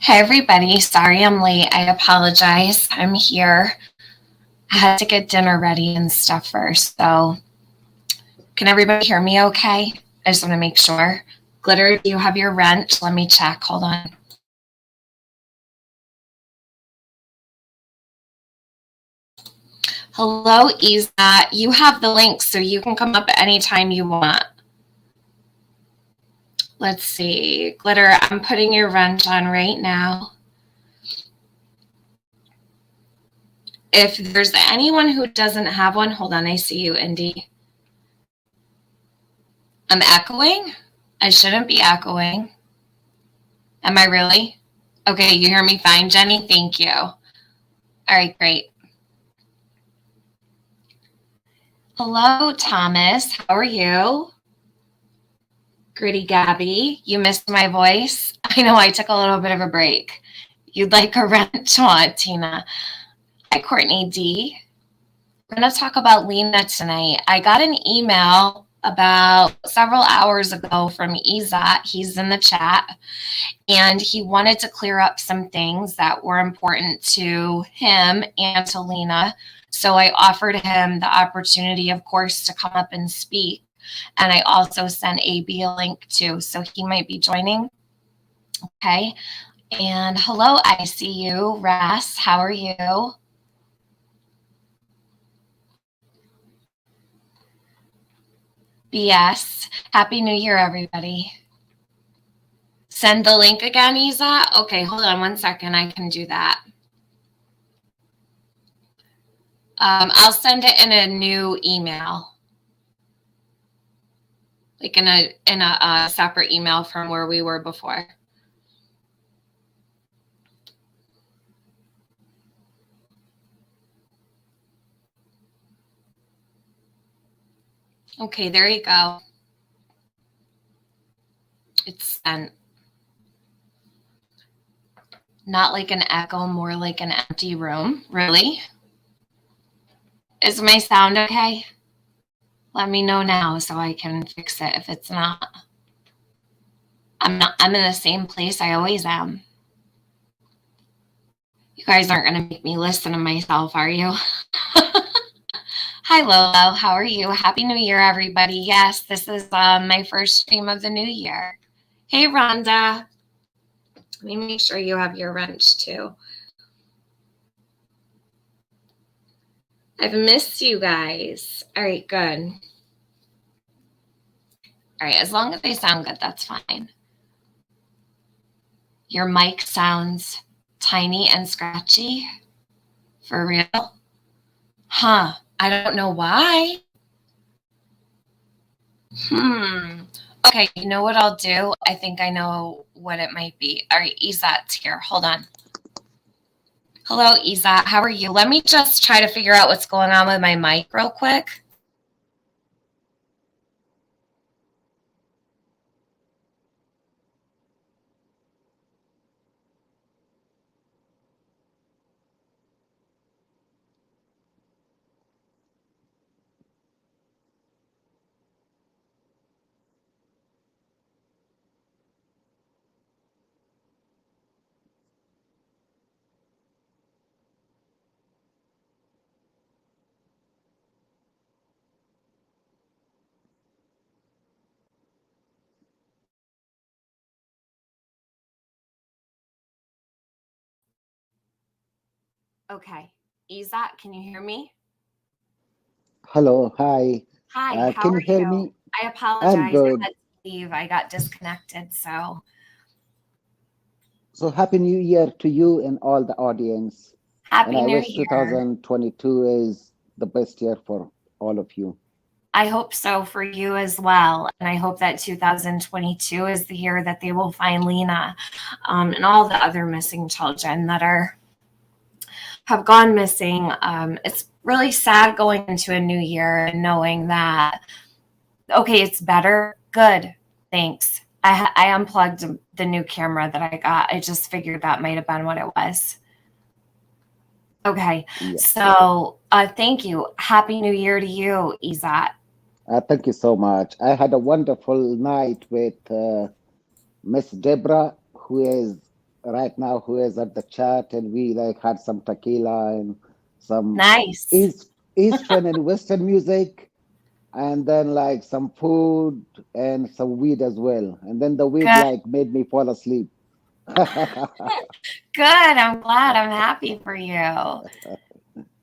Hi, everybody. Sorry I'm late. I apologize. I'm here. I had to get dinner ready and stuff first. So, can everybody hear me okay? I just want to make sure. Glitter, do you have your wrench? Let me check. Hold on. Hello, Ezat. You have the link, so you can come up anytime you want. Let's see. Glitter, I'm putting your wrench on right now. If there's anyone who doesn't have one, hold on. I see you, Indy. I'm echoing? I shouldn't be echoing. Am I really? Okay, you hear me fine, Jenny? Thank you. All right, great. Hello, Thomas. How are you? Gritty Gabby, you missed my voice? I know I took a little bit of a break. You'd like a wrench on, Tina. Hi, Courtney D. We're going to talk about Lina tonight. I got an email about several hours ago from Ezat. He's in the chat. And he wanted to clear up some things that were important to him and to Lina. So I offered him the opportunity, of course, to come up and speak. And I also sent AB a link too. So he might be joining. Okay. And hello, I see you. Ras, how are you? BS. Happy New Year, everybody. Send the link again, Isa? Okay, hold on one second. I can do that. I'll send it in a new email. Like in a separate email from where we were before. Okay, there you go. It's sent. Not like an echo, more like an empty room. Really? Is my sound okay? Let me know now so I can fix it if it's not. I'm in the same place I always am. You guys aren't going to make me listen to myself, are you? Hi, Lolo. How are you? Happy New Year, everybody. Yes, this is my first stream of the new year. Hey, Rhonda. Let me make sure you have your wrench, too. I've missed you guys. All right, good. All right, as long as they sound good, that's fine. Your mic sounds tiny and scratchy. For real? Huh. I don't know why. Okay, you know what I'll do? I think I know what it might be. All right, Ezat's here. Hold on. Hello, Ezat. How are you? Let me just try to figure out what's going on with my mic real quick. Okay. Ezat, can you hear me? Hello, hi. Hi, how Can are you hear you? me? I apologize. I'm good. I had to leave. I got disconnected, so. So Happy New Year to you and all the audience. And Happy I New wish Year. 2022 is the best year for all of you. I hope so for you as well. And I hope that 2022 is the year that they will find Lina and all the other missing children that have gone missing. It's really sad going into a new year and knowing that, okay, it's better. Good. Thanks. I unplugged the new camera that I got. I just figured that might have been what it was. Okay. Yeah. So thank you. Happy New Year to you, Ezat. Thank you so much. I had a wonderful night with Miss Deborah, who is right now who is at the chat, and we like had some tequila and some Nice. Eastern and Western music, and then like some food and some weed as well. And then the weed Good. like made me fall asleep. Good. I'm glad. I'm happy for you.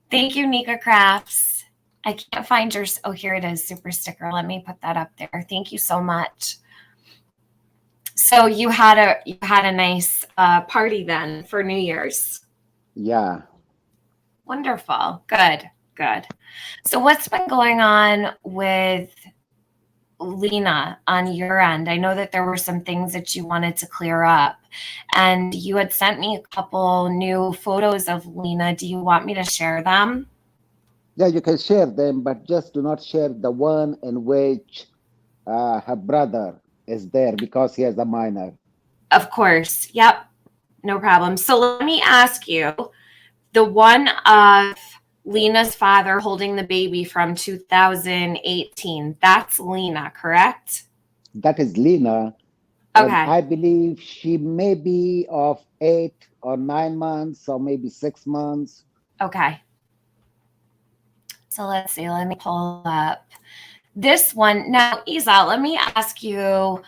Thank you, Nika Crafts. I can't find your. Oh, here it is. Super sticker. Let me put that up there. Thank you so much. So you had a nice party then for New Year's. Yeah. Wonderful. Good. Good. So what's been going on with Lina on your end? I know that there were some things that you wanted to clear up, and you had sent me a couple new photos of Lina. Do you want me to share them? Yeah, you can share them, but just do not share the one in which her brother is there because he is a minor. Of course. Yep. No problem. So let me ask you the one of Lena's father holding the baby from 2018. That's Lena, correct? That is Lina, and Okay. I believe she may be of 8 or 9 months, or maybe 6 months. Okay. So let's see. Let me pull up this one. Now, Isa, let me ask you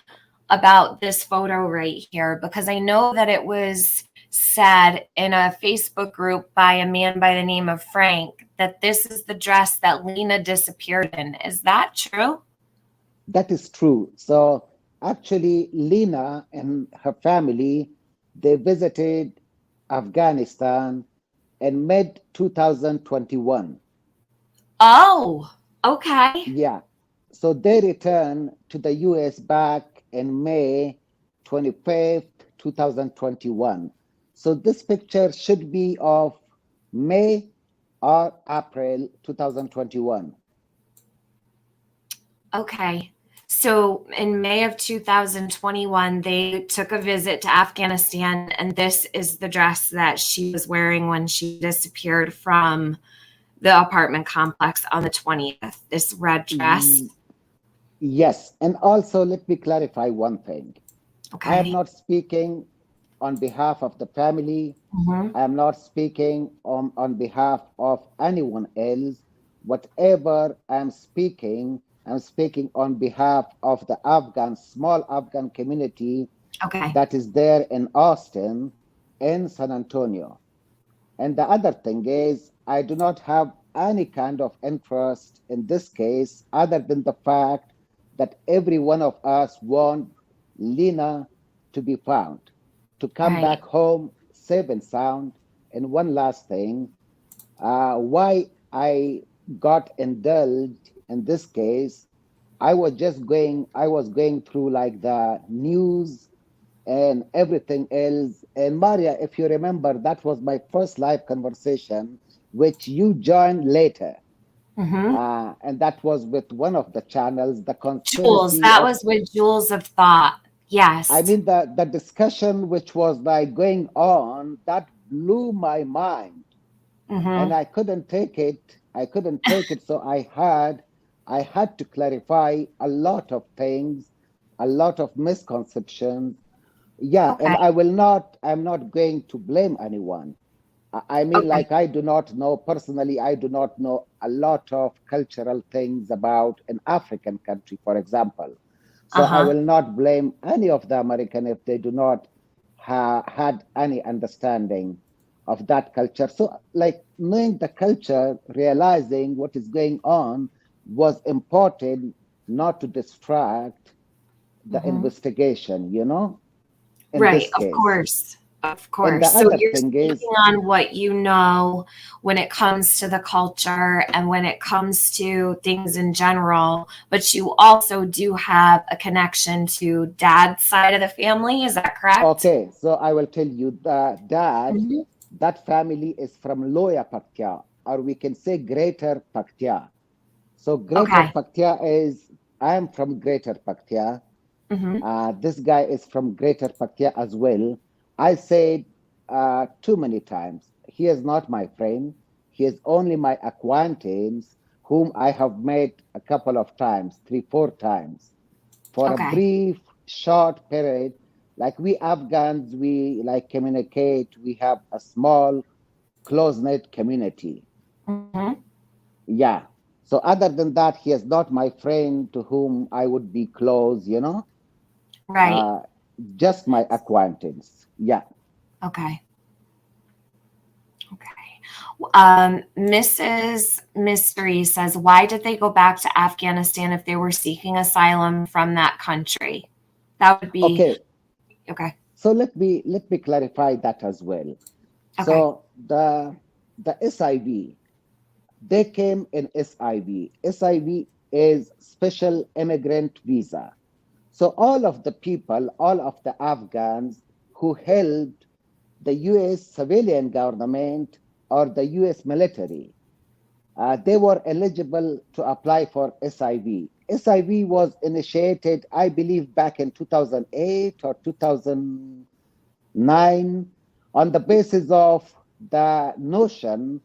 about this photo right here because I know that it was said in a Facebook group by a man by the name of Frank that this is the dress that Lena disappeared in. Is that true? That is true. So actually, Lina and her family, they visited Afghanistan in mid 2021. Oh, okay. Yeah. So they returned to the US back in May 25th, 2021. So this picture should be of May or April 2021. Okay. So in May of 2021, they took a visit to Afghanistan, and this is the dress that she was wearing when she disappeared from the apartment complex on the 20th. This red dress. Ye- Yes. And also, let me clarify one thing. I am Okay. not speaking on behalf of the family. Mm-hmm. I am not speaking on behalf of anyone else. Whatever I'm speaking on behalf of the small Afghan community Okay. that is there in Austin, in San Antonio. And the other thing is, I do not have any kind of interest in this case other than the fact that every one of us want Lina to be found, to come Right. back home safe and sound. And one last thing, why I got indulged in this case, I was going through like the news and everything else. And Maria, if you remember, that was my first live conversation, which you joined later. Mm-hmm. And that was with one of the channels, the Jules. conspiracy That of, was with Jules of Thought. I Yes. mean, the discussion which was like going on, that blew my mind. And Mm-hmm. I couldn't take it. I couldn't take it. So I had to clarify a lot of things, a lot of misconceptions. Yeah, and Okay. I'm not going to blame anyone. I mean, Okay. like, I do not know personally, I do not know a lot of cultural things about an African country, for example. So I Uh-huh. will not blame any of the American if they do not had any understanding of that culture. So, like, knowing the culture, realizing what is going on was important, not to distract the Mm-hmm. investigation, in Right, this of case. course. Of And the course. So other you're thing speaking is, on what you know when it comes to the culture and when it comes to things in general, but you also do have a connection to dad's side of the family. Is that correct? okay, so I will tell you that Mhm. that family is from Loya Paktia, or we can say Greater Paktia. So Greater Okay. Paktia is, I am from Greater Paktia. Hmm. This guy is from Greater Paktia as well. I said too many times, he is not my friend. He is only my acquaintance, whom I have met a couple of times, three, four times, for a Okay. brief, short period. Like we Afghans, we like communicate. We have a small, close-knit community. Mm-hmm. Yeah. So other than that, he is not my friend to whom I would be close, Right. uh, just my acquaintance. Yeah. Okay. Okay. Mrs. Mystery says, why did they go back to Afghanistan if they were seeking asylum from that country? That would be Okay. okay. So let me clarify that as well. Okay. So the SIV, they came in SIV. SIV is Special Immigrant Visa. So all of the people, all of the Afghans who helped the US civilian government or the US military, they were eligible to apply for SIV. SIV was initiated, I believe, back in 2008 or 2009 on the basis of the notion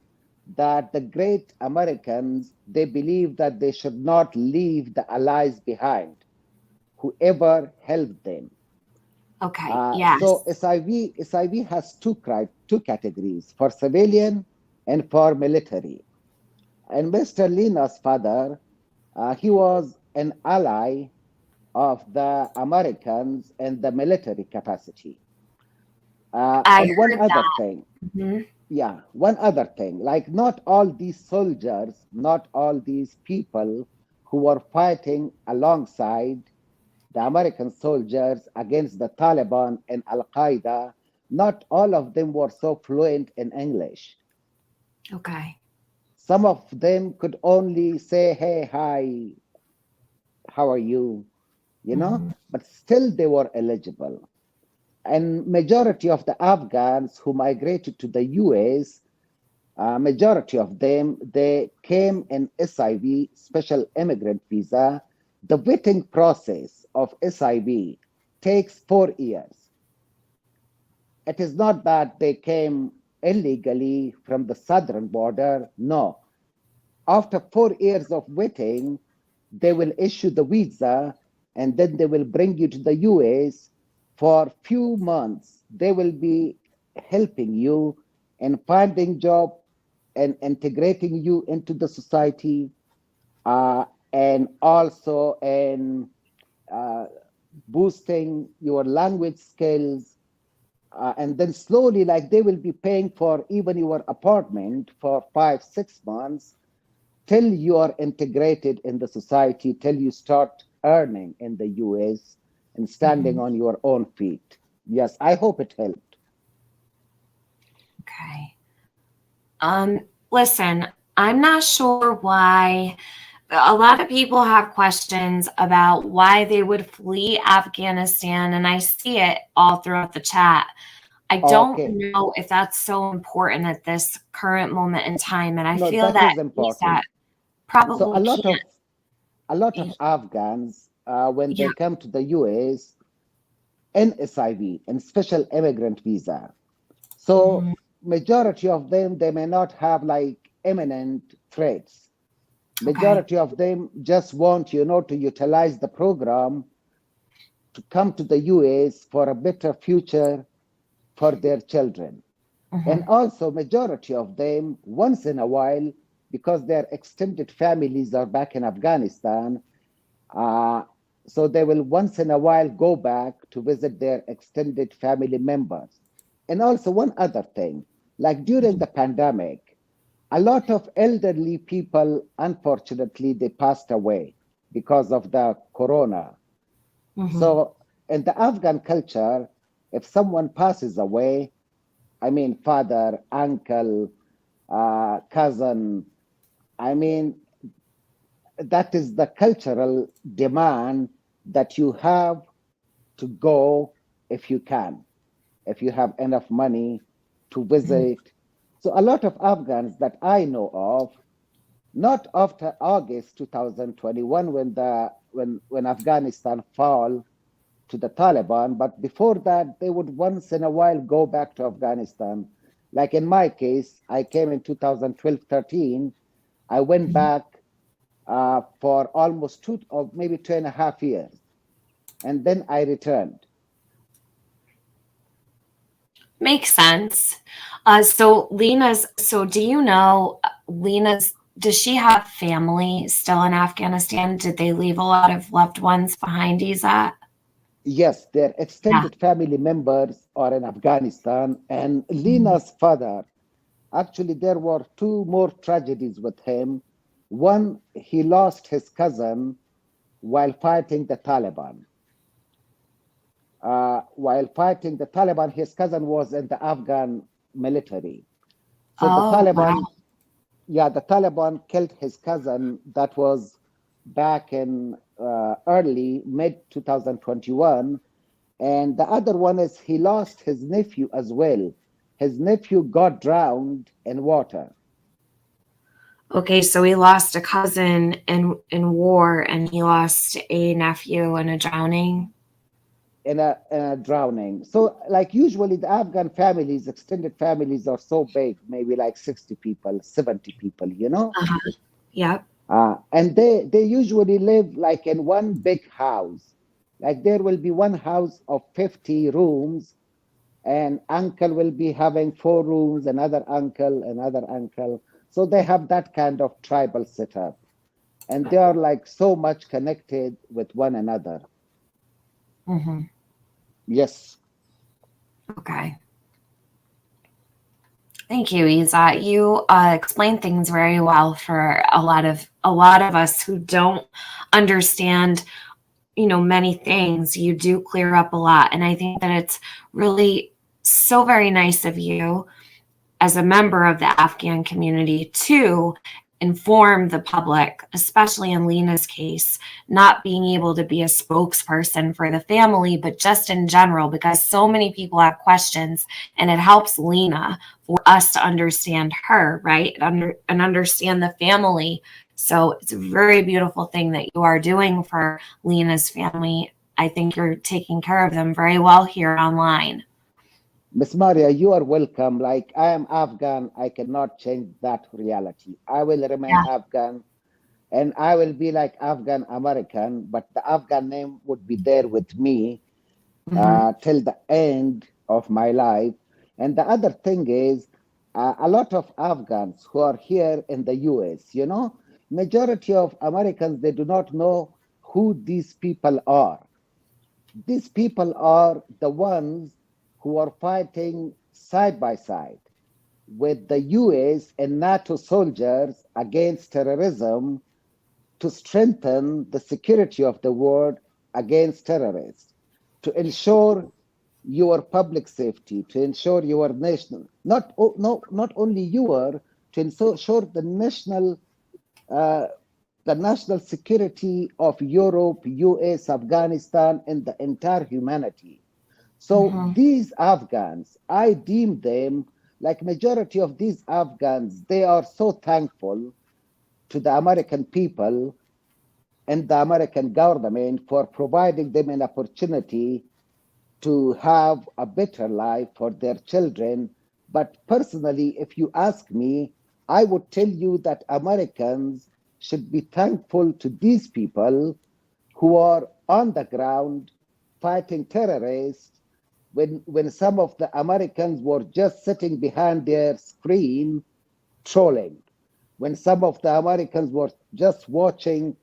that the great Americans, they believe that they should not leave the allies behind, whoever helped them. Okay. So Yes. SIV has two categories for civilian and for military. And Mr. Lina's father, he was an ally of the Americans and the military capacity. I And one heard other that. thing, Hmm. yeah, one other thing, like not all these soldiers, not all these people who were fighting alongside the American soldiers against the Taliban and Al Qaeda, not all of them were so fluent in English. Okay. Some of them could only say, hey, hi, how are you? Hmm. But still they were eligible. And majority of the Afghans who migrated to the US, majority of them, they came in SIV, Special Immigrant Visa. The vetting process of SIV takes 4 years. It is not that they came illegally from the southern border. No. After 4 years of waiting, they will issue the visa and then they will bring you to the US for few months. They will be helping you in finding job and integrating you into the society, uh, and also in uh, boosting your language skills, and then slowly, like they will be paying for even your apartment for 5 6 months till you are integrated in the society, till you start earning in the US and standing Hmm. on your own feet. Yes, I hope it helped. Okay. Listen, I'm not sure why. A lot of people have questions about why they would flee Afghanistan, and I see it all throughout the chat. I don't Okay. know if that's so important at this current moment in time, and I No, feel that that is Ezat important. So probably can't. a lot of Afghans, when Yeah. they come to the US, NSIV and Special Immigrant Visa. So Hmm. majority of them, they may not have like imminent threats. Okay. Majority of them just want, to utilize the program to come to the US for a better future for their children. And Hmm. also majority of them, once in a while, because their extended families are back in Afghanistan, uh, so they will once in a while go back to visit their extended family members. And also one other thing, like during the pandemic, a lot of elderly people, unfortunately, they passed away because of the corona. Hmm. So in the Afghan culture, if someone passes away, I mean, father, uncle, cousin, I mean, that is the cultural demand that you have to go if you can, if you have enough money to visit. So a lot of Afghans that I know of, not after August 2021 when Afghanistan fell to the Taliban, but before that they would once in a while go back to Afghanistan. Like in my case, I came in 2012, 13. I went back for almost two or maybe 2.5 years, and then I returned. Makes sense. So do you know does she have family still in Afghanistan? Did they leave a lot of loved ones behind, Izat? Yes, their Yeah. extended family members are in Afghanistan, and Mhm. Lina's father, actually, there were two more tragedies with him. One, he lost his cousin while fighting the Taliban. While fighting the Taliban, his cousin was in the Afghan military. So the Oh, wow. Taliban, yeah, the Taliban killed his cousin. That was back in early mid 2021. And the other one is he lost his nephew as well. His nephew got drowned in water. Okay, so he lost a cousin in war and he lost a nephew in a drowning. In a drowning. So, like usually, the Afghan families, extended families, are so big, maybe like 60 people, 70 people, you know? Uh-huh. Yep. And they usually live like in one big house. Like there will be one house of 50 rooms, and uncle will be having 4 rooms, another uncle. So they have that kind of tribal setup. And they are like so much connected with one another. Mm-hmm. Yes. Okay. Thank you, Isa. You explain things very well for a lot of us who don't understand, many things. You do clear up a lot, and I think that it's really so very nice of you as a member of the Afghan community to inform the public, especially in Lina's case, not being able to be a spokesperson for the family, but just in general, because so many people have questions and it helps Lina for us to understand her, right? And understand the family. So it's a very beautiful thing that you are doing for Lina's family. I think you're taking care of them very well here online. Miss Maria, you are welcome. Like I am Afghan, I cannot change that reality. I will remain Yeah. Afghan and I will be like Afghan American, but the Afghan name would be there with me Mm-hmm. till the end of my life. And the other thing is, a lot of Afghans who are here in the US, majority of Americans, they do not know who these people are. These people are the ones who are fighting side by side with the US and NATO soldiers against terrorism to strengthen the security of the world against terrorists, to ensure your public safety, to ensure your national, not only your, to ensure uh, the national security of Europe, US, Afghanistan, and the entire humanity. So Mm-hmm. these Afghans, I deem them like majority of these Afghans, they are so thankful to the American people and the American government for providing them an opportunity to have a better life for their children. But personally, if you ask me, I would tell you that Americans should be thankful to these people who are on the ground fighting terrorists when some of the Americans were just sitting behind their screen trolling, when some of the Americans were just watching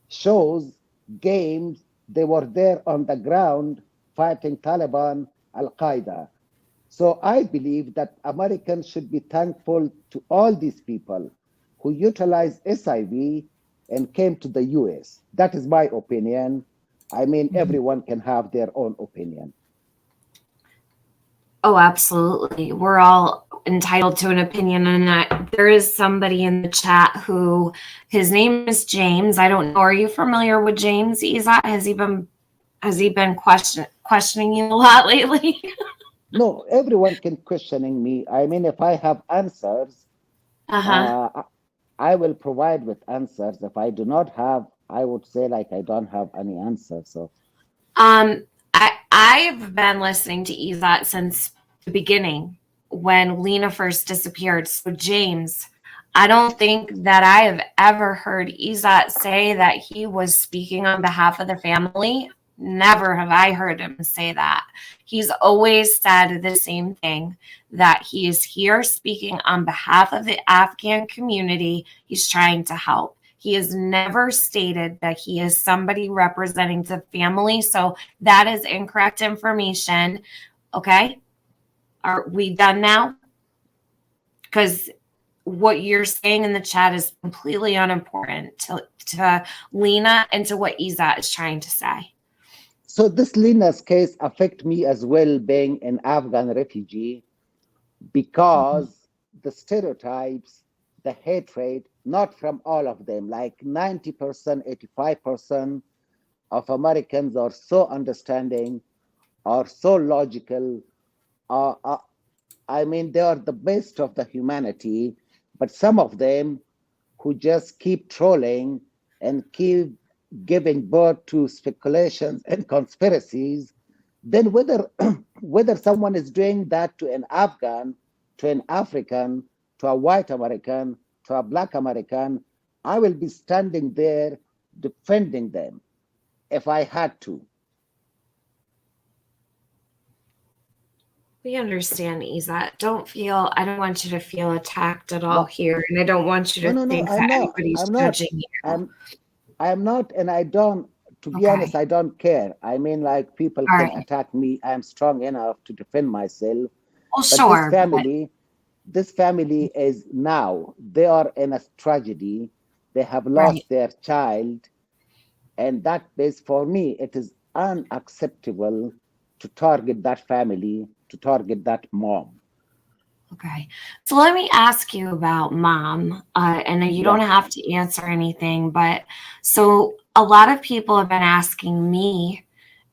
shows, games, they were there on the ground fighting Taliban, Al Qaeda. So I believe that Americans should be thankful to all these people who utilized SIV and came to the US. That is my opinion. I mean, Mm-hmm. everyone can have their own opinion. Oh, absolutely. We're all entitled to an opinion, and there is somebody in the chat who his name is James. I don't know. Are you familiar with James Izat? Has he been questioning you a lot lately? No, everyone can questioning me. I mean, if I have answers, Uh-huh. uh, I will provide with answers. If I do not have, I would say like I don't have any answer. So I've been listening to Izat since the beginning when Lena first disappeared. So James, I don't think that I have ever heard Izat say that he was speaking on behalf of the family. Never have I heard him say that. He's always said the same thing, that he is here speaking on behalf of the Afghan community. He's trying to help. He has never stated that he is somebody representing the family. So that is incorrect information. Okay. Are we done now? Because what you're saying in the chat is completely unimportant to Lina and to what Ezat is trying to say. So this Lina's case affect me as well, being an Afghan refugee, because the stereotypes, the hatred, not from all of them, like 90%, 85% of Americans are so understanding, are so logical, I mean, they are the best of the humanity, but some of them who just keep trolling and keep giving birth to speculations and conspiracies, then whether whether someone is doing that to an Afghan, to an African, to a white American, to a black American, I will be standing there defending them if I had to. We understand, Ezat. I don't want you to feel attacked at all No, here. And I don't want you no, to no, no. think I'm that not. anybody's I'm not. judging you. I'm not, and I don't. To be honest, Okay. I don't care. I mean, like people All can right. attack me. I'm strong enough to defend myself. Well, But sure. But this family is now, they are in a tragedy. They have right. lost their child. And that is, for me, it is unacceptable to target that family, to target that mom. Okay. So let me ask you about mom. And you don't Yeah, have to answer anything, but so a lot of people have been asking me,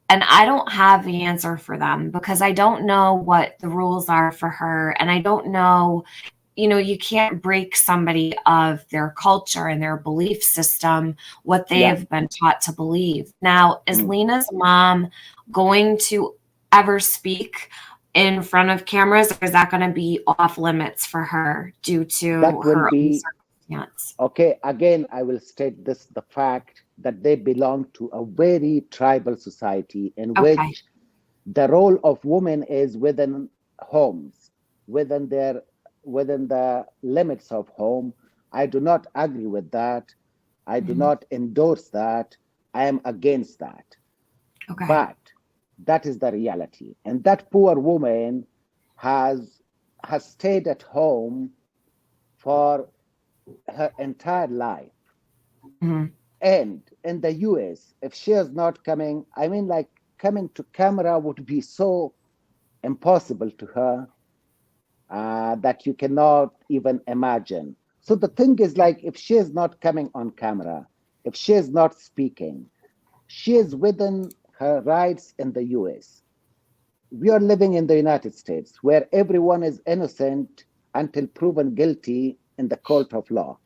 and I don't have the answer for them because I don't know what the rules are for her. And I don't know, you can't break somebody of their culture and their belief system, what yeah. they've been taught to believe. Now, is Mm. Lena's mom going to ever speak in front of cameras, or is that going to be off limits for her due to That will her own be circumstance? okay. Again, I will state this, the fact that they belong to a very tribal society in Okay. which the role of women is within homes, within their within the limits of home. I do not agree with that. I do Mhm. not endorse that. I am against that. Okay. But that is the reality. And that poor woman has has stayed at home for her entire life. Mhm. And in the US, if she is not coming, I mean, like coming to camera would be so impossible to her that you cannot even imagine. So the thing is, like, if she is not coming on camera, if she is not speaking, she is within her rights in the US. We are living in the United States where everyone is innocent until proven guilty in the court of law.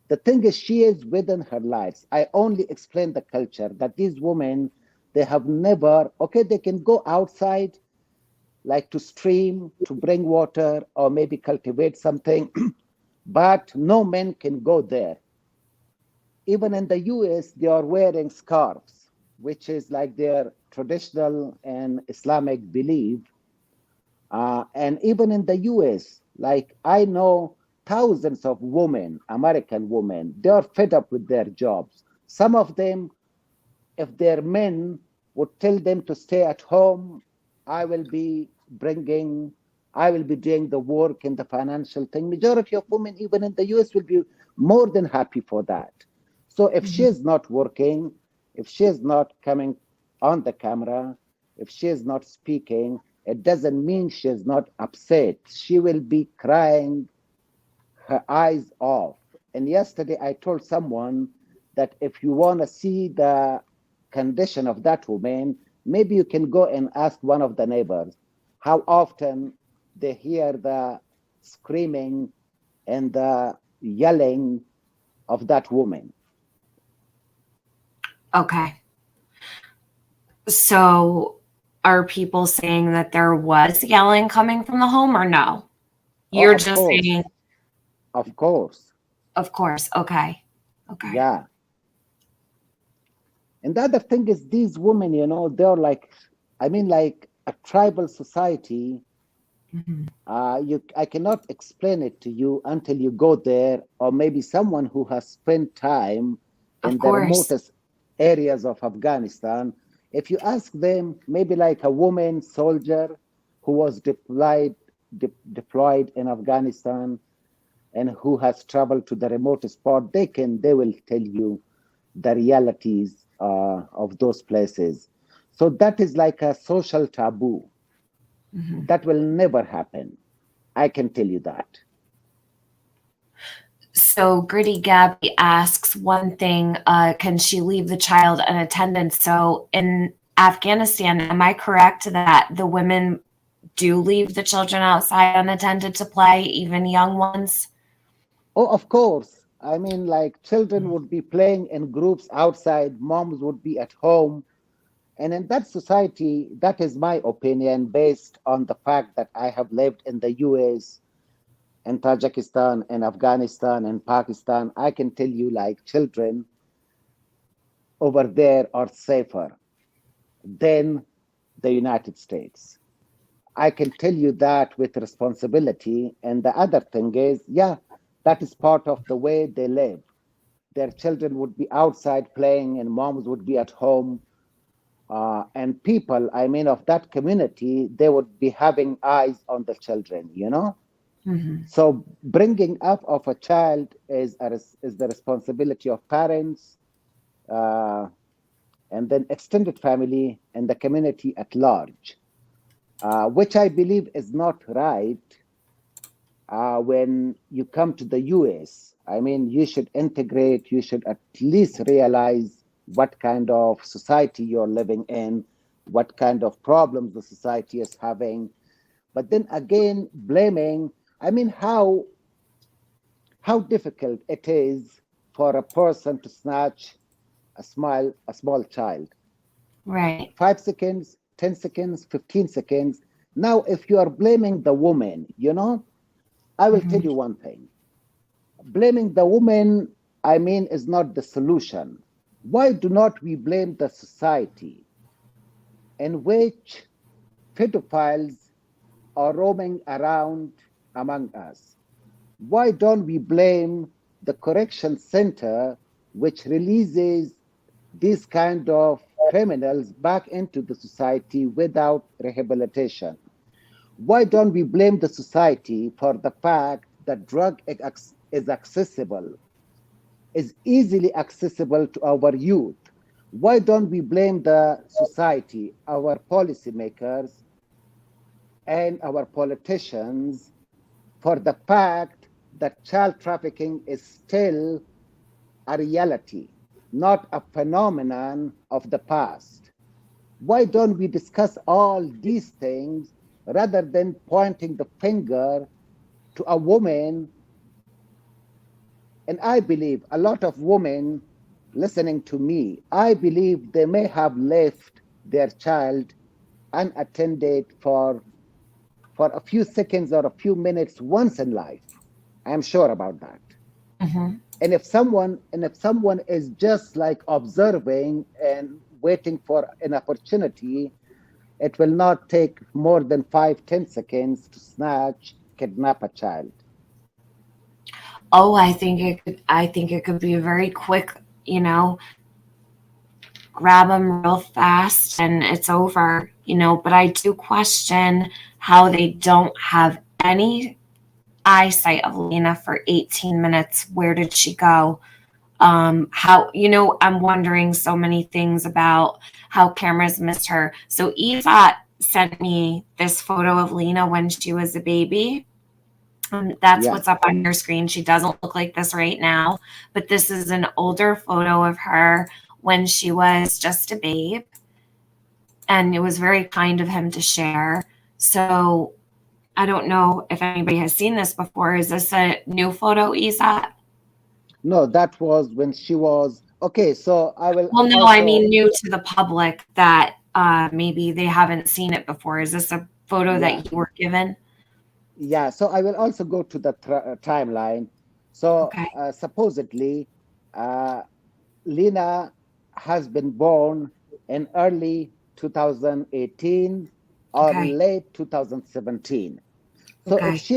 The thing is, she is within her lives. I only explain the culture that these women, they have never, okay, they can go outside, like to stream, to bring water, or maybe cultivate something, but no men can go there. Even in the US, they are wearing scarves, which is like their traditional and Islamic belief. And even in the US, like I know thousands of women, American women, they are fed up with their jobs. Some of them, if their men would tell them to stay at home, I will be bringing, I will be doing the work and the financial thing. Majority of women, even in the US, will be more than happy for that. So if she Mhm. is not working, if she is not coming on the camera, if she is not speaking, it doesn't mean she is not upset. She will be crying her eyes off. And yesterday I told someone that if you want to see the condition of that woman, maybe you can go and ask one of the neighbors how often they hear the screaming and the yelling of that woman. Okay. So are people saying that there was yelling coming from the home or no? Oh, You're just saying, of course, of course. Okay. Okay. yeah. And the other thing is these women, they're like, I mean, like a tribal society. Mhm. I cannot explain it to you until you go there, or maybe someone who has spent time Of in the course. remotest areas of Afghanistan. If you ask them, maybe like a woman soldier who was deployed in Afghanistan and who has traveled to the remotest part, they will tell you the realities of those places. So that is like a social taboo Mhm. that will never happen. I can tell you that. So Gritty Gabby asks one thing, can she leave the child unattended? So in Afghanistan, am I correct that the women do leave the children outside unattended to play, even young ones? Oh, of course. I mean, like children would be playing in groups outside, moms would be at home. And in that society, that is my opinion based on the fact that I have lived in the US, in Tajikistan, in Afghanistan, and Pakistan. I can tell you, like, children over there are safer than the United States. I can tell you that with responsibility. And the other thing is, yeah, that is part of the way they live. Their children would be outside playing, and moms would be at home. And people, I mean, of that community, they would be having eyes on the children. Mm-hmm. So bringing up of a child is the responsibility of parents, uh, and then extended family and the community at large, which I believe is not right when you come to the US. I mean, you should integrate, you should at least realize what kind of society you're living in, what kind of problems the society is having. But then again, blaming, I mean, how difficult it is for a person to snatch a small child. Right. 5 seconds, 10 seconds, 15 seconds. Now, if you are blaming the woman, I will tell Mm-hmm. you one thing. Blaming the woman, I mean, is not the solution. Why do not we blame the society in which pedophiles are roaming around among us? Why don't we blame the correction center which releases these kind of criminals back into the society without rehabilitation? Why don't we blame the society for the fact that drug is accessible, is easily accessible to our youth? Why don't we blame the society, our policymakers, and our politicians for the fact that child trafficking is still a reality, not a phenomenon of the past? Why don't we discuss all these things rather than pointing the finger to a woman? And I believe a lot of women listening to me, I believe they may have left their child unattended for a few seconds or a few minutes once in life. I'm sure about that. Mm-hmm. And if someone is just like observing and waiting for an opportunity, it will not take more than 5, 10 seconds to snatch, kidnap a child. Oh, I think it could be a very quick, grab them real fast and it's over. But I do question how they don't have any eyesight of Lena for 18 minutes. Where did she go? I'm wondering so many things about how cameras missed her. So Ezat sent me this photo of Lena when she was a baby. That's Yeah. what's up on your screen. She doesn't look like this right now, but this is an older photo of her when she was just a babe. And it was very kind of him to share. So I don't know if anybody has seen this before. Is this a new photo, Isa? No, that was when she was okay. So I will Well, no, I also, mean new to the public that maybe they haven't seen it before. Is this a photo yeah, that you were given? yeah. So I will also go to the timeline. So Okay. supposedly, uh, Lena has been born in early 2018 or Okay. late 2017. So Okay. if she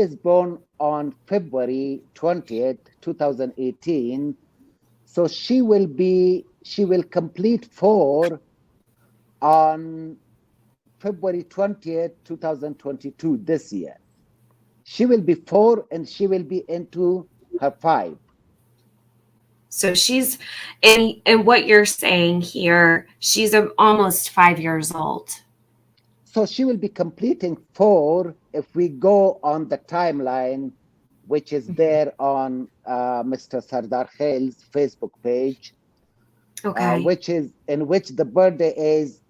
is born on February 20th, 2018, so she will complete 4 on February 20th, 2022 this year. She will be 4 and she will be into her 5. So she's in what you're saying here, she's almost 5 years old. So she will be completing 4 if we go on the timeline, which is Mhm. there on Mr. Sardar Khil's Facebook page, Okay. which is in which the birthday is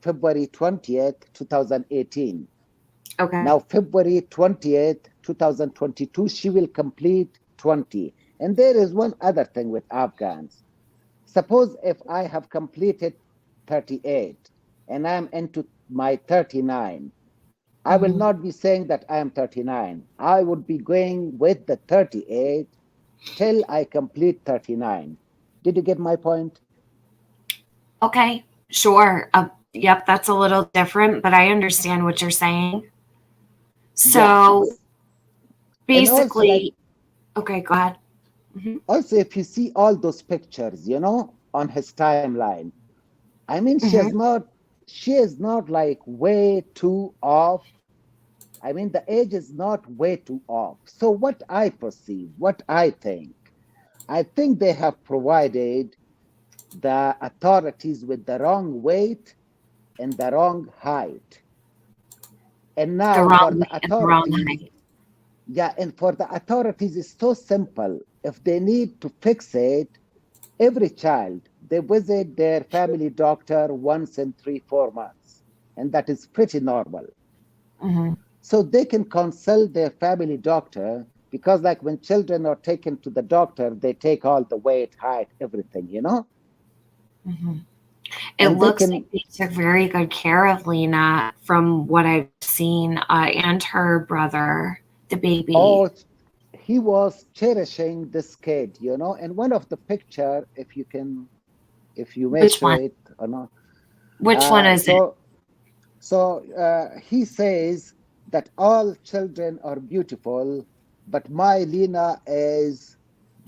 February 20th, 2018. Okay. Now, February 20th, 2022, she will complete 20. And there is one other thing with Afghans. Suppose if I have completed 38 and I'm into my 39, I will Mhm. not be saying that I am 39. I would be going with the 38 till I complete 39. Did you get my point? Okay. Sure. Yep, that's a little different, but I understand what you're saying. Yeah. So And also, like, basically, okay, go ahead. Mhm. also, if you see all those pictures, on his timeline, I mean, Mhm. she is not like way too off. I mean, the age is not way too off. So, what I perceive, what I think they have provided the authorities with the wrong weight and the wrong height. And The now wrong for the and the wrong authorities, height. yeah, and for the authorities, it's so simple. If they need to fix it, every child, they visit their family doctor once in 3, 4 months. And that is pretty normal. Mhm. So they can consult their family doctor because, like, when children are taken to the doctor, they take all the weight, height, everything. Mhm. It And they looks can, like they took very good care of Lena from what I've seen, and her brother, the baby. oh, he was cherishing this kid. And one of the picture, if you may Which show one? it or not. Which one Uh, is it? so, so he says that all children are beautiful, but my Lina is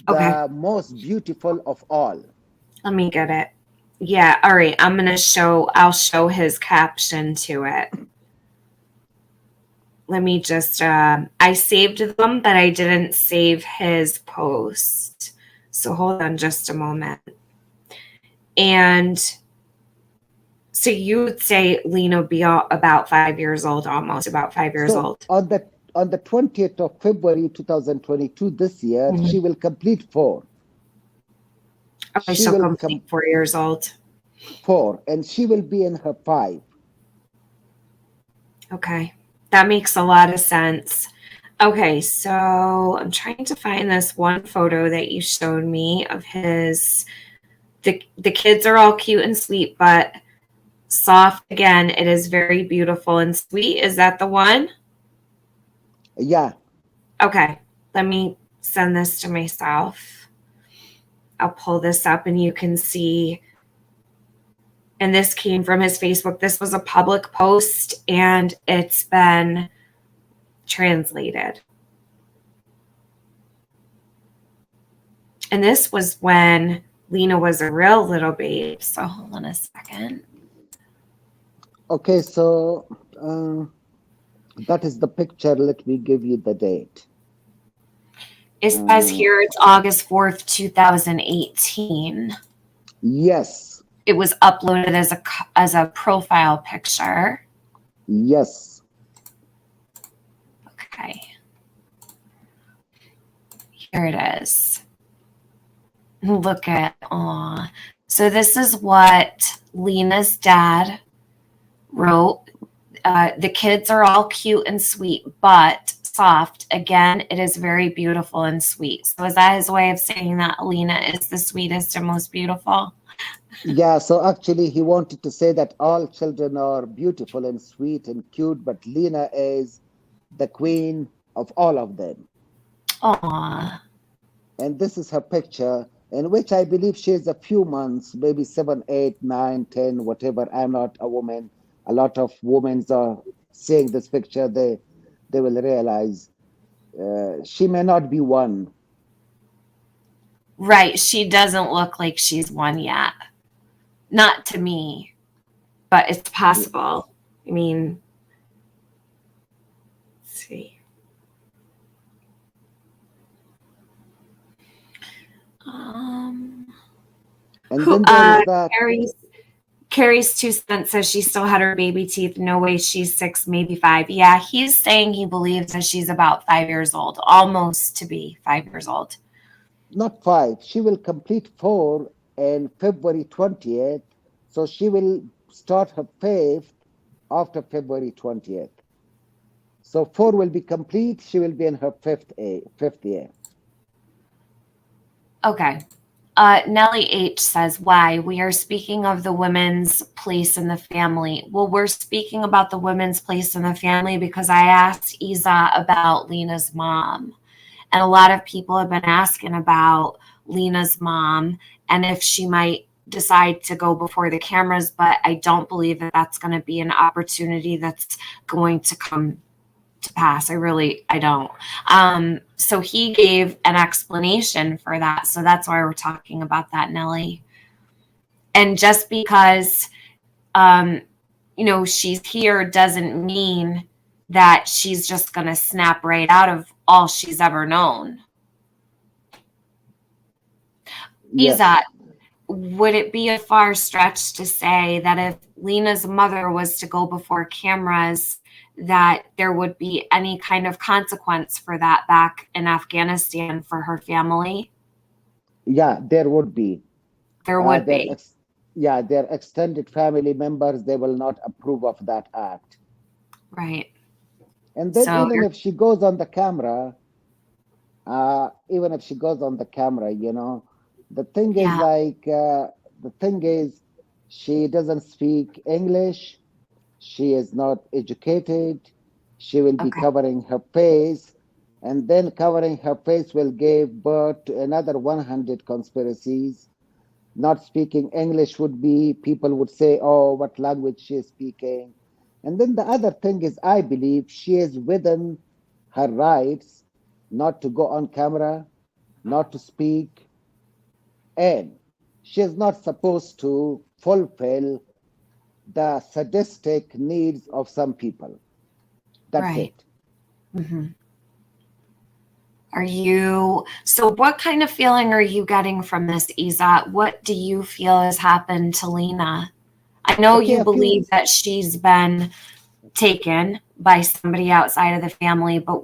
Okay, the most beautiful of all. let me get it. Yeah, all right. I'll show his caption to it. Let me just, I saved them, but I didn't save his post. So hold on just a moment. And so you would say Lena would be about 5 years old, almost about 5 years So old. on the 20th of February 2022 this year, she Mhm. will complete 4. Okay, She she'll will complete come 4 years old. 4, and she will be in her 5. Okay, that makes a lot of sense. Okay, so I'm trying to find this one photo that you showed me of his. The kids are all cute and sweet, but soft again. It is very beautiful and sweet. Is that the one? Yeah. Okay, let me send this to myself. I'll pull this up and you can see. And this came from his Facebook. This was a public post and it's been translated. And this was when Lena was a real little babe. So hold on a second. Okay, so that is the picture. Let me give you the date. It says Uh, here it's August 4th, 2018. yes, It was uploaded as a profile picture. yes. Okay, here it is. Look at, aw. So this is what Lena's dad wrote. The kids are all cute and sweet, but soft. Again, it is very beautiful and sweet. So is that his way of saying that Lena is the sweetest and most beautiful? Yeah, so actually, he wanted to say that all children are beautiful and sweet and cute, but Lena is the queen of all of them. Aw. And this is her picture. in which I believe she is a few months, maybe 7, 8, 9, 10, whatever. I'm not a woman. A lot of women are seeing this picture. They will realize she may not be one. Right. She doesn't look like she's one yet. Not to me, but it's possible. I mean, let's see. Um, And who then there is that. Carrie's 2 cents says she still had her baby teeth. No way she's 6, maybe 5. Yeah, he's saying he believes that she's about 5 years old, almost to be 5 years old. Not 5. She will complete 4 in February 20th. So she will start her fifth after February 20th. So 4 will be complete. She will be in her fifth year. Okay. Nellie H says, why? We are speaking of the women's place in the family. Well, we're speaking about the women's place in the family because I asked Isa about Lina's mom. And a lot of people have been asking about Lina's mom and if she might decide to go before the cameras, but I don't believe that that's going to be an opportunity that's going to come to pass. I don't. So he gave an explanation for that. So that's why we're talking about that, Nellie. And just because, um, she's here doesn't mean that she's just going to snap right out of all she's ever known. Yes. Ezat, would it be a far stretch to say that if Lina's mother was to go before cameras, that there would be any kind of consequence for that back in Afghanistan for her family? Yeah, there would be. There would Their be. their extended family members, they will not approve of that act. Right. And then So even you're if she goes on the camera, even if she goes on the camera, the thing is yeah, like the thing is she doesn't speak English. She is not educated. She will be okay. covering her face, and then covering her face will give birth to another 100 conspiracies. Not speaking English would be, people would say, oh, what language she is speaking. And then the other thing is, I believe she is within her rights not to go on camera, not to speak, and she is not supposed to fulfill the sadistic needs of some people. That's Right. it. Mm-hmm. So what kind of feeling are you getting from this, Izat? What do you feel has happened to Lena? I know Okay, you a few. believe that she's been taken by somebody outside of the family, but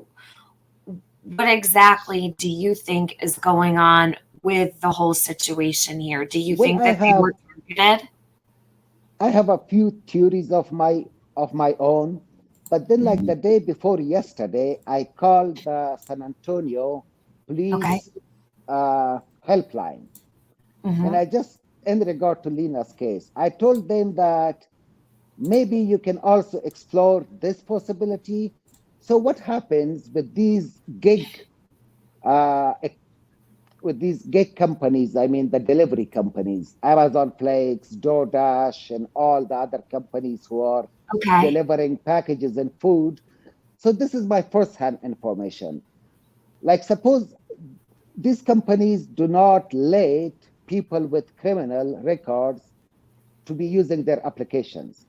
what exactly do you think is going on with the whole situation here? Do you Well, think that they were targeted? I have a few theories of my own, but then like Mm-hmm. the day before yesterday, I called the San Antonio Okay. police helpline, and Mm-hmm. I just in regard to Lina's case, I told them that maybe you can also explore this possibility. So what happens uh, with these gig companies, I mean the delivery companies, Amazon Flakes, DoorDash, and all the other companies who are Okay. delivering packages and food. So this is my first-hand information. Like suppose these companies do not let people with criminal records to be using their applications.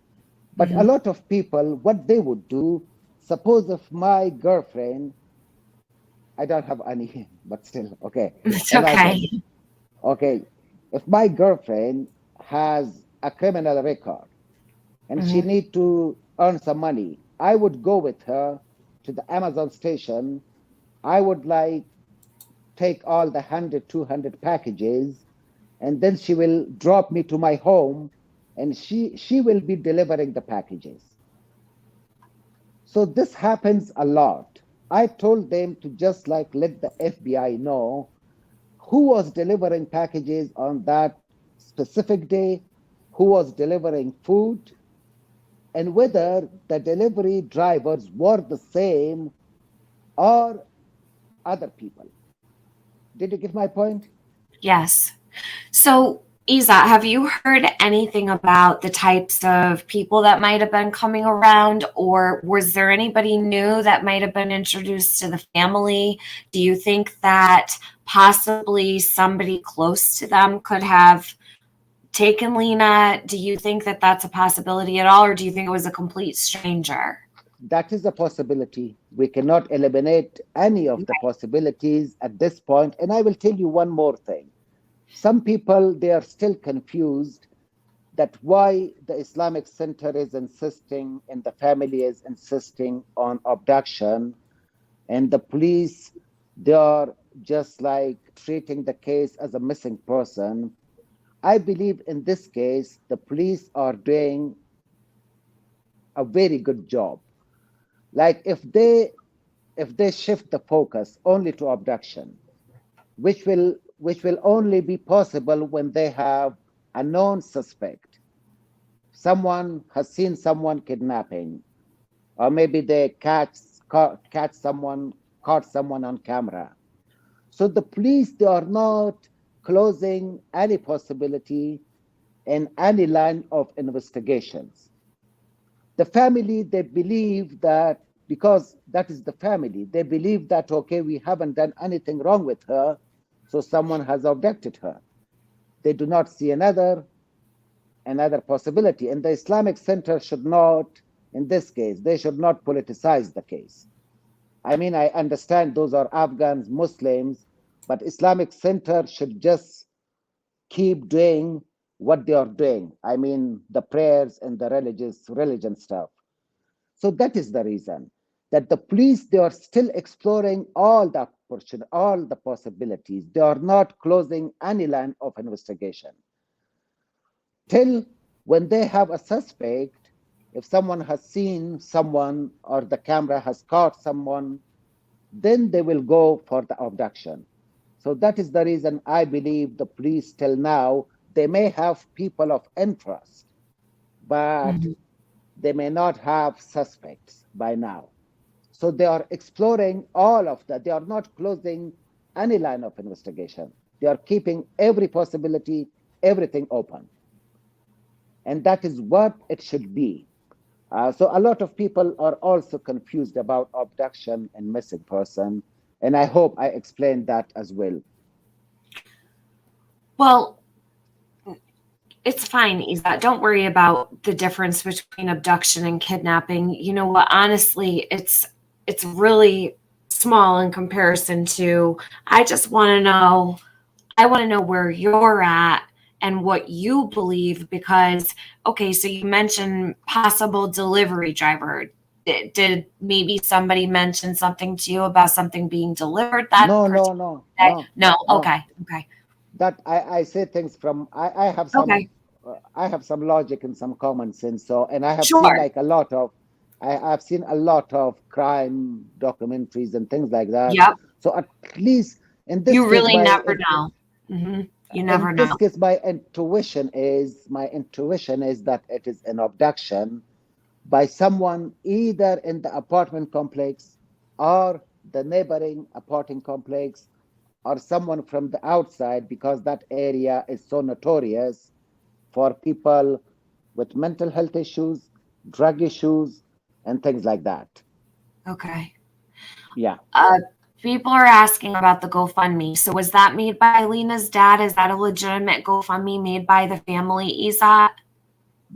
But a Mm-hmm. lot of people, what they would do, suppose if my girlfriend, I don't have any, but still, okay, It's imagine, okay. okay, if my girlfriend has a criminal record and she Mm-hmm. need to earn some money, I would go with her to the Amazon station. I would like take all the 100, 200 packages, and then she will drop me to my home, and she will be delivering the packages. So this happens a lot. I told them to just like let the FBI know who was delivering packages on that specific day, who was delivering food, and whether the delivery drivers were the same or other people. Did you get my point? Yes. So, Isa, have you heard anything about the types of people that might have been coming around, or was there anybody new that might have been introduced to the family? Do you think that possibly somebody close to them could have taken Lena? Do you think that that's a possibility at all, or do you think it was a complete stranger? That is a possibility. We cannot eliminate any of the possibilities at this point. And I will tell you one more thing. Some people, they are still confused that why the Islamic Center is insisting and the family is insisting on abduction, and the police, they are just like treating the case as a missing person. I believe in this case, the police are doing a very good job. Like if they shift the focus only to abduction, which will only be possible when they have a known suspect. Someone has seen someone kidnapping, or maybe they caught someone on camera. So the police, they are not closing any possibility in any line of investigations. The family, they believe that because that is the family, they believe that, okay, we haven't done anything wrong with her, so someone has abducted her. They do not see another possibility. And the Islamic Center should not, in this case, they should not politicize the case. I mean, I understand those are Afghans, Muslims, but Islamic Center should just keep doing what they are doing. I mean, the prayers and the religion stuff. So that is the reason that the police, they are still exploring all the possibilities. They are not closing any line of investigation till when they have a suspect. If someone has seen someone or the camera has caught someone, then they will go for the abduction. So that is the reason I believe the police till now, they may have people of interest, but Mhm. they may not have suspects by now. So they are exploring all of that. They are not closing any line of investigation. They are keeping every possibility, everything open. And that is what it should be. So a lot of people are also confused about abduction and missing person. And I hope I explained that as well. Well, it's fine, Isa. Don't worry about the difference between abduction and kidnapping. You know what? Honestly, it's really small in comparison to I just want to know I want to know where you're at and what you believe because okay, so you mentioned possible delivery driver. Did maybe somebody mention something to you about something being delivered that No, no, particular no, day? no, No. no. Okay. Okay. That I say things from Okay. I have some logic and some common sense. So and I have seen Sure. like a lot of I've seen a lot of crime documentaries and things like that. Yep. So at least in this You case, really never know. Hmm. You never know. my intuition is that it is an abduction by someone either in the apartment complex or the neighboring apartment complex or someone from the outside because that area is so notorious for people with mental health issues, drug issues, and things like that. Okay. Yeah, Uh, People are asking about the GoFundMe. So was that made by Lena's dad? Is that a legitimate GoFundMe made by the family, Ezat?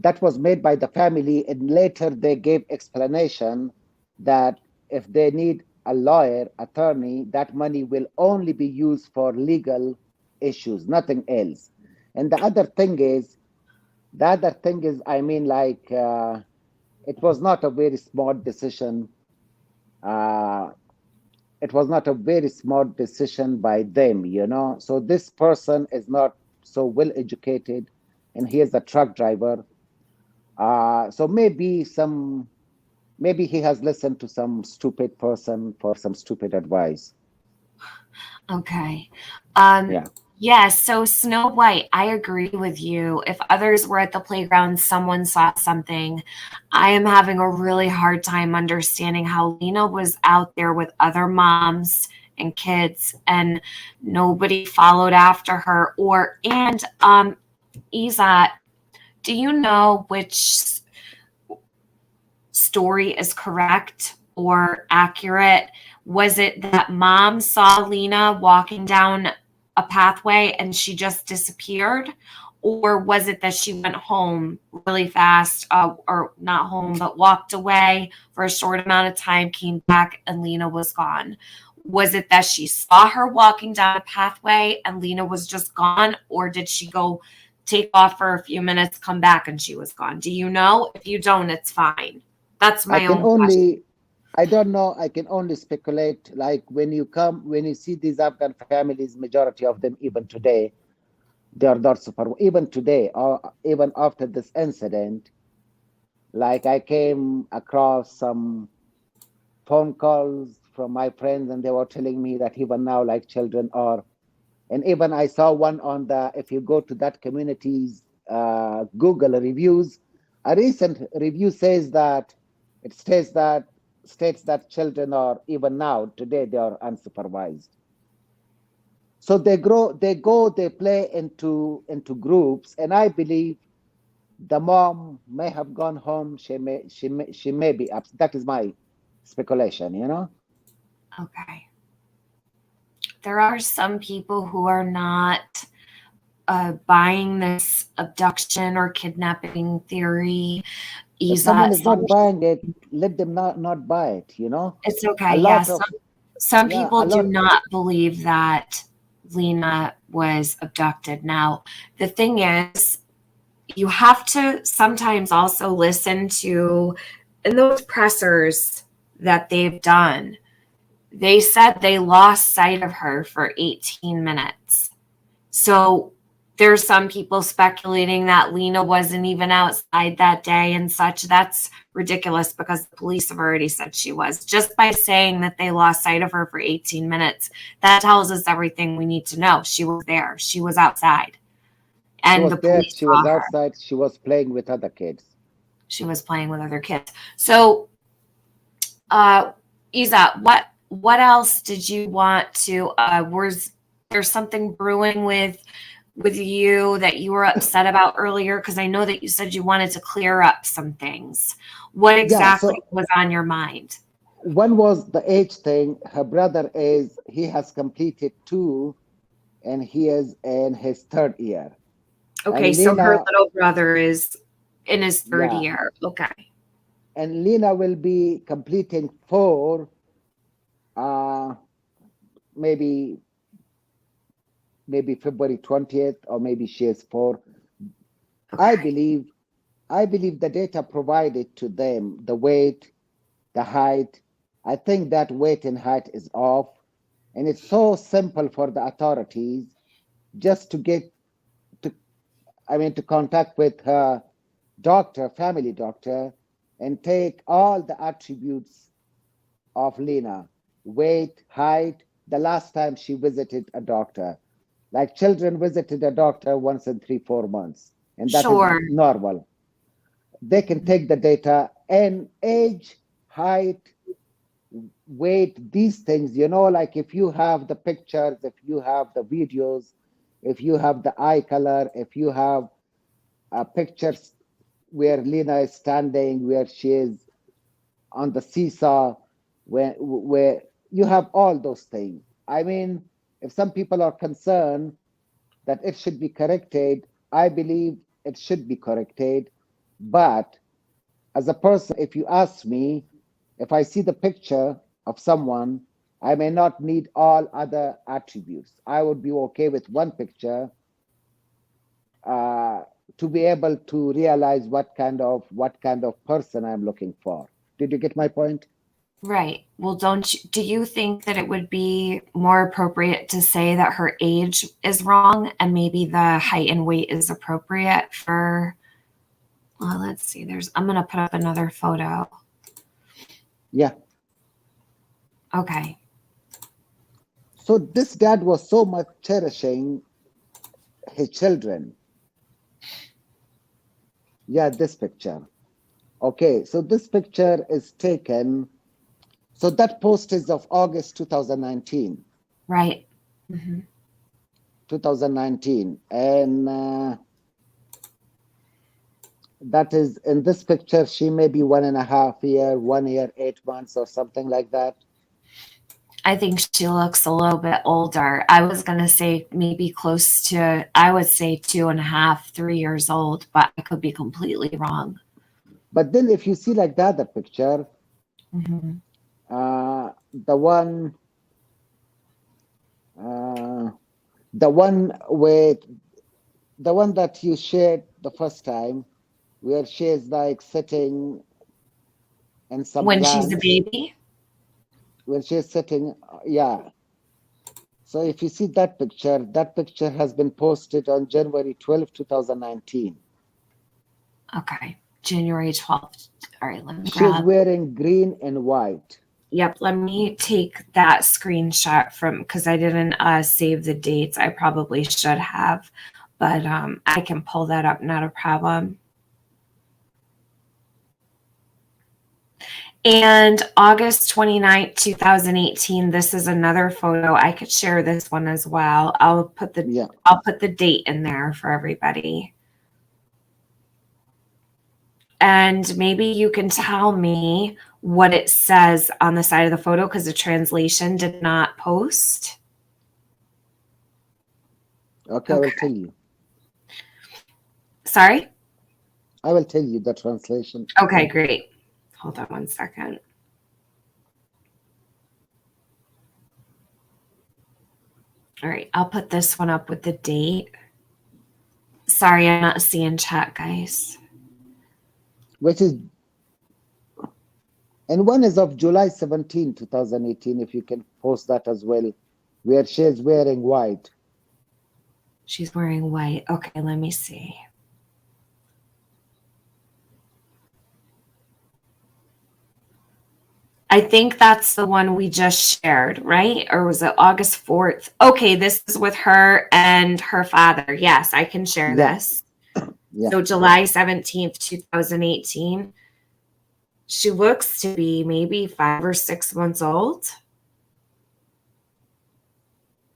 that was made by the family, and later they gave explanation that if they need a lawyer, attorney, that money will only be used for legal issues, nothing else. And the other thing is, I mean, like, it was not a very smart decision. Uh, it was not a very smart decision by them. So this person is not so well educated, and he is a truck driver. So maybe he has listened to some stupid person for some stupid advice. Okay. Um, Yeah, yes, so Snow White, I agree with you. If others were at the playground, someone saw something. I am having a really hard time understanding how Lena was out there with other moms and kids, and nobody followed after her. Ezat, do you know which story is correct or accurate? Was it that mom saw Lina walking down a pathway and she just disappeared? Or was it that she went home really fast, or not home, but walked away for a short amount of time, came back, and Lina was gone? Was it that she saw her walking down a pathway and Lina was just gone? Or did she go take off for a few minutes, come back, and she was gone? Do you know? If you don't, it's fine. That's I my can own question. only, I don't know. I can only speculate. Like when you see these Afghan families, majority of them, even today, they are not super. Even today, or even after this incident, like I came across some phone calls from my friends, and they were telling me that even now, like children are, and even I saw one on the. If you go to that community's Google reviews, a recent review says that it states that children are even now today they are unsupervised. So they play into groups, and I believe the mom may have gone home. She may be upset. That is my speculation. Okay. There are some people who are not buying this abduction or kidnapping theory. If someone Isa, is not buying it, let them not buy it. it's A okay. lot Yes, of some yeah, people a do lot. not believe that Lena was abducted. Now, the thing is, you have to sometimes also listen to, in those pressers that they've done, they said they lost sight of her for 18 minutes. So there's some people speculating that Lena wasn't even outside that day and such. That's ridiculous because the police have already said she was. Just by saying that they lost sight of her for 18 minutes, that tells us everything we need to know. She was there, she was outside, She and was the there. police She saw was her. outside. She was playing with other kids. She was playing with other kids. So, Isa, what else did you want to? Was there something brewing with you that you were upset about earlier? Because I know that you said you wanted to clear up some things. What Yeah. exactly So was on your mind? one was the age thing. Her brother he has completed two, and he is in his third year. Okay, And so her Lena, little brother is in his third yeah, year. Okay. and Lena will be completing four, uh, maybe February 20th, or maybe she is four. I Okay. believe I believe the data provided to them, the weight, the height. I think that weight and height is off, and it's so simple for the authorities just to get to, to contact with her doctor, family doctor, and take all the attributes of Lena: weight, height, the last time she visited a doctor. Like children visited a doctor once in 3, 4 months, and that is Sure. normal. They can take the data and age, height, weight, these things, like if you have the pictures, if you have the videos, if you have the eye color, if you have pictures where Lena is standing, where she is on the seesaw, where you have all those things. If some people are concerned that it should be corrected, I believe it should be corrected. But as a person, if you ask me, if I see the picture of someone, I may not need all other attributes. I would be okay with one picture uh, to be able to realize what kind of person I'm looking for. Did you get my point? Right. Well, do you think that it would be more appropriate to say that her age is wrong and maybe the height and weight is appropriate for, well, let's see. I'm going to put up another photo. Yeah. Okay. So this dad was so much cherishing his children. Yeah, this picture. Okay, so this picture is taken So that post is of August 2019. Right. Hmm. 2019. And that is in this picture, she may be 1.5 year, 1 year, 8 months, or something like that. I think she looks a little bit older. I was going to say maybe close to, I would say 2.5, 3 years old, but I could be completely wrong. But then if you see like the other picture, Hmm. the one, uh, the one with the one that you shared the first time, where she is like sitting in some When she's a plants, baby. when she's sitting, yeah. So if you see that picture has been posted on January 12, 2019. Okay. January 12th. All right, let me She is grab. wearing green and white. Yep, let me take that screenshot from because I didn't save the dates. I probably should have, but I can pull that up, not a problem. And August 29th, 2018, this is another photo. I could share this one as well. Yeah. I'll put the date in there for everybody. And maybe you can tell me what it says on the side of the photo because the translation did not post. Okay, I will Okay. tell you. Sorry? I will tell you the translation. Okay, great. Hold on one second. All right, I'll put this one up with the date. Sorry, I'm not seeing chat, guys. Which is, and one is of July 17, 2018, if you can post that as well, where she is wearing white. She's wearing white. Okay, let me see. I think that's the one we just shared, right? Or was it August 4th? Okay, this is with her and her father. Yes, I can share Yeah, this. yeah. So July 17th, 2018. She looks to be maybe 5 or 6 months old.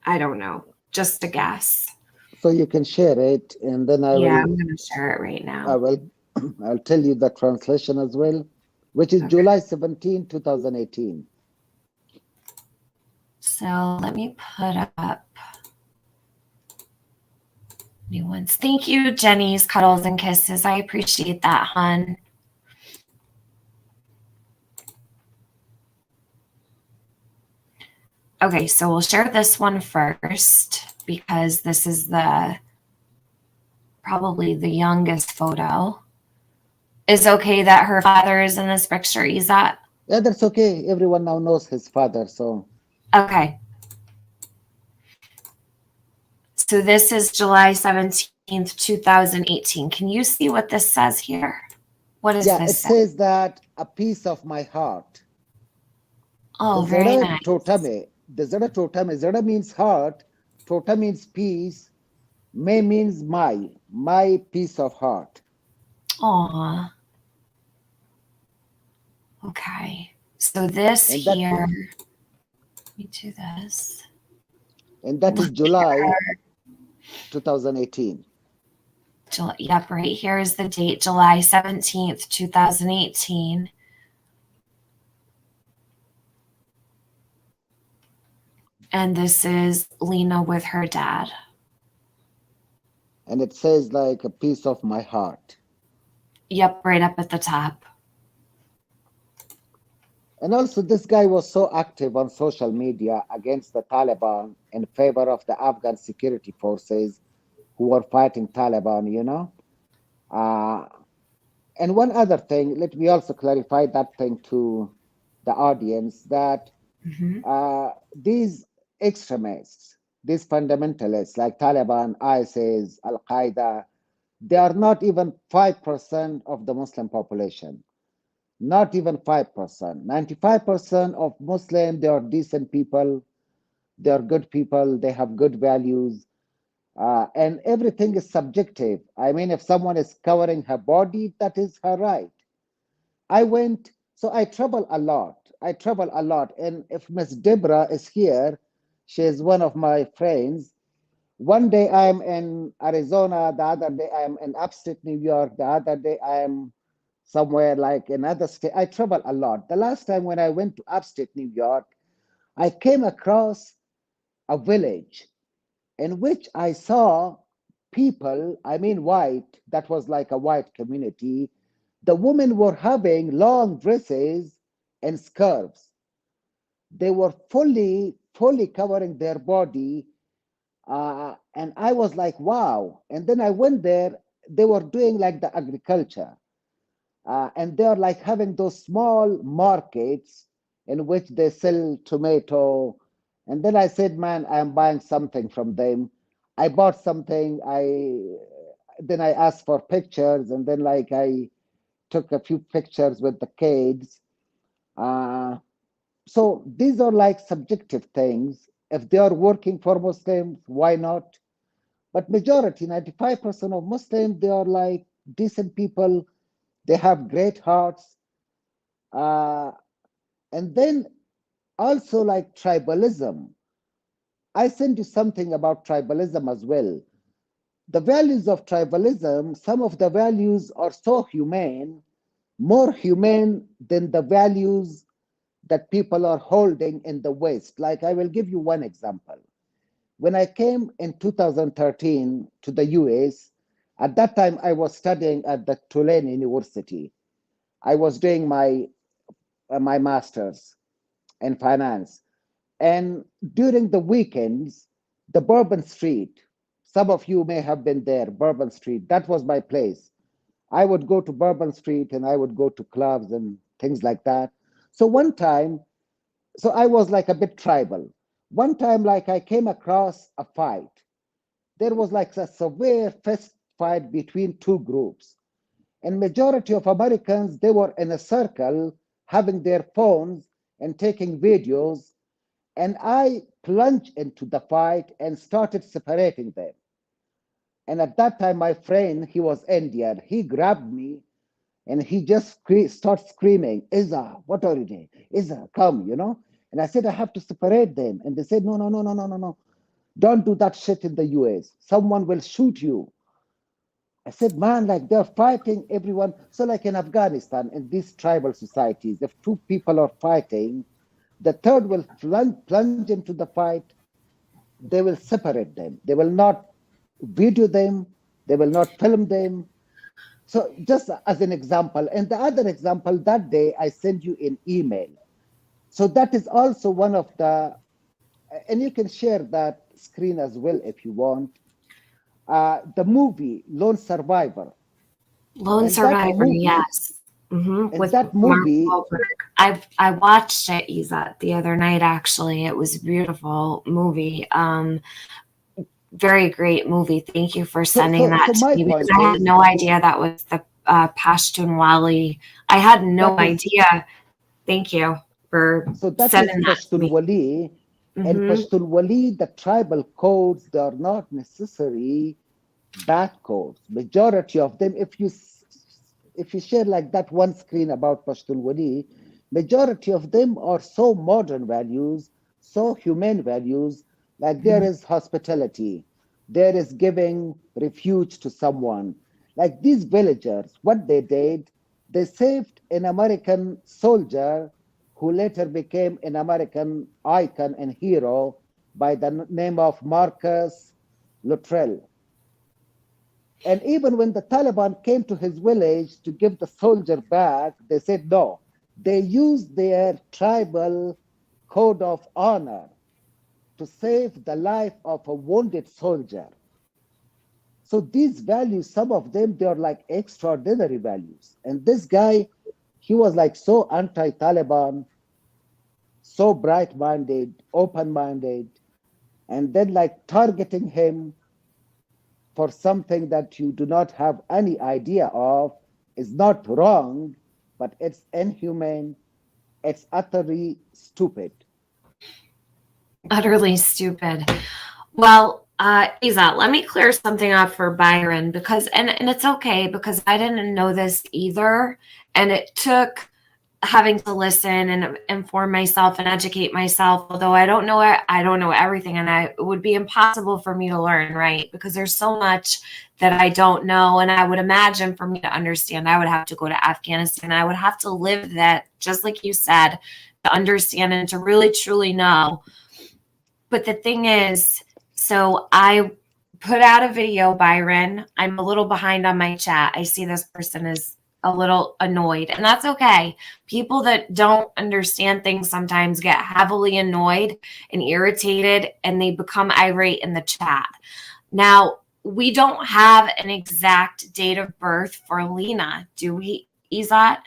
I don't know. Just a guess. So you can share it, and then Yeah, I'm going to share it right I now. will, I'll tell you the translation as well, which is Okay. July 17, 2018. So let me put up new ones. Thank you, Jenny's Cuddles and Kisses. I appreciate that, hon. Okay, so we'll share this one first because this is probably the youngest photo. Is okay that her father is in this picture, Ezat? Yeah, that's okay. Everyone now knows his father, so Okay. So this is July 17th, 2018. Can you see what this says here? What does yeah, this it say? says that a piece of my heart. The Oh, very Zara nice. Totame, the Zara Totame, Zara means heart, Tota means peace, May means my piece of heart. Aw. Okay. So this And that here, let me do this. and that is Look July at 2018. her. Yep, right here is the date, July 17th, 2018. And this is Lina with her dad. And it says like a piece of my heart. Yep, right up at the top. And also, this guy was so active on social media against the Taliban in favor of the Afghan security forces who were fighting Taliban, you know? Uh, and one other thing, let me also clarify that thing to the audience that Mm-hmm. these extremists, these fundamentalists like Taliban, ISIS, Al Qaeda, they are not even 5% of the Muslim population. Not even 5%. 95% of Muslims, they are decent people, they are good people, they have good values, and everything is subjective. I mean, if someone is covering her body, that is her right. I went, so I travel a lot. I travel a lot. And if Miss Deborah is here, she is one of my friends. One day I'm in Arizona, the other day I'm in upstate New York, the other day I'm somewhere like another state. I travel a lot. The last time when I went to upstate New York, I came across a village in which I saw people, I mean white, that was like a white community. The women were having long dresses and skirts. They were fully covering their body. And I was like, wow. And then I went there, they were doing like the agriculture. And they're like having those small markets in which they sell tomato. And then I said, man, I'm buying something from them. I bought something. I asked for pictures, and then like I took a few pictures with the kids. Uh, so these are like subjective things. If they are working for Muslims, why not? But majority, 95% of Muslims, they are like decent people. They have great hearts. Uh, and then also like tribalism. I sent you something about tribalism as well. The values of tribalism, some of the values are so humane, more humane than the values that people are holding in the West. Like I will give you one example. When I came in 2013 to the US, at that time I was studying at the Tulane University. I was doing my master's in finance. And during the weekends, the Bourbon Street, some of you may have been there, Bourbon Street, that was my place. I would go to Bourbon Street and I would go to clubs and things like that. So one time, so I was like a bit tribal. One time, like I came across a fight. There was like a severe fist fight between two groups. And majority of Americans, they were in a circle having their phones and taking videos. And I plunged into the fight and started separating them. And at that time, my friend, he was Indian. He grabbed me and he just started screaming, Iza, what are you doing? Iza, come, you know? And I said, I have to separate them. And they said, no, no, no, no, no, no, no. Don't do that shit in the US. Someone will shoot you. I said, man, like they're fighting everyone. So, like in Afghanistan, in these tribal societies, if two people are fighting, the third will plunge into the fight. They will separate them. They will not video them. They will not film them. So, just as an example, and the other example, that day I sent you an email. So, that is also one of the, and you can share that screen as well if you want. The movie Lone Survivor. Lone And that Survivor, movie, yes. Hmm. and With that Mark movie, Wahlberg. I watched it, Ezat, the other night. Actually, it was a beautiful movie. Very great movie. Thank you for so sending that to my me because point I had is, no idea that was the Pashtunwali. I had no that is idea. Thank you for so that is sending that to me. Pashtunwali, and Hmm. Pashtunwali, the tribal codes, they are not necessary bad codes. Majority of them, if you share like that one screen about Pashtunwali, majority of them are so modern values, so humane values. Like there is hospitality, there is giving refuge to someone. Like these villagers, what they did, they saved an American soldier who later became an American icon and hero by the name of Marcus Luttrell. And even when the Taliban came to his village to give the soldier back, they said no. They used their tribal code of honor to save the life of a wounded soldier. So these values, some of them, they are like extraordinary values. And this guy, he was like so anti-Taliban, so bright-minded, open-minded, and then like targeting him for something that you do not have any idea of is not wrong, but it's inhumane, it's utterly stupid. Utterly stupid. Well, Isa, let me clear something up for Byron because, and it's okay because I didn't know this either. And it took having to listen and inform myself and educate myself, although I don't know everything, and it would be impossible for me to learn, right? Because there's so much that I don't know, and I would imagine for me to understand I would have to go to Afghanistan. I would have to live that, just like you said, to understand and to really truly know. But the thing is, so I put out a video, Byron. I'm a little behind on my chat. I see this person is a little annoyed, and that's okay. People that don't understand things sometimes get heavily annoyed and irritated, and they become irate in the chat. Now, we don't have an exact date of birth for Lina, do we, Ezat?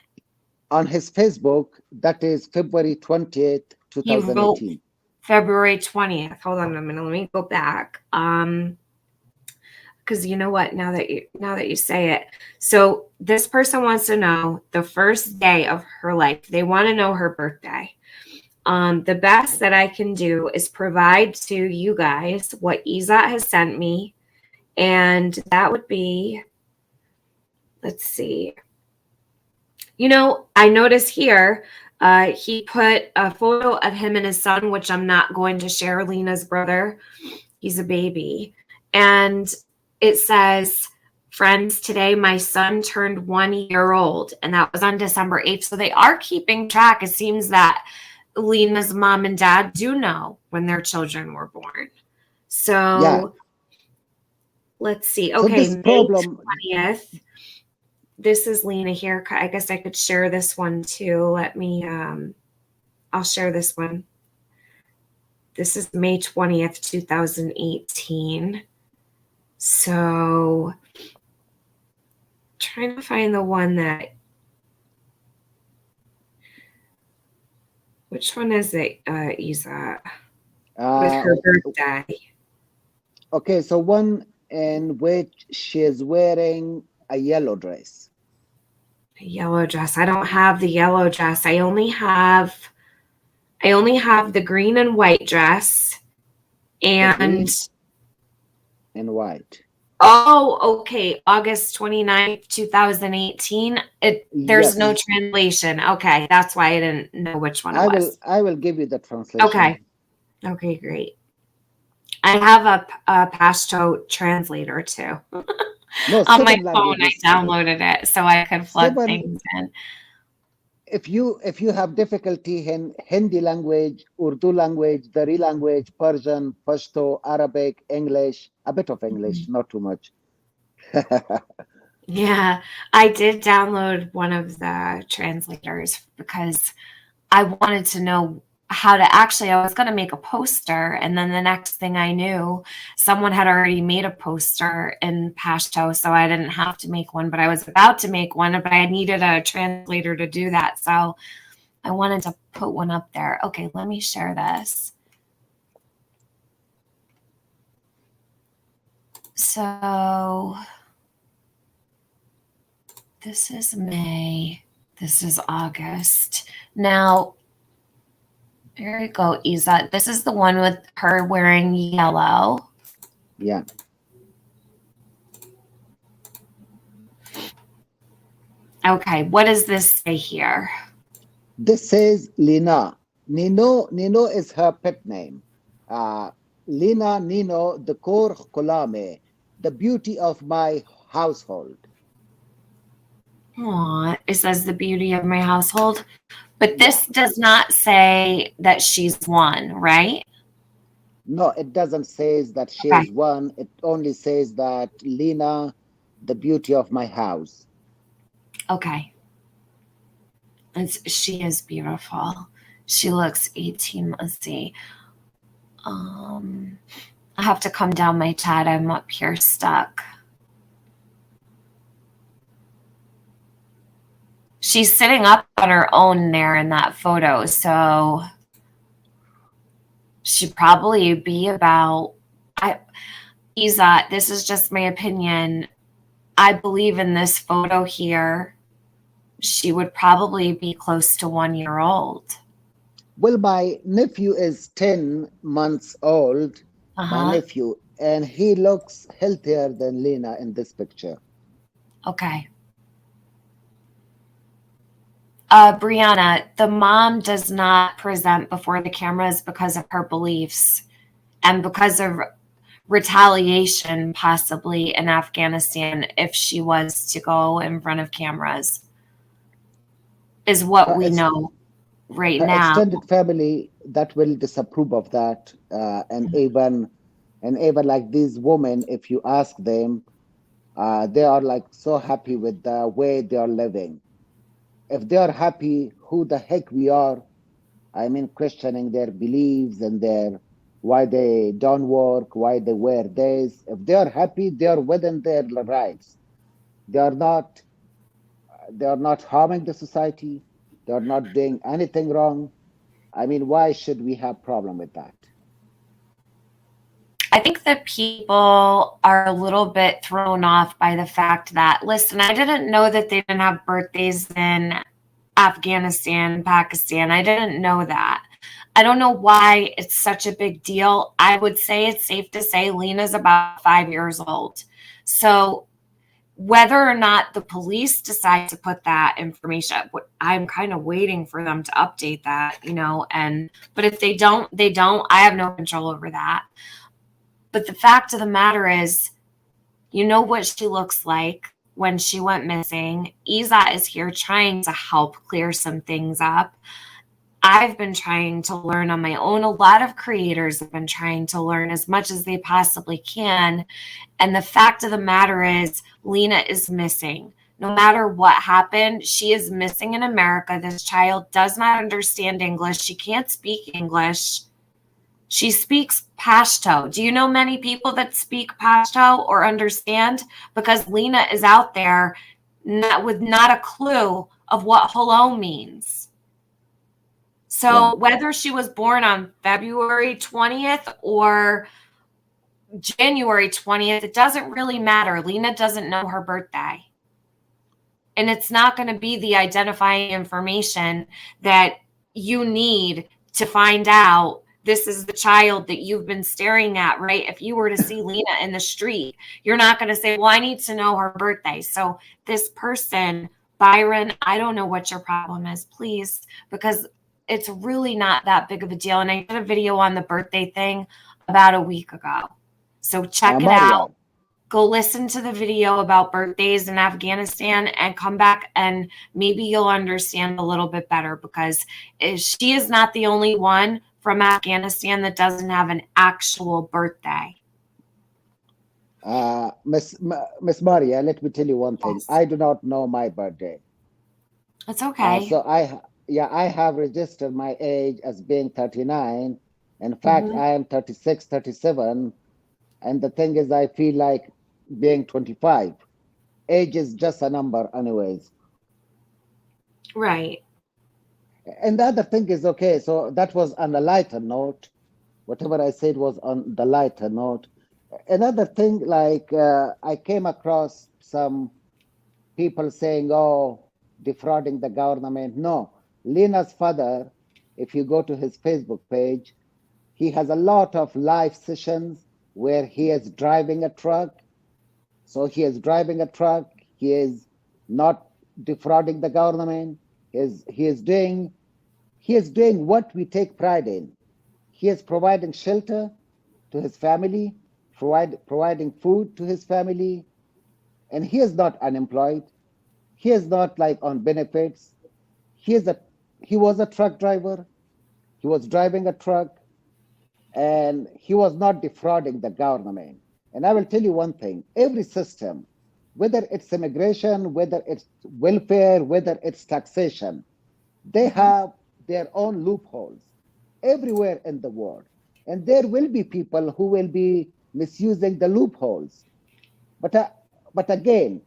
On his Facebook, that is February 20th, He wrote 2018. February 20th. Hold on a minute. Let me go back. Because you know what? Now that you say it, so this person wants to know the first day of her life. They want to know her birthday. The best that I can do is provide to you guys what Ezat has sent me, and that would be, let's see. I notice here he put a photo of him and his son, which I'm not going to share. Lina's brother, he's a baby, and it says, friends, today my son turned 1 year old, and that was on December 8th. So they are keeping track. It seems that Lina's mom and dad do know when their children were born. So Yeah. let's see. So Okay, this May problem, 20th. This is Lina here. I guess I could share this one too. Let me, I'll share this one. This is May 20th, 2018. So trying to find the one that, which one is it, Isa? With her birthday. Okay, so one in which she is wearing a yellow dress. A yellow dress. I don't have the yellow dress. I only have the green and white dress. And white. Oh, okay. August 29th, 2018. There's no translation. Okay. That's why I didn't know which one it was. I will give you the translation. Okay. Okay, great. I have a Pashto translator too. No, on my phone, I downloaded it so I could plug things in. If you have difficulty in Hindi language, Urdu language, Dari language, Persian, Pashto, Arabic, English, a bit of English, not too much. Yeah, I did download one of the translators because I wanted to know how to I was going to make a poster, and then the next thing I knew, someone had already made a poster in Pashto, so I didn't have to make one, but I was about to make one, but I needed a translator to do that, so I wanted to put one up there. Okay, let me share this. So this is May. This is August. Now, here we go, Ezat. This is the one with her wearing yellow. Yeah. Okay, what does this say here? This says Lina. Nino is her pet name. Lina Nino, the Kor Kolame, the beauty of my household. Aw, it says the beauty of my household. But this does not say that she's one, right? No, it doesn't say that she is one. It only says that Lina, the beauty of my house. Okay. She is beautiful. She looks 18. Let's see. I have to come down my chat. I'm up here stuck. She's sitting up on her own there in that photo, so she'd probably be about, Ezat, this is just my opinion. I believe in this photo here, she would probably be close to 1 year old. Well, my nephew is 10 months old, my nephew, and he looks healthier than Lina in this picture. Okay. Brianna, the mom does not present before the cameras because of her beliefs and because of retaliation, possibly in Afghanistan, if she was to go in front of cameras, is what we It's know right her now. extended family that will disapprove of that, and even like these women, if you ask them, they are like so happy with the way they are living. If they are happy, who the heck we are? I mean, questioning their beliefs and their why they don't work, why they wear this. If they are happy, they are within their rights. They are not. They are not harming the society. They are not doing anything wrong. I mean, why should we have problem with that? I think that people are a little bit thrown off by the fact that, listen, I didn't know that they didn't have birthdays in Afghanistan, Pakistan. I didn't know that. I don't know why it's such a big deal. I would say it's safe to say Lena's about 5 years old. So whether or not the police decide to put that information, I'm kind of waiting for them to update that, and but if they don't, they don't. I have no control over that. But the fact of the matter is, you know what she looks like when she went missing. Ezat is here trying to help clear some things up. I've been trying to learn on my own. A lot of creators have been trying to learn as much as they possibly can. And the fact of the matter is, Lina is missing. No matter what happened, she is missing in America. This child does not understand English. She can't speak English. She speaks Pashto. Do you know many people that speak Pashto or understand? Because Lina is out there with not a clue of what hello means. Yeah. So whether she was born on February 20th or January 20th, it doesn't really matter. Lina doesn't know her birthday. And it's not going to be the identifying information that you need to find out this is the child that you've been staring at, right? If you were to see Lina in the street, you're not going to say, well, I need to know her birthday. So this person, Byron, I don't know what your problem is, please, because it's really not that big of a deal. And I did a video on the birthday thing about a week ago. So check it Maria, out. Go listen to the video about birthdays in Afghanistan and come back and maybe you'll understand a little bit better because she is not the only one from Afghanistan that doesn't have an actual birthday. Miss Maria, let me tell you one thing. Yes. I do not know my birthday. It's okay. So I have registered my age as being 39. In fact, Mm-hmm. I am 36, 37. And the thing is, I feel like being 25. Age is just a number, anyways. Right. And the other thing is, okay, so that was on a lighter note. Whatever I said was on the lighter note. Another thing, like I came across some people saying, oh, defrauding the government. No, Lina's father, if you go to his Facebook page, he has a lot of live sessions where he is driving a truck. So he is driving a truck. He is not defrauding the government. He is doing what we take pride in. He is providing shelter to his family, providing food to his family, and he is not unemployed. He is not like on benefits. He is a he was a truck driver. He was driving a truck, and he was not defrauding the government. And I will tell you one thing: every system, whether it's immigration, whether it's welfare, whether it's taxation, they Mm-hmm. have their own loopholes everywhere in the world. And there will be people who will be misusing the loopholes. But but again,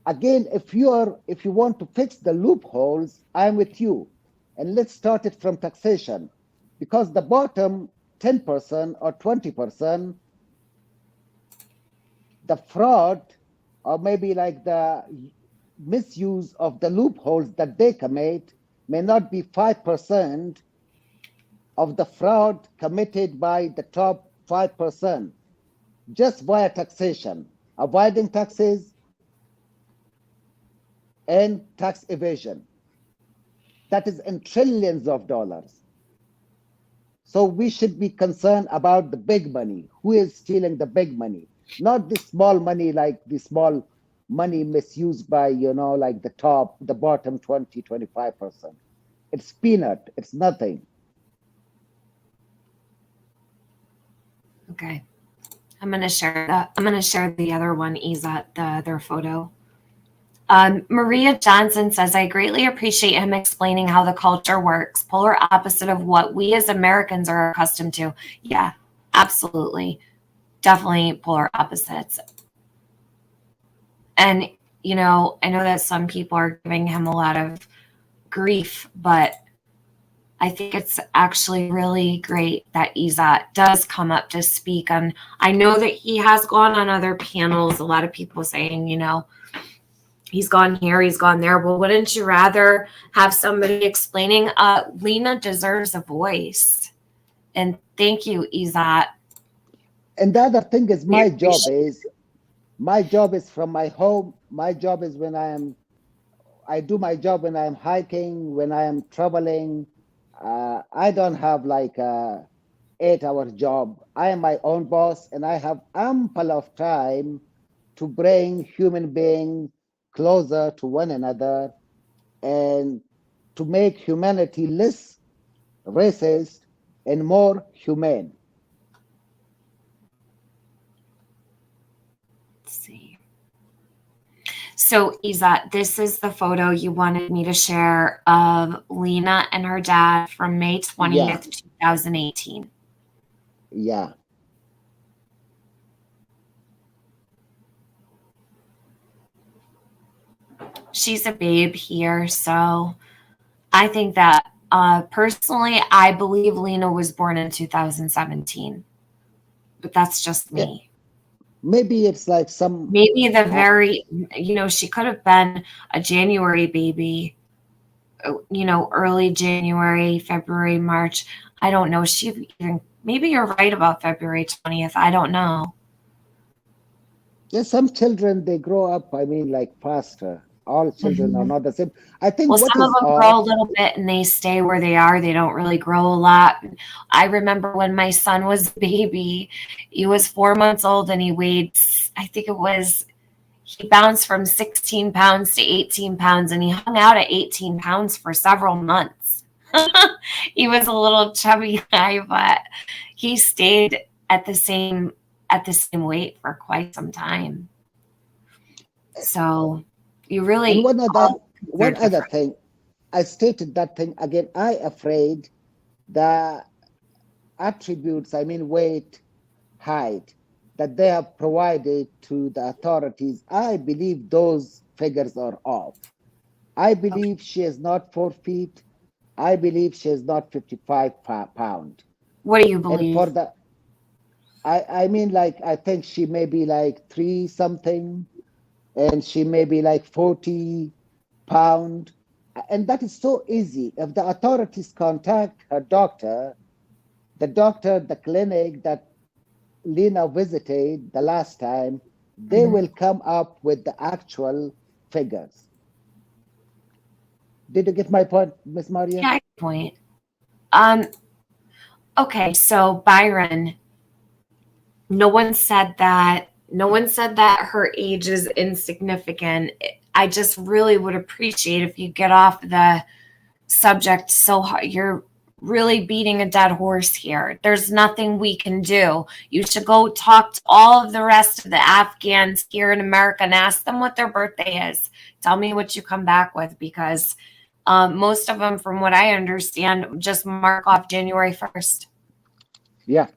again, if you want to fix the loopholes, I'm with you. And let's start it from taxation, because the bottom 10% or 20%, the fraud, or maybe like the misuse of the loopholes that they commit, may not be 5% of the fraud committed by the top 5%, just via taxation, avoiding taxes and tax evasion. that is in trillions of dollars. So we should be concerned about the big money. Who is stealing the big money? Not the small money, like the small money misused by, like the bottom 20, 25%. It's peanut. It's nothing. Okay. I'm going to share that. I'm going to share the other one, Ezat, the other photo. Maria Johnson says, I greatly appreciate him explaining how the culture works, polar opposite of what we as Americans are accustomed to. Yeah, absolutely. Definitely polar opposites. And, I know that some people are giving him a lot of grief, but I think it's actually really great that Ezat does come up to speak. And I know that he has gone on other panels, a lot of people saying, he's gone here, he's gone there. Well, wouldn't you rather have somebody explaining? Lina deserves a voice. And thank you, Ezat. And the other thing is my job is from my home. My job is I do my job when I'm hiking, when I am traveling. I don't have like a 8-hour job. I am my own boss, and I have ample of time to bring human beings closer to one another and to make humanity less racist and more humane. Let's see. So, Ezat, this is the photo you wanted me to share of Lina and her dad from May 20th, Yeah, 2018. yeah. She's a babe here, so I think that personally, I believe Lina was born in 2017, but that's just Yeah. me. Maybe it's like some. Maybe Uh, she could have been a January baby, early January, February, March. I don't know. Maybe you're right about February 20th. I don't know. yeah, some children they grow up. I mean, like faster. All children are Mhm. not the same. I think Well, what some of is them grow a off. little bit and they stay where they are. They don't really grow a lot. I remember when my son was a baby, he was 4 months old and he weighed, I think he bounced from 16 pounds to 18 pounds and he hung out at 18 pounds for several months. He was a little chubby guy, but he stayed at the same weight for quite some time. So you And really one other all are one other different. thing, I stated that thing again. I afraid the attributes, I mean weight, height, that they have provided to the authorities. I believe those figures are off. I Okay. believe she is not 4 feet. I believe she is not 55 pound. What do you And for believe? the, I mean, like, I think she may be like three something, and she may be like 40 pound. And that is so easy. If the authorities contact her doctor, the clinic that Lina visited the last time, they Mhm. will come up with the actual figures. Did you get my point, Miss Maria? Yeah, good point. Um, okay, so Byron, no one said that her age is insignificant. I just really would appreciate if you get off the subject so hard. You're really beating a dead horse here. There's nothing we can do. You should go talk to all of the rest of the Afghans here in America and ask them what their birthday is. Tell me what you come back with because most of them, from what I understand, just mark off January 1st. Yeah.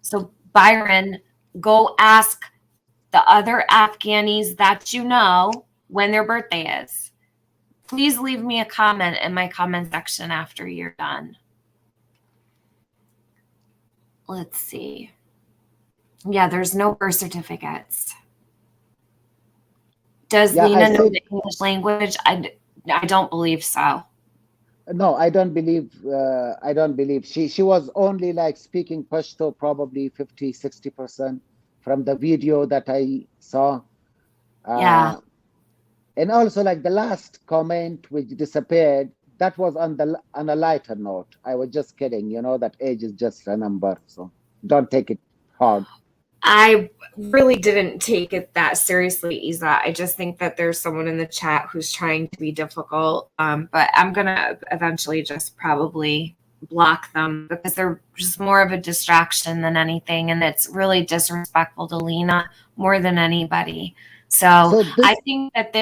So, Byron, go ask the other Afghanis that you know when their birthday is. Please leave me a comment in my comment section after you're done. Let's see. Yeah, there's no birth certificates. Does Yeah, I Lena know said the English language? I don't believe so. no, I don't believe I don't believe she was only like speaking Pashto probably 50, 60% from the video that I saw. Yeah. Uh, and also like the last comment which disappeared, that was on a lighter note. I was just kidding, that age is just a number, so don't take it hard. I really didn't take it that seriously, Isa. I just think that there's someone in the chat who's trying to be difficult. But I'm gonna eventually just probably block them because they're just more of a distraction than anything, and it's really disrespectful to Lina more than anybody. So So I this, think that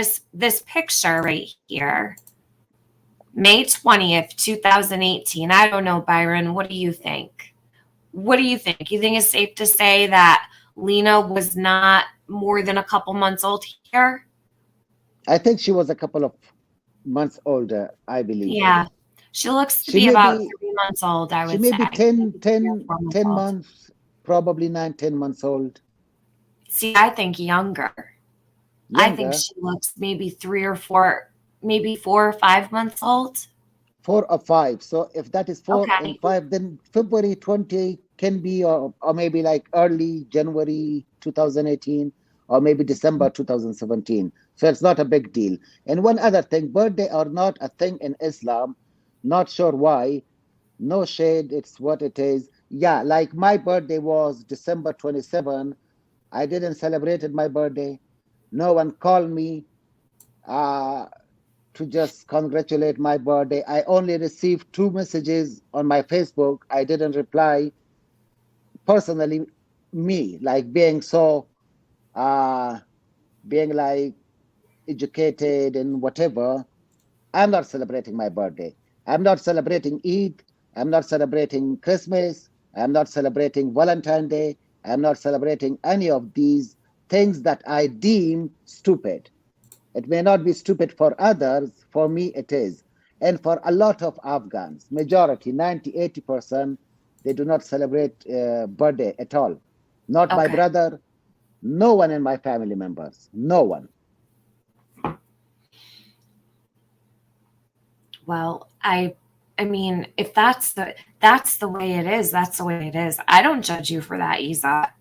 this picture right here, May 20th, 2018. I don't know, Byron. What do you think? What do you think? You think it's safe to say that Lina was not more than a couple months old here? I think she was a couple of months older, I believe. Yeah. She looks to She be may about be, 3 months old, I she would may say. be Maybe 3 or 4 months 10 old. months, probably 9, 10 months old. See, I think younger. I think Younger, she looks maybe 3 or 4, maybe 4 or 5 months old. 4 or 5. So if that is four and Okay. five, then February 20 can be, or maybe like early January 2018, or maybe December 2017. So it's not a big deal. And one other thing, birthday are not a thing in Islam. Not sure why. No shade, it's what it is. Yeah, like my birthday was December 27. I didn't celebrate my birthday. No one called me. Uh, to just congratulate my birthday. I only received 2 messages on my Facebook. I didn't reply personally. Me, like uh, being like educated and whatever. I'm not celebrating my birthday. I'm not celebrating Eid. I'm not celebrating Christmas. I'm not celebrating Valentine's Day. I'm not celebrating any of these things that I deem stupid. It may not be stupid for others, for me it is. And for a lot of Afghans, majority, 90, 80%, they do not celebrate birthday at all. Not my Okay. brother, no one in my family members, no one. Well, I mean, if that's the way it is, that's the way it is. I don't judge you for that, Isa.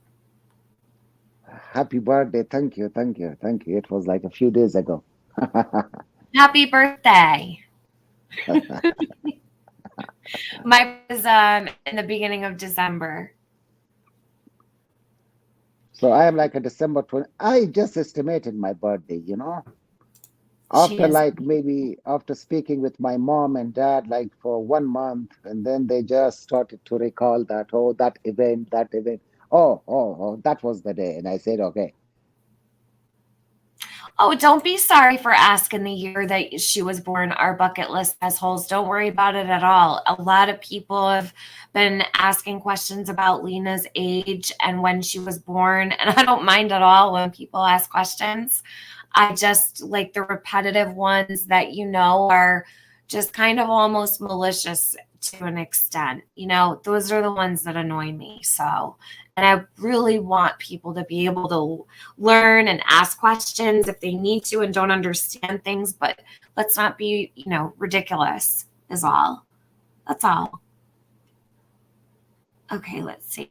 Happy birthday. Thank you, thank you, thank you. It was like a few days ago. Happy birthday. My was in the beginning of December. So I am like a December 20. I just estimated my birthday. She After is. like maybe after speaking with my mom and dad like for 1 month, and then they just started to recall that, oh, that event. Oh, that was the day. And I said, okay. Oh, don't be sorry for asking the year that she was born. Our bucket list has holes. Don't worry about it at all. A lot of people have been asking questions about Lena's age and when she was born, and I don't mind at all when people ask questions. I just like the repetitive ones that are just kind of almost malicious to an extent. Those are the ones that annoy me. So, and I really want people to be able to learn and ask questions if they need to and don't understand things, but let's not be, ridiculous, is all. That's all. Okay, let's see.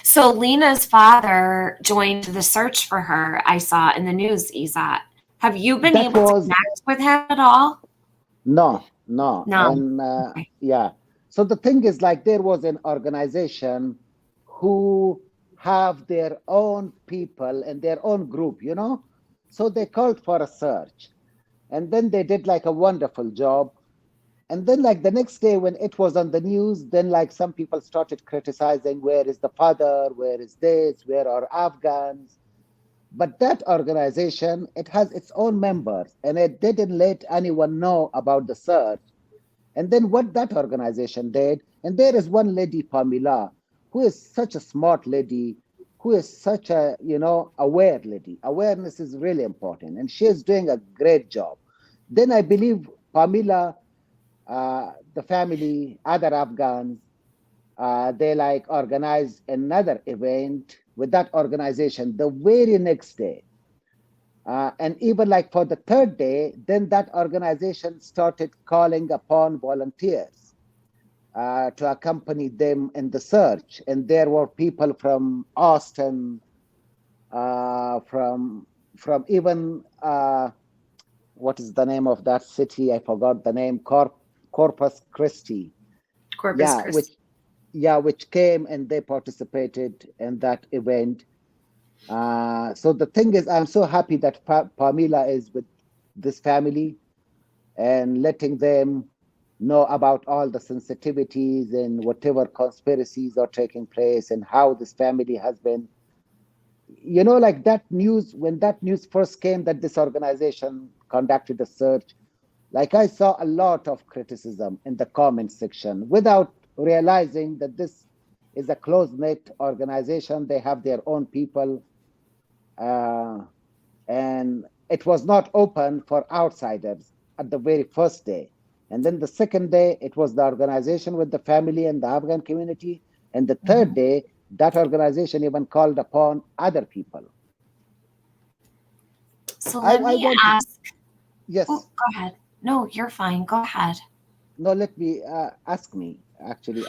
So Lena's father joined the search for her, I saw in the news, Ezat. Have you been That able to was connect with him at all? no, no. No. And Okay. yeah. So the thing is like there was an organization who have their own people and their own group. So they called for a search. And then they did like a wonderful job. And then, like the next day, when it was on the news, then like some people started criticizing, where is the father? Where is this? Where are Afghans? But that organization, it has its own members, and it didn't let anyone know about the search. And then what that organization did, and there is one lady, Pamela, who is such a smart lady, who is such a aware lady. Awareness is really important, and she is doing a great job. Then I believe Pamela, the family, other Afghans, they like organized another event with that organization the very next day. And even like for the third day, then that organization started calling upon volunteers to accompany them in the search. And there were people from Austin, from even what is the name of that city? I forgot the name. Corpus Christi. Corpus Yeah, which Christi. yeah, which came and they participated in that event. So the thing is, I'm so happy that Pamela is with this family and letting them know about all the sensitivities and whatever conspiracies are taking place and how this family has been. Like that news, when that news first came that this organization conducted a search, like I saw a lot of criticism in the comment section without realizing that this is a close-knit organization. They have their own people, uh, and it was not open for outsiders at the very first day. And then the second day, it was the organization with the family and the Afghan community. And the third Mhm. day, that organization even called upon other people. So I, let I me want to, ask. Oh, yes, go ahead. No, you're fine. Go ahead. no, let me ask me. Actually,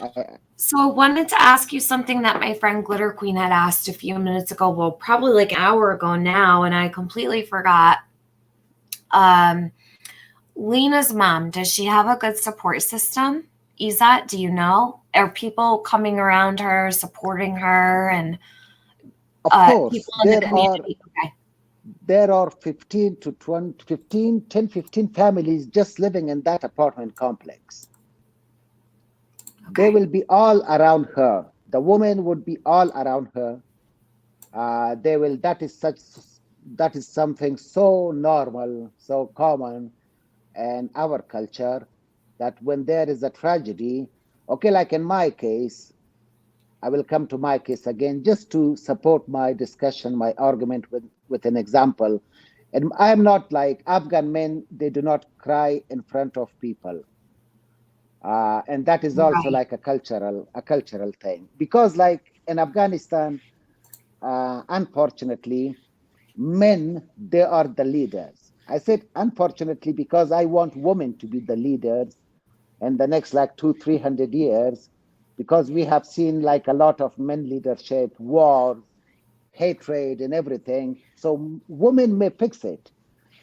So I wanted to ask you something that my friend Glitter Queen had asked a few minutes ago. Well, probably like an hour ago now, and I completely forgot. Um, Lena's mom, does she have a good support system? Ezat, do you know? Are people coming around her, supporting her, and of people course, in the community? Okay. there are 15 to 20, 15, 10, 15 families just living in that apartment complex. They Okay. will be all around her. The woman would be all around her. They will. That is something so normal, so common in our culture that when there is a tragedy, okay, like in my case, I will come to my case again just to support my discussion, my argument with an example. And I'm not like Afghan men, they do not cry in front of people. And that is also Right. like a cultural thing. Because like in Afghanistan, unfortunately, men, they are the leaders. I said unfortunately because I want women to be the leaders in the next like 300 years, because we have seen like a lot of men leadership, wars, hatred, and everything. So women may fix it.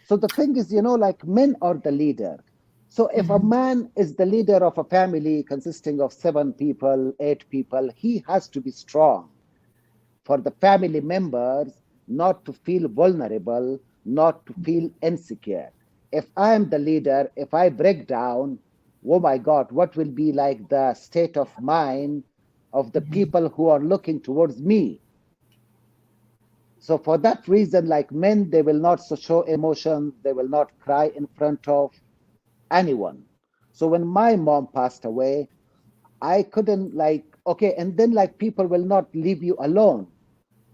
So the thing is, like men are the leader. So if a Mhm. man is the leader of a family consisting of 7 people, 8 people, he has to be strong for the family members not to feel vulnerable, not to feel insecure. If I am the leader, if I break down, oh my God, what will be like the state of mind of the Mhm. people who are looking towards me? So for that reason, like men, they will not show emotions, they will not cry in front of anyone. So when my mom passed away, I couldn't like, okay, and then like people will not leave you alone.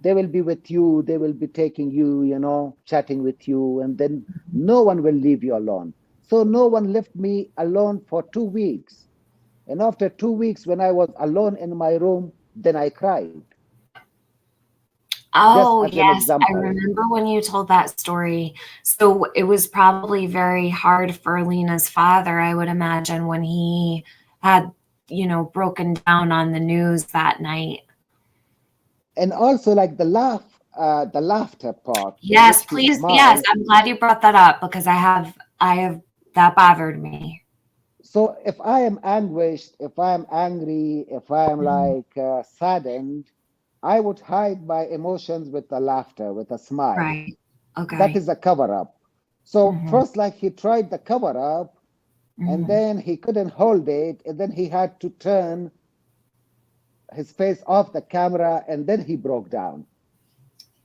They will be with you, they will be taking you, chatting with you, and then no one will leave you alone. So no one left me alone for 2 weeks. And after 2 weeks, when I was alone in my room, then I cried, just Oh, as an yes. I example. remember when you told that story. So it was probably very hard for Lena's father, I would imagine, when he had, broken down on the news that night. And also like the laughter part in Yes, which he please. Yes, smiled. I'm glad you brought that up because I have, that bothered me. So if I am anguished, if I am angry, if I am Mhm. like saddened, I would hide my emotions with a laughter, with a smile. Right. That Okay. is a cover up. So Hmm. first, like he tried the cover up, and Hmm. then he couldn't hold it, and then he had to turn his face off the camera, and then he broke down.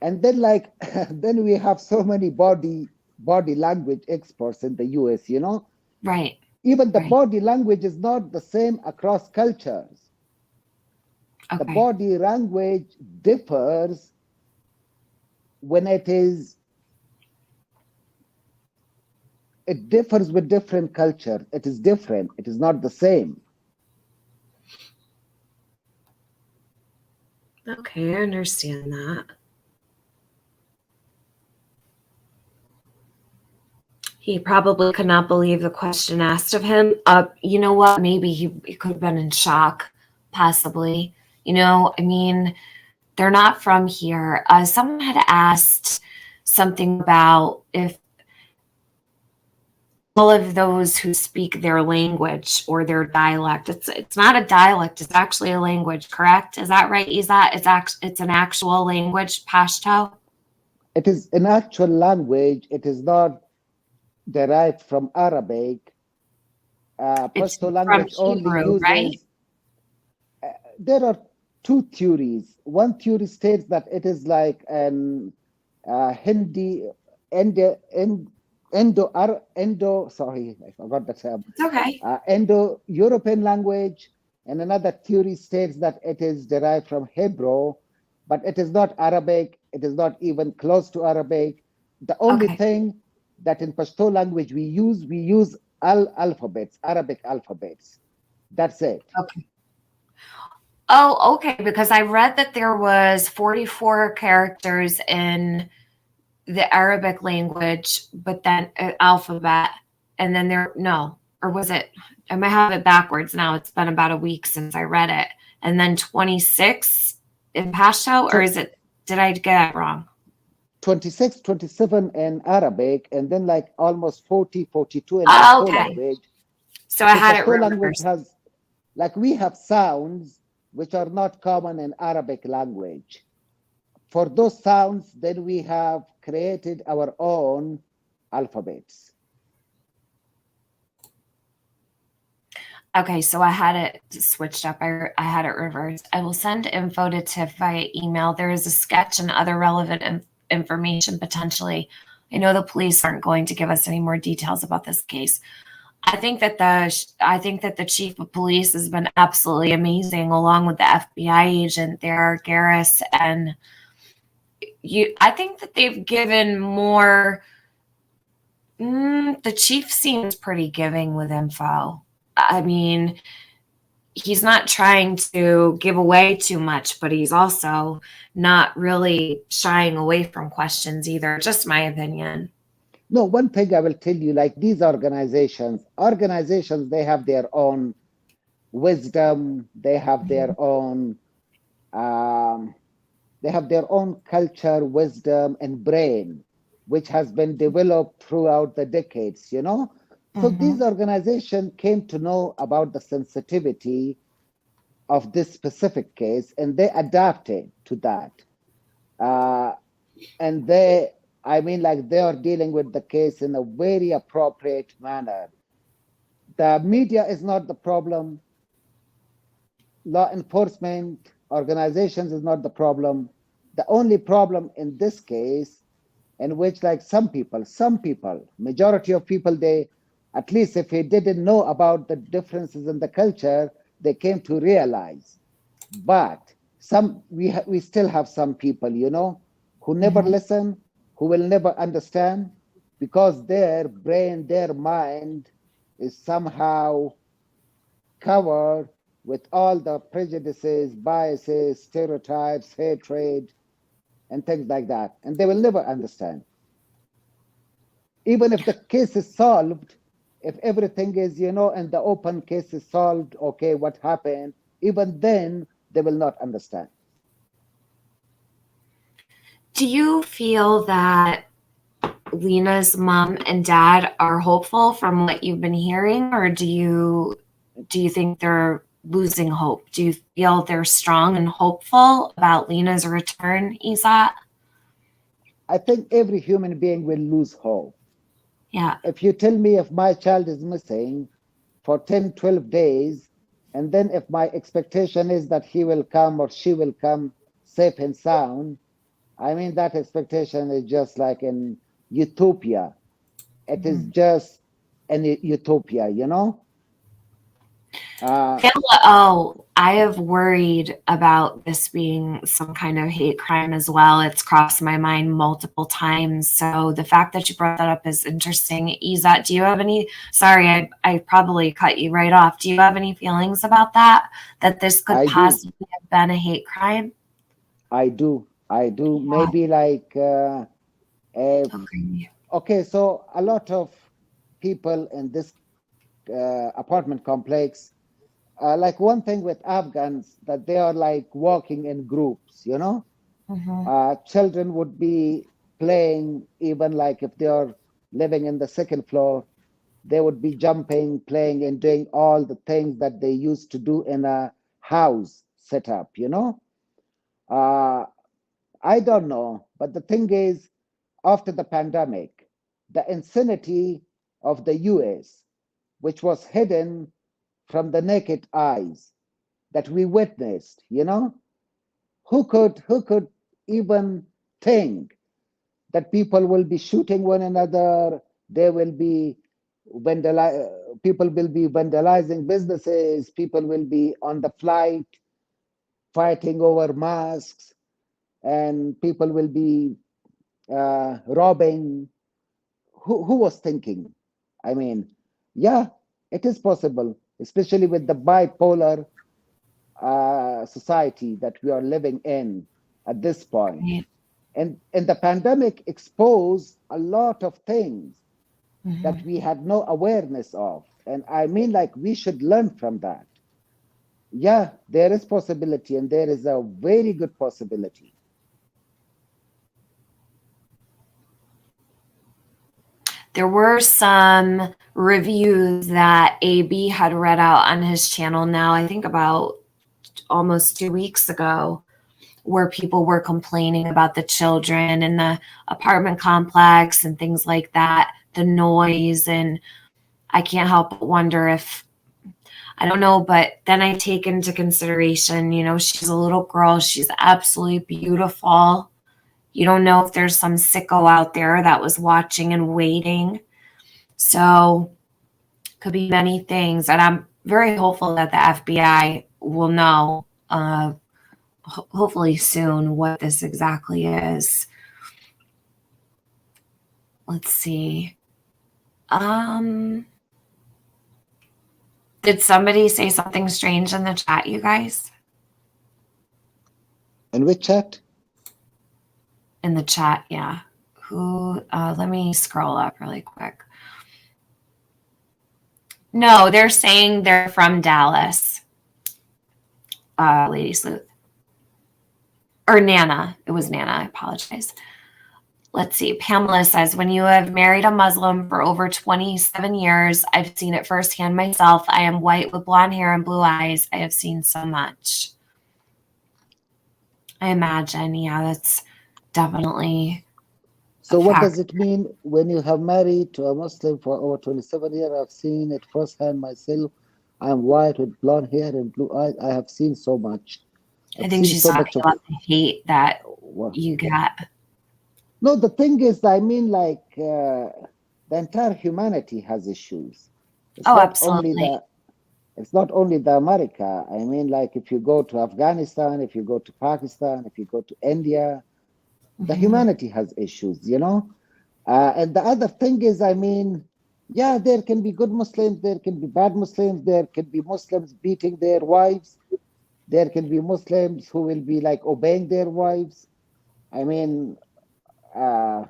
And then like then we have so many body language experts in the US, Right. even the Right. body language is not the same across cultures. The Okay. body language differs when it differs with different culture. It is different. It is not the same. Okay, I understand that. He probably could not believe the question asked of him. You know what? Maybe he could have been in shock, possibly. I mean, they're not from here. Someone had asked something about if all of those who speak their language or their dialect. It's not a dialect, it's actually a language, correct? Is that right, Ezat? It's an actual language, Pashto? It is an actual language. It is not derived from Arabic. It's Pashto from language only Hebrew, right? uses, there are two theories. One theory states that it is like an Hindi, Indo, sorry, I forgot the term, It's okay. Indo-European language, and another theory states that it is derived from Hebrew, but it is not Arabic. It is not even close to Arabic. The only Okay. thing that in Pashto language we use alphabets, Arabic alphabets. That's it. Okay. Oh, okay, because I read that there was 44 characters in the Arabic language, but then alphabet, and then there no, or was it? I might have it backwards now. It's been about a week since I read it, and then 26 in Pashto, or is it? Did I get it wrong? 26, 27 in Arabic, and then like almost 40, 42 in Oh, Pashto okay. language. So I So had it Pashto language reversed. has, like we have sounds which are not common in Arabic language. For those sounds, then we have created our own alphabets. Okay, so I had it switched up. I had it reversed. I will send info to Tiff via email. There is a sketch and other relevant information potentially. I know the police aren't going to give us any more details about this case. I think that the chief of police has been absolutely amazing, along with the FBI agent there, Garris, and I think that they've given more. The chief seems pretty giving with info. I mean, he's not trying to give away too much, but he's also not really shying away from questions either. Just my opinion. No, one thing I will tell you, like these organizations, they have their own wisdom, um, they have their own culture, wisdom, and brain, which has been developed throughout the decades, you know? So these organizations came to know about the sensitivity of this specific case and they adapted to that. And I mean, like they are dealing with the case in a very appropriate manner. The media is not the problem. Law enforcement organizations is not the problem. The only problem in this case, in which like some people, majority of people, they, at least if they didn't know about the differences in the culture, they came to realize. But we still have some people, you know, who never listen, who will never understand, because their brain, their mind is somehow covered with all the prejudices, biases, stereotypes, hatred, and things like that. And they will never understand. Even if the case is solved, if everything is, you know, and the open case is solved, okay, what happened, even then, they will not understand. Do you feel that Lina's mom and dad are hopeful from what you've been hearing, or do you think they're losing hope? Do you feel they're strong and hopeful about Lina's return, Ezat? I think every human being will lose hope. Yeah. If you tell me if my child is missing for 10, 12 days, and then if my expectation is that he will come or she will come safe and sound, I mean, that expectation is just like in utopia. It is just an utopia, you know? I have worried about this being some kind of hate crime as well. It's crossed my mind multiple times. So the fact that you brought that up is interesting. Ezat, do you have any, sorry, I probably cut you right off. Do you have any feelings about that? That this could I do. possibly have been a hate crime? I do. Yeah. Maybe like, Okay. okay, so a lot of people in this apartment complex, like one thing with Afghans, that they are like walking in groups, you know? Children would be playing, even like if they are living in the second floor, They would be jumping, playing, and doing all the things that they used to do in a house setup, you know? Uh, I don't know. But the thing is, after the pandemic, the insanity of the US, which was hidden from the naked eyes that we witnessed, you know, who could even think that people will be shooting one another, they will be people will be vandalizing businesses, people will be on the flight fighting over masks, and people will be robbing. Who was thinking? I mean, yeah, it is possible, especially with the bipolar society that we are living in at this point. Right. And the pandemic exposed a lot of things that Mhm. we had no awareness of. And I mean, like, we should learn from that. Yeah, there is possibility, and there is a very good possibility. There were some reviews that AB had read out on his channel now, I think about almost 2 weeks ago, where people were complaining about the children in the apartment complex and things like that, the noise. And I can't help but wonder if, I don't know, but then I take into consideration, she's a little girl, she's absolutely beautiful. You don't know if there's some sicko out there that was watching and waiting. So, could be many things. And I'm very hopeful that the FBI will know, hopefully soon, what this exactly is. Let's see. Um, did somebody say something strange in the chat, you guys? And which chat? In the chat, yeah. Who? Let me scroll up really quick. No, they're saying they're from Dallas. Lady Sleuth. Or Nana. It was Nana. I apologize. Let's see. Pamela says, when you have married a Muslim for over 27 years, I've seen it firsthand myself. I am white with blonde hair and blue eyes. I have seen so much. I imagine. Yeah, that's definitely a So what does fact. it mean when you have married to a Muslim for over 27 years? I've seen it firsthand myself. I'm white with blonde hair and blue eyes. I have seen so much. I I've think seen she's so talking much of. about the hate that Well, you get. no, the thing is, I mean, like, the entire humanity has issues. It's Oh, not only absolutely. the it's not only the America. I mean, like, if you go to Afghanistan, if you go to Pakistan, if you go to India, the Mm-hmm. humanity has issues, you know. And the other thing is, I mean, yeah, there can be good Muslims, there can be bad Muslims, there can be Muslims beating their wives, there can be Muslims who will be like obeying their wives. I mean, uh,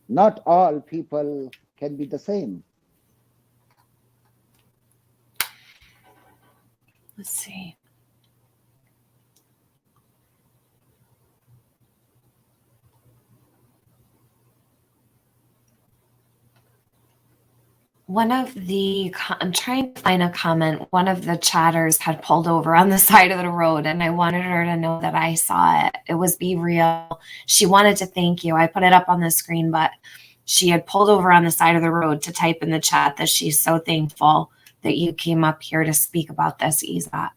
not all people can be the same. Let's see. I'm trying to find a comment. One of the chatters had pulled over on the side of the road, and I wanted her to know that I saw it. It was Be Real. She wanted to thank you. I put it up on the screen, but she had pulled over on the side of the road to type in the chat that she's so thankful that you came up here to speak about this, Ezat.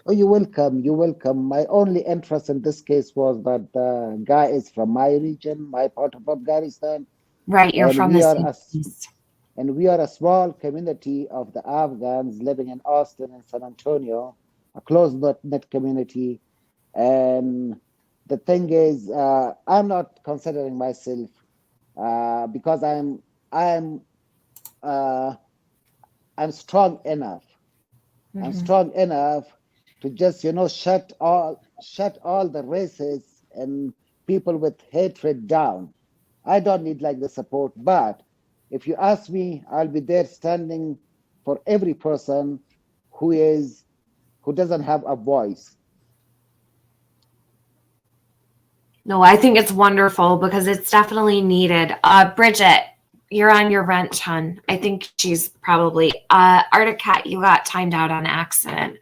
Oh, you're welcome. You're welcome. My only interest in this case was that the guy is from my region, my part of Afghanistan, Right, you're and from we the are same a place. a small community of the Afghans living in Austin and San Antonio, a close-knit community. And the thing is, I'm not considering myself because I'm uh, I'm strong enough. I'm Mm-hmm. strong enough to just shut all the races and people with hatred down. I don't need like the support, but if you ask me, I'll be there standing for every person who is who doesn't have a voice. No, I think it's wonderful because it's definitely needed. Bridget, You're on your wrench, hun. I think she's probably Arctic Cat, you got timed out on accident.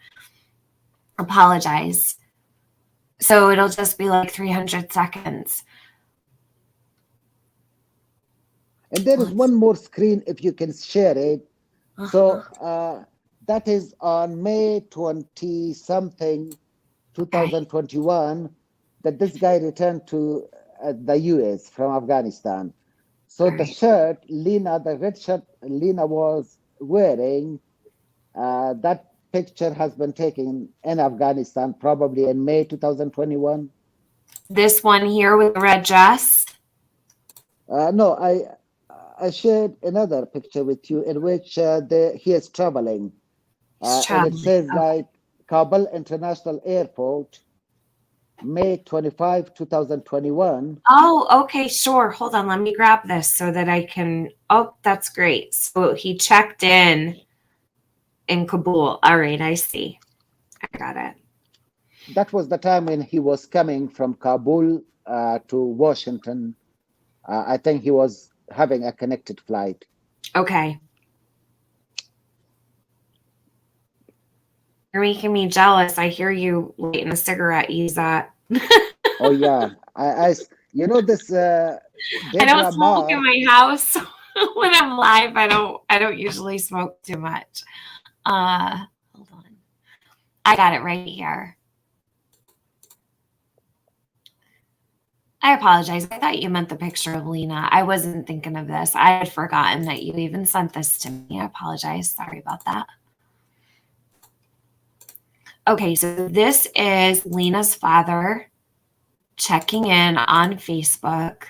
Apologize. So it'll just be like 300 seconds. And there is one more screen if you can share it. So that is on May 20 something 2021 that this guy returned to the US from Afghanistan. So the shirt, Lina, the red shirt Lina was wearing, that picture has been taken in Afghanistan, probably in May 2021. This one here with the red dress? No, I shared another picture with you in which he is traveling. And it says like Kabul International Airport, May 25, 2021. Oh, okay, sure. Hold on. Let me grab this so that I can. Oh, that's great. So he checked in Kabul. All right, I see. I got it. That was the time when he was coming from Kabul to Washington. I think he was having a connected flight. Okay. You're making me jealous. I hear you lighting a cigarette, Ezat. Oh yeah, you know this. I don't smoke in my house when I'm live. I don't usually smoke too much. Hold on. I got it right here. I apologize. I thought you meant the picture of Lina. I wasn't thinking of this. I had forgotten that you even sent this to me. I apologize. Sorry about that. Okay, so this is Lina's father checking in on Facebook.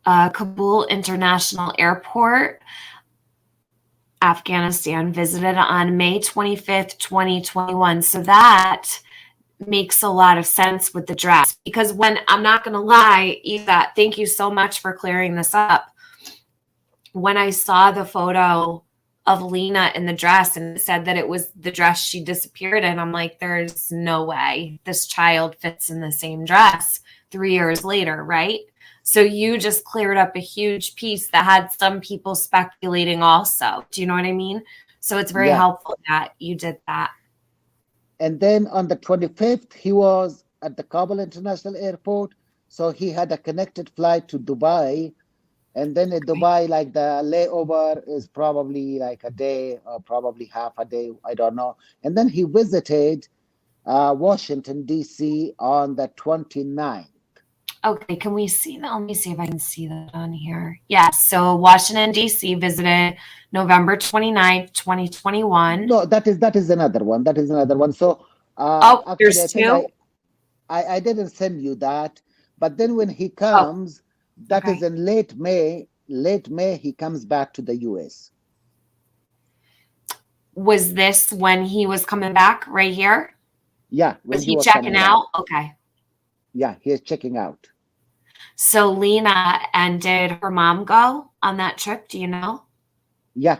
Kabul International Airport, Afghanistan, visited on May 25th, 2021. So that makes a lot of sense with the dress, because when, I'm not going to lie, Ezat, thank you so much for clearing this up. When I saw the photo of Lina in the dress and it said that it was the dress she disappeared in, I'm like, there's no way this child fits in the same dress 3 years later, right? So you just cleared up a huge piece that had some people speculating also. Do you know what I mean? So it's very helpful that you did that. And then on the 25th, he was at the Kabul International Airport. So he had a connected flight to Dubai. And then in Dubai, like the layover is probably like a day or probably half a day. I don't know. And then he visited Washington, D.C. on the 29th. Okay, can we see that? Let me see if I can see that on here. Yes, so Washington, D.C. visited November 29th, 2021. No, that is another one. That is another one. So actually, there's I think two? I didn't send you that. But then when he comes, that is in late May, he comes back to the U.S. Was this when he was coming back right here? Yeah. Was he checking out? Okay. Yeah, he is checking out. So Lina, and did her mom go on that trip? Do you know? Yeah.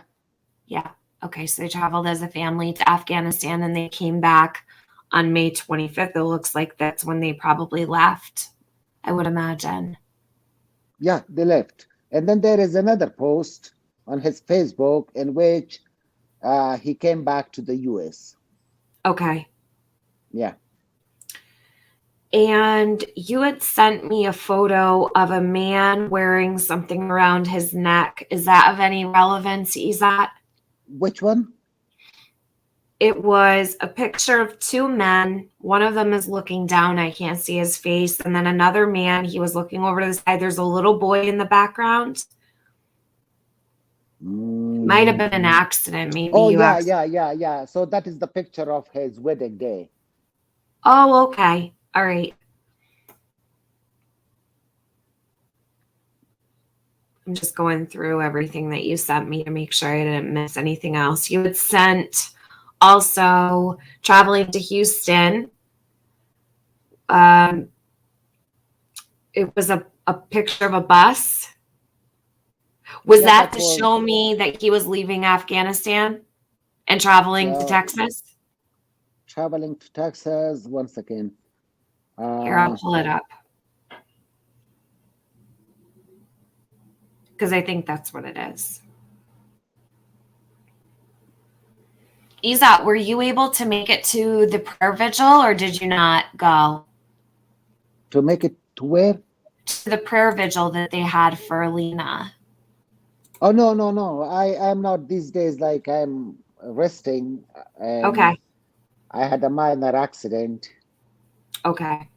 Yeah. Okay. So they traveled as a family to Afghanistan and they came back on May 25th. It looks like that's when they probably left, I would imagine. Yeah, they left. And then there is another post on his Facebook in which he came back to the US. Okay. Yeah. And you had sent me a photo of a man wearing something around his neck. Is that of any relevance, Ezat? Which one? It was a picture of two men. One of them is looking down. I can't see his face. And then another man, he was looking over to the side. There's a little boy in the background. Might have been an accident. Maybe. Oh, yeah. So that is the picture of his wedding day. Oh, okay. All right. I'm just going through everything that you sent me to make sure I didn't miss anything else. You had sent also traveling to Houston. It was a picture of a bus. Was that to show me that he was leaving Afghanistan and traveling to Texas? Traveling to Texas. One second. Here, I'll pull it up. because I think that's what it is. Ezat, were you able to make it to the prayer vigil, or did you not go? To make it to where? To the prayer vigil that they had for Lina. Oh, no, no, no. I'm not these days, like I'm resting, and Okay. I had a minor accident. Okay. I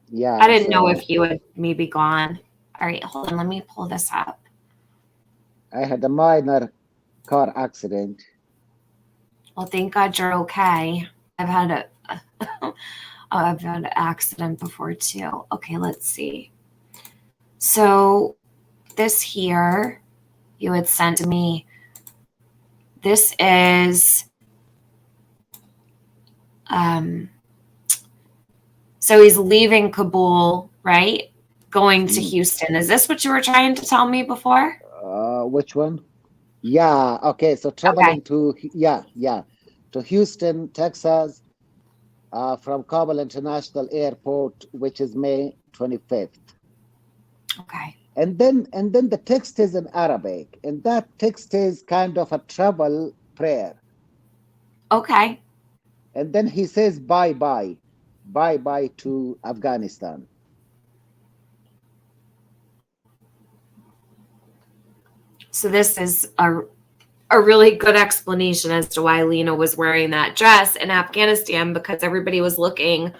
Yeah, didn't know so if you had maybe gone. All right, hold on. Let me pull this up. I had a minor car accident. Well, thank God you're okay. I've had I've had an accident before too. Okay, let's see. So this here you had sent to me. This is um so he's leaving Kabul, right? Going to Mm, Houston. Is this what you were trying to tell me before? which one? Yeah, okay. So Okay. traveling to, yeah, to Houston, Texas, from Kabul International Airport, which is May 25th. Okay. And then the text is in Arabic, and that text is kind of a travel prayer. Okay. And then he says bye bye, bye bye to Afghanistan. So this is a really good explanation as to why Lena was wearing that dress in Afghanistan, because everybody was looking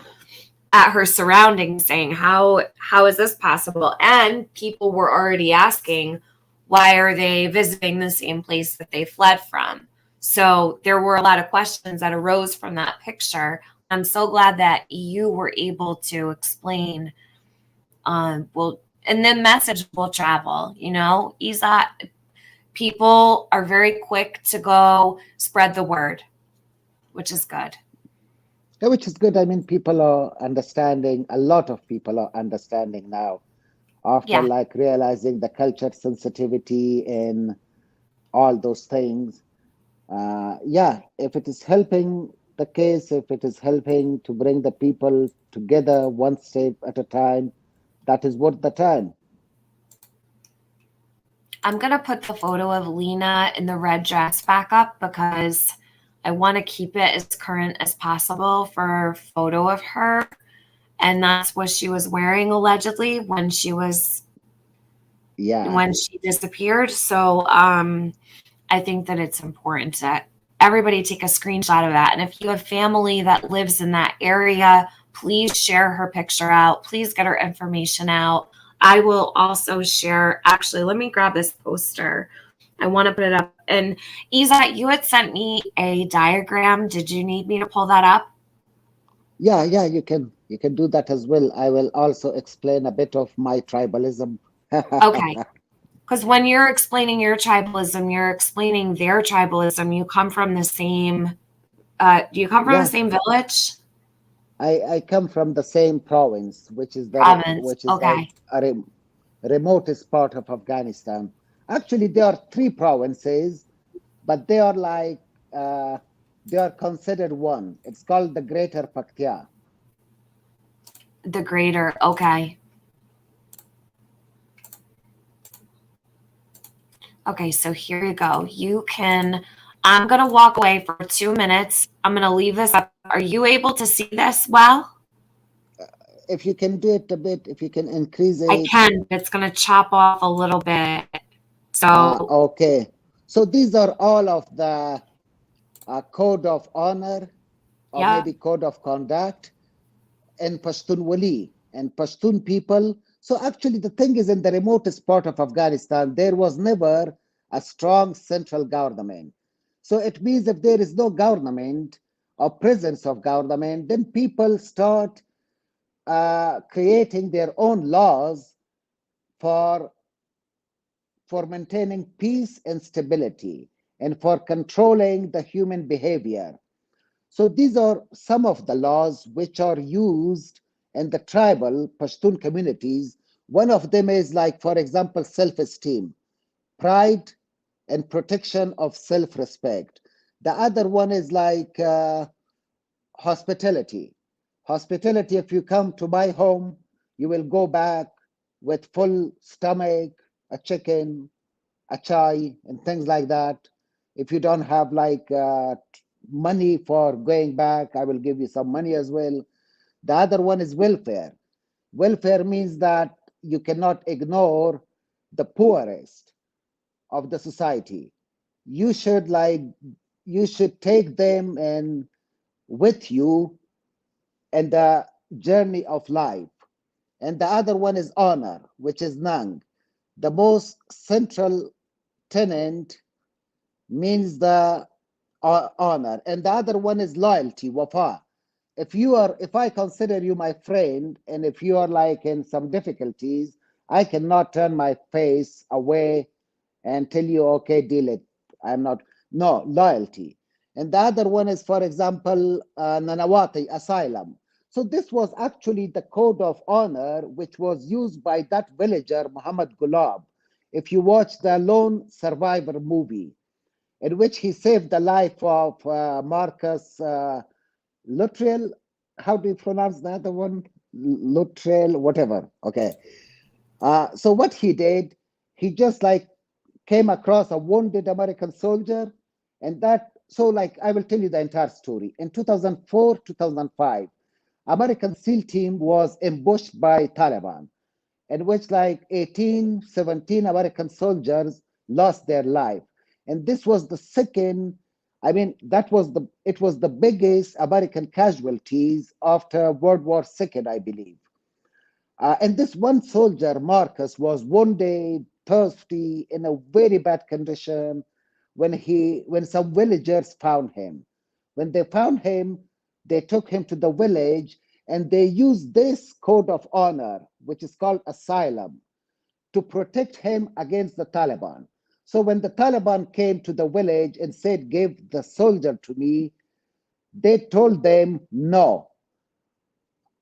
at her surroundings saying, how is this possible? And people were already asking, why are they visiting the same place that they fled from? So there were a lot of questions that arose from that picture. I'm so glad that you were able to explain. Well, and then message will travel. Ezat, people are very quick to go spread the word, which is good. Yeah, which is good. I mean, people are understanding, a lot of people are understanding now after Yeah. like realizing the culture sensitivity and all those things. Yeah, if it is helping the case, if it is helping to bring the people together one step at a time, that is worth the time. I'm going to put the photo of Lena in the red dress back up because I want to keep it as current as possible for a photo of her. And that's what she was wearing allegedly Yeah. when she disappeared. So I think that it's important that everybody take a screenshot of that. And if you have family that lives in that area, please share her picture out. Please get her information out. I will also share, actually, let me grab this poster. I want to put it up. And Ezat, you had sent me a diagram. Did you need me to pull that up? Yeah, you can do that as well. I will also explain a bit of my tribalism. Okay. Because when you're explaining your tribalism, you're explaining their tribalism. You come from the same, do you come from the Yeah, same village? I come from the same province, Province. which is like Okay. a remotest part of Afghanistan. Actually, there are three provinces, but they are like they are considered one. It's called the Greater Paktia. The greater. Okay. Okay. So here you go. I'm going to walk away for 2 minutes. I'm going to leave this up. Are you able to see this well? If you can do it a bit, if you can increase I it. can, but it's going to chop off a little bit. So, Okay. So these are all of the code of honor or yeah. maybe code of conduct in Pashtunwali and Pashtun people. So actually, the thing is, in the remotest part of Afghanistan, there was never a strong central government. So it means if there is no government or presence of government, then people start creating their own laws for for maintaining peace and stability and for controlling the human behavior. So these are some of the laws which are used in the tribal Pashtun communities. One of them is like, for example, self-esteem, pride, and protection of self-respect. The other one is like hospitality. Hospitality, if you come to my home, you will go back with full stomach, a chicken, a chai and things like that. If you don't have like money for going back, I will give you some money as well. The other one is welfare. Welfare means that you cannot ignore the poorest of the society. You should like you should take them and with you in the journey of life. And the other one is honor, which is Nang. The most central tenant means the honor, and the other one is loyalty, wafa. If I consider you my friend, and if you are like in some difficulties, I cannot turn my face away and tell you, okay, deal it. I'm not. No, loyalty. And the other one is, for example, nanawati, asylum. So this was actually the code of honor which was used by that villager Muhammad Gulab. If you watch the Lone Survivor movie, in which he saved the life of Marcus Luttrell. How do you pronounce the other one? Luttrell, whatever. Okay. So what he did, he just like came across a wounded American soldier, and that. So like I will tell you the entire story. In 2004, 2005, American SEAL team was ambushed by Taliban, in which like 18, 17 American soldiers lost their life. And this was the second, I mean, it was the biggest American casualties after World War II, I believe. And this one soldier, Marcus, was wounded, thirsty, in a very bad condition when some villagers found him. When they found him, they took him to the village and they used this code of honor, which is called asylum, to protect him against the Taliban. So when the Taliban came to the village and said, give the soldier to me, they told them, no,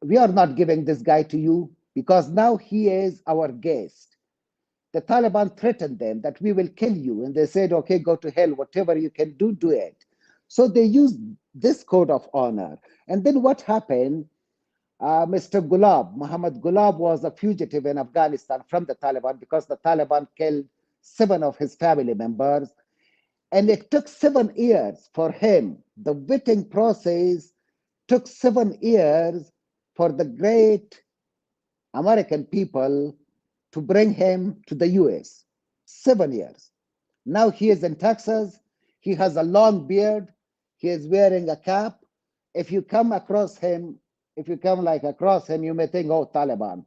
we are not giving this guy to you because now he is our guest. The Taliban threatened them that we will kill you. And they said, okay, go to hell. Whatever you can do, do it. So they used this code of honor. And then what happened? Mr. Gulab, Muhammad Gulab, was a fugitive in Afghanistan from the Taliban because the Taliban killed 7 of his family members. And it took 7 years for him. The vetting process took 7 years for the great American people to bring him to the US. 7 years. Now he is in Texas. He has a long beard. He is wearing a cap. If you come across him, if you come like across him, you may think, oh, Taliban,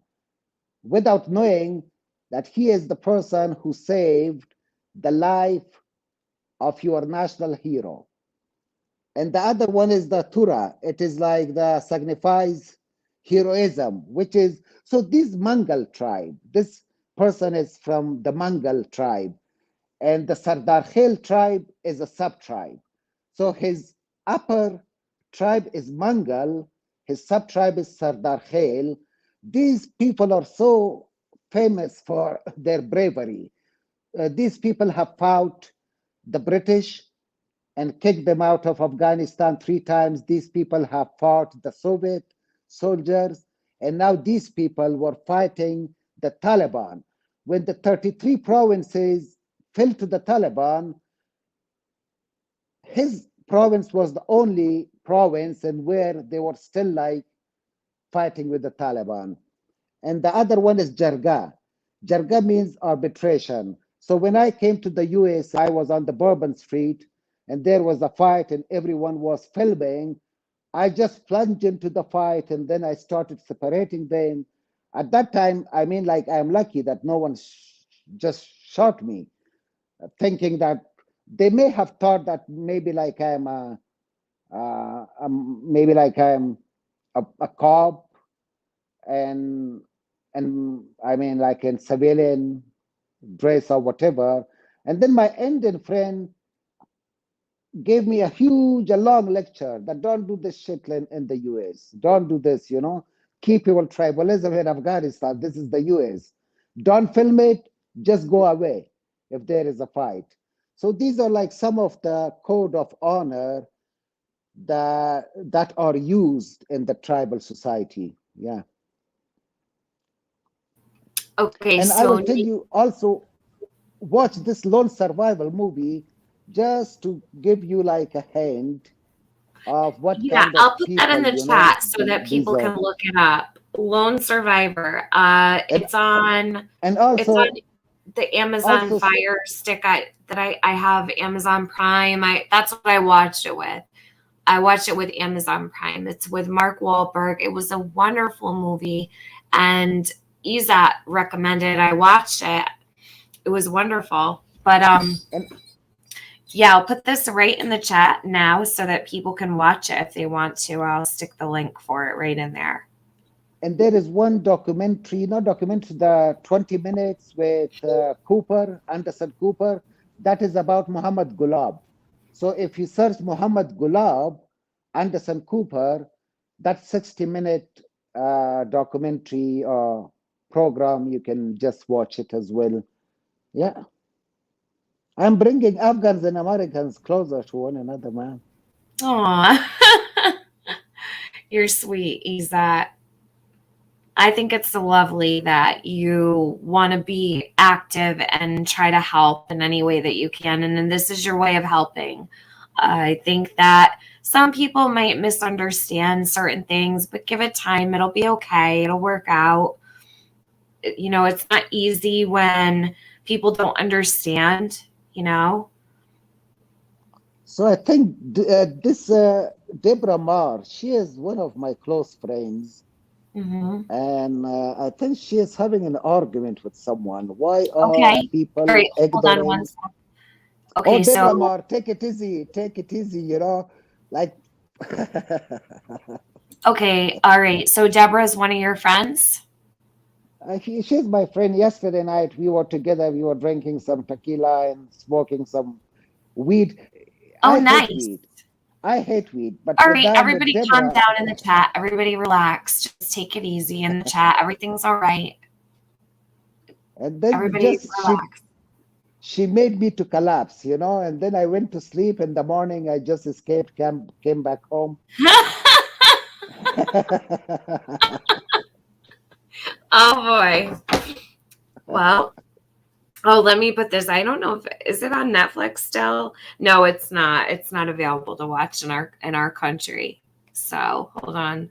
without knowing that he is the person who saved the life of your national hero. And the other one is the Tura. It is like the signifies heroism, which is so this Mangal tribe, this person is from the Mangal tribe, and the Sardar Khil tribe is a sub tribe. So his upper tribe is Mangal, his sub tribe is Sardar Khil. These people are so famous for their bravery. These people have fought the British and kicked them out of Afghanistan 3 times. These people have fought the Soviet soldiers, and now these people were fighting the Taliban. When the 33 provinces fell to the Taliban, his province was the only province and where they were still like fighting with the Taliban. And the other one is Jargah. Jargah means arbitration. So when I came to the US, I was on the Bourbon Street and there was a fight and everyone was filming. I just plunged into the fight and then I started separating them. At that time, I mean, like, I'm lucky that no one just shot me, thinking that they may have thought that maybe like maybe like I'm a cop and I mean like in civilian dress or whatever. And then my Indian friend gave me a long lecture that don't do this shit in the US. Don't do this, Keep your tribalism in Afghanistan. This is the US. Don't film it. Just go away if there is a fight. So these are like some of the code of honor that are used in the tribal society. Yeah. Okay, And I will so tell you also, watch this lone survival movie just to give you like a hint of what Yeah, kind of I'll put that in people, the you know, chat so that these people are. can look it up. Lone Survivor. And and It's on also the Amazon also Fire Stick. I have Amazon Prime. I That's what I watched it with. I watched it with Amazon Prime. It's with Mark Wahlberg. It was a wonderful movie, and Ezat recommended I watched it. It was wonderful. But and yeah, I'll put this right in the chat now so that people can watch it if they want to. I'll stick the link for it right in there. and there is one documentary, not documentary, the 20 minutes with Cooper, Anderson Cooper, that is about Muhammad Gulab. So if you search Muhammad Gulab, Anderson Cooper, that 60-minute documentary or program, you can just watch it as well. Yeah. I'm bringing Afghans and Americans closer to one another, man. Aw, you're sweet, Ezat. I think it's lovely that you want to be active and try to help in any way that you can. And then this is your way of helping. I think that some people might misunderstand certain things, but give it time. It'll be okay. It'll work out. You know, it's not easy when people don't understand, you know? So I think this Deborah Marr, she is one of my close friends, Hmm. and I think she is having an argument with someone. Why are Okay. All people right. Hold on one ignorant? second. Oh, Okay. Deborah So, Marr, take it easy, you know, like. okay. All right. So, Deborah is one of your friends? She's my friend. Yesterday night we were together. We were drinking some tequila and smoking some weed. Oh, I hate nice. weed. I hate weed. But All with right, that, with everybody calm Deborah, down in the chat. Everybody relax. Just take it easy in the chat. Everything's all right. and then Everybody just relax. she made me to collapse, you know. And then I went to sleep. In the morning, I just escaped, came back home. Oh boy. Well, oh, let me put this. I don't know if is it on Netflix still? No, it's not. It's not available to watch in our country. So, hold on.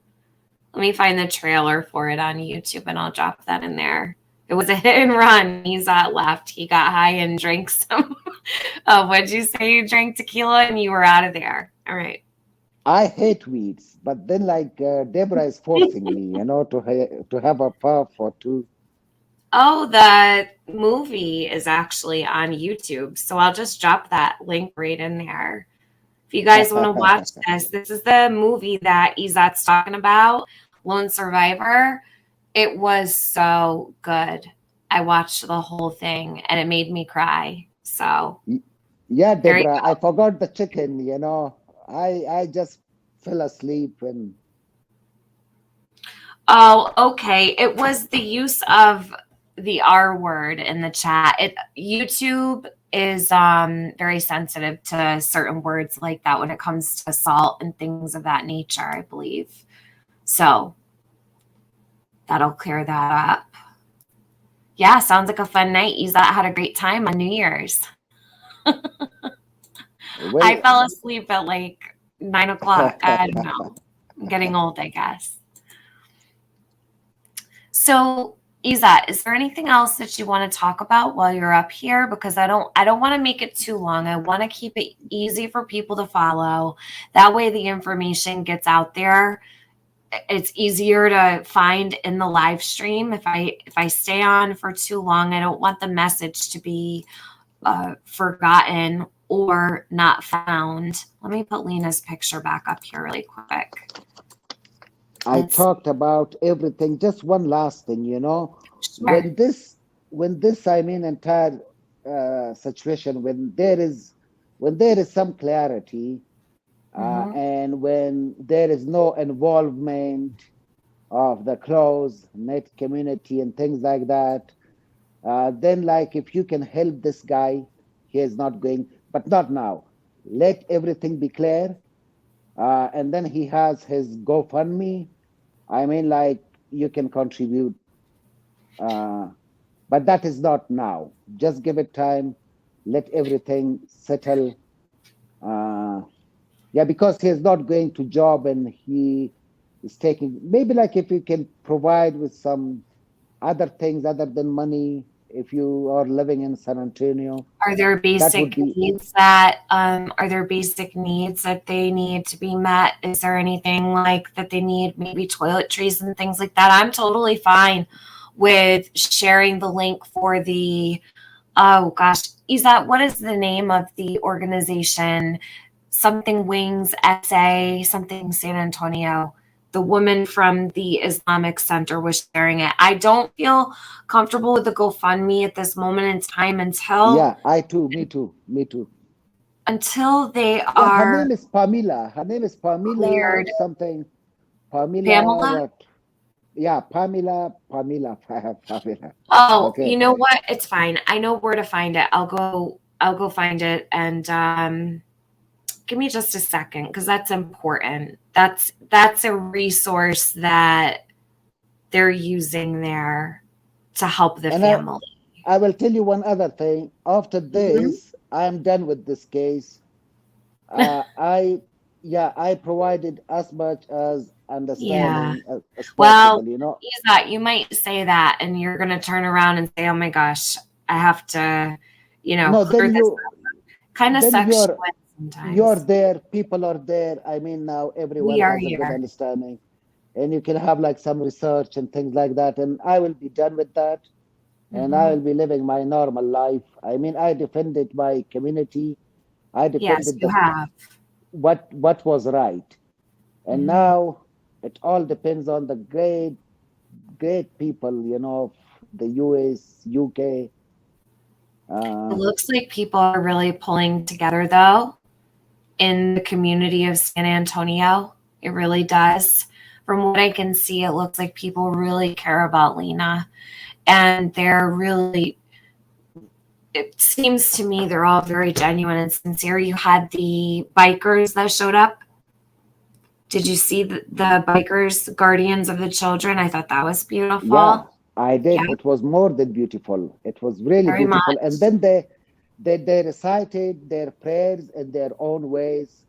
Let me find the trailer for it on YouTube and I'll drop that in there. It was a hit and run. He's left. He got high and drank some. What'd you say? You drank tequila and you were out of there. All right. I hate weeds, but then like Deborah is forcing me, you know, to have a puff or two. Oh, the movie is actually on YouTube. So I'll just drop that link right in there. If you guys want to watch this, this is the movie that Ezat's talking about, Lone Survivor. It was so good. I watched the whole thing and it made me cry. So Yeah, there you Deborah, I go. forgot the chicken, you know. I just fell asleep and Oh, okay. It was the use of the R word in the chat. YouTube is very sensitive to certain words like that when it comes to assault and things of that nature, I believe. So that'll clear that up. Yeah, sounds like a fun night. Izat had a great time on New Year's. I well, fell asleep at like 9 o'clock. I don't know. I'm getting old, I guess. So, Izat, is there anything else that you want to talk about while you're up here? Because I don't want to make it too long. I want to keep it easy for people to follow. That way the information gets out there. It's easier to find in the live stream. If I stay on for too long, I don't want the message to be forgotten or not found. Let me put Lina's picture back up here really quick. I talked about everything. Just one last thing, you know, Sure. when this I mean entire situation, when there is some clarity, Mm-hmm. and when there is no involvement of the close knit community and things like that, then like if you can help this guy, he is not going, but not now. Let everything be clear, and then he has his GoFundMe. I mean, like you can contribute. Uh, but that is not now. Just give it time, let everything settle. Uh, yeah, because he is not going to job and he is taking, maybe like if you can provide with some other things other than money, if you are living in San Antonio, Are there that would basic be, needs that are there basic needs that they need to be met? Is there anything like that they need, maybe toiletries and things like that? I'm totally fine with sharing the link for the, oh gosh, Ezat, what is the name of the organization? Something Wings SA, something San Antonio. The woman from the Islamic Center was sharing it. I don't feel comfortable with the GoFundMe at this moment in time yeah, I too, me too, me too. until they Yeah, her are name is Pamela. Her name is Pamela cleared. something. Pamela Pamela? what? Yeah, Pamela, Pamela. Oh, Okay. you know what? It's fine. I know where to find it. I'll go find it and give me just a second because that's important. That's a resource that they're using there to help the And family. I will tell you one other thing. After Mhm. this, I am done with this case. I, yeah, I provided as much as Yeah. understanding as Well, possible, you know. Isa, you might say that and you're going to turn around and say, oh my gosh, I have to, No, clear this up. Kind of then sucks you're sometimes. there, people are there. I mean, now everyone We are has a good here. understanding, and you can have like some research and things like that. And I will be done with that, and I Hmm. will be living my normal life. I mean, I defended my community. I Yes, defended you the have. what was right. And Hmm. now it all depends on the great people, of the US, UK. It Uh, looks like people are really pulling together, though, in the community of San Antonio. It really does. From what I can see, it looks like people really care about Lena. And they're really, it seems to me they're all very genuine and sincere. You had the bikers that showed up. Did you see the bikers, guardians of the children? I thought that was yeah, beautiful. I Yeah, did. It was more than beautiful. It was really very much. beautiful. And then they recited their prayers in their own ways.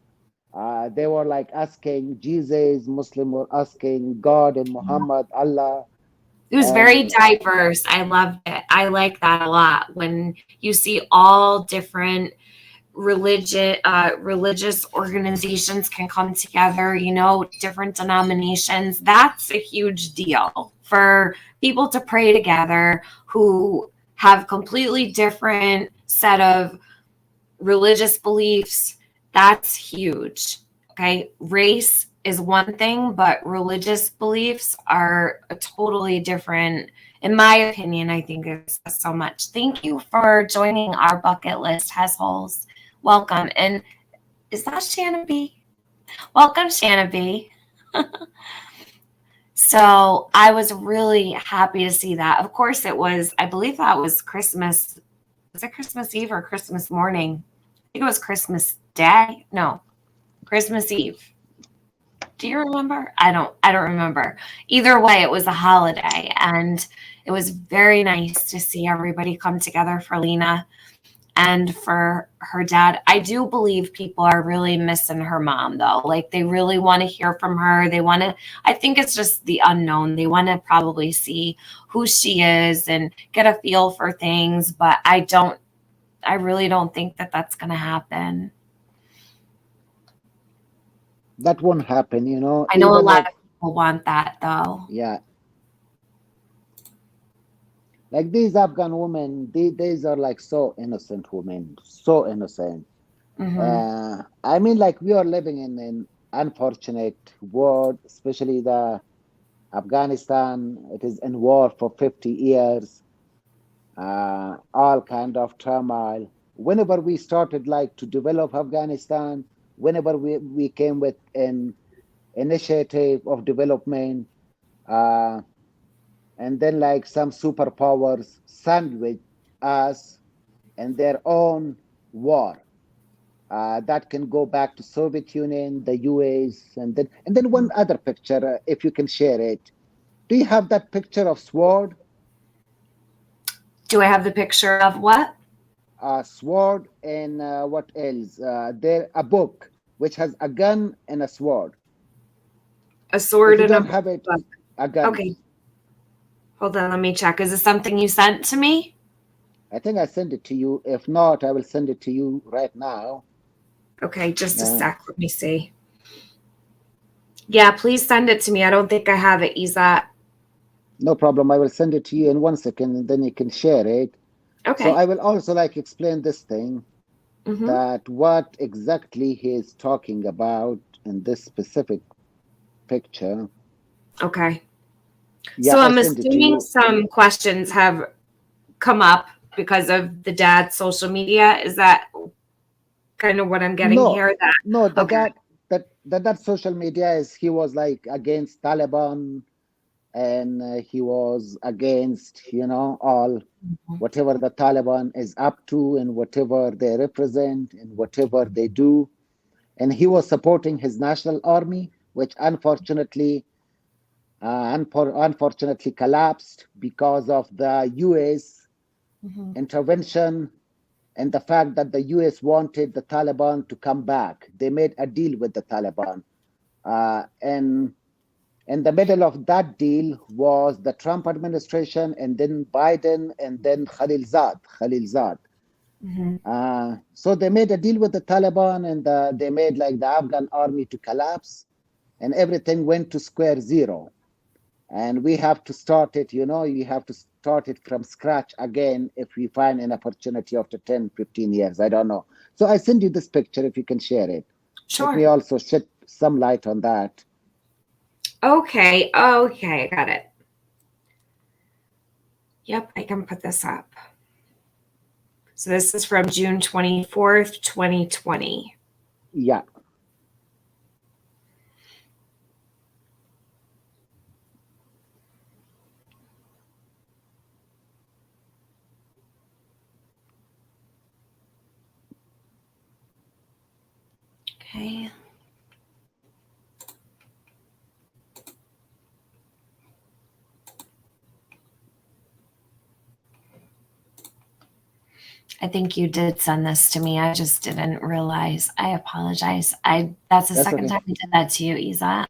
They were like asking Jesus, Muslim were asking God and Muhammad, Allah, It was very and diverse. I loved it. I like that a lot when you see all different religious organizations can come together, different denominations. That's a huge deal for people to pray together who have completely different set of religious beliefs. That's huge. Okay, race is one thing, but religious beliefs are a totally different. In my opinion, I think it's so much. Thank you for joining our bucket list has holes. Welcome. And is that Shanna B? Welcome, Shanna B. So I was really happy to see that. Of course, it was, I believe that was Christmas. Was it Christmas Eve or Christmas morning? I think it was Christmas Day. No, Christmas Eve. Do you remember? I don't remember. Either way, it was a holiday and it was very nice to see everybody come together for Lena and for her dad. I do believe people are really missing her mom though. Like they really want to hear from her. They want to, I think it's just the unknown. They want to probably see who she is and get a feel for things, but I really don't think that that's going to happen. that won't happen, I know a even lot if, of people want that though. yeah, like these Afghan women, these are like so innocent women, so innocent. Hmm. I mean, like we are living in an unfortunate world, especially the Afghanistan. It is in war for 50 years, all kind of turmoil. Whenever we started like to develop Afghanistan, whenever we came with an initiative of development, uh, and then like some superpowers sandwich us and their own war. That can go back to Soviet Union, the US, and then one other picture, if you can share it. Do you have that picture of sword? Do I have the picture of what? A sword and what else? There a book which has a gun and a sword. A If sword you and a don't book. have it, a gun. Okay, hold on, let me check. Is this something you sent to me? I think I sent it to you. If not, I will send it to you right now. Okay, just a Uh, sec. Let me see. Yeah, please send it to me. I don't think I have it, Ezat. no problem. I will send it to you in 1 second, and then you can share it. So Okay. I will also like explain this thing, Mm-hmm. that what exactly he is talking about in this specific picture. Okay. Yeah, So I I'm sent it to assuming you. some questions have come up because of the dad's social media. Is that kind of what I'm getting No, here? That no, okay. that social media is, he was like against Taliban, and he was against, all whatever the Taliban is up to and whatever they represent and whatever they do. And he was supporting his national army, which unfortunately collapsed because of the U.S. Mm-hmm. intervention and the fact that the U.S. wanted the Taliban to come back. They made a deal with the Taliban. And in the middle of that deal was the Trump administration, and then Biden, and then Khalilzad. Mm-hmm. So they made a deal with the Taliban, and they made like the Afghan army to collapse, and everything went to square zero. And we have to start it, you have to start it from scratch again if we find an opportunity after 10, 15 years. I don't know. So I send you this picture if you can share it. Let me Sure. also shed some light on that. Okay. Okay. Got it. Yep, I can put this up. So this is from June 24th, 2020. Yeah. Okay. I think you did send this to me. I just didn't realize. I apologize. That's the That's second okay. time I did that to you, Ezat.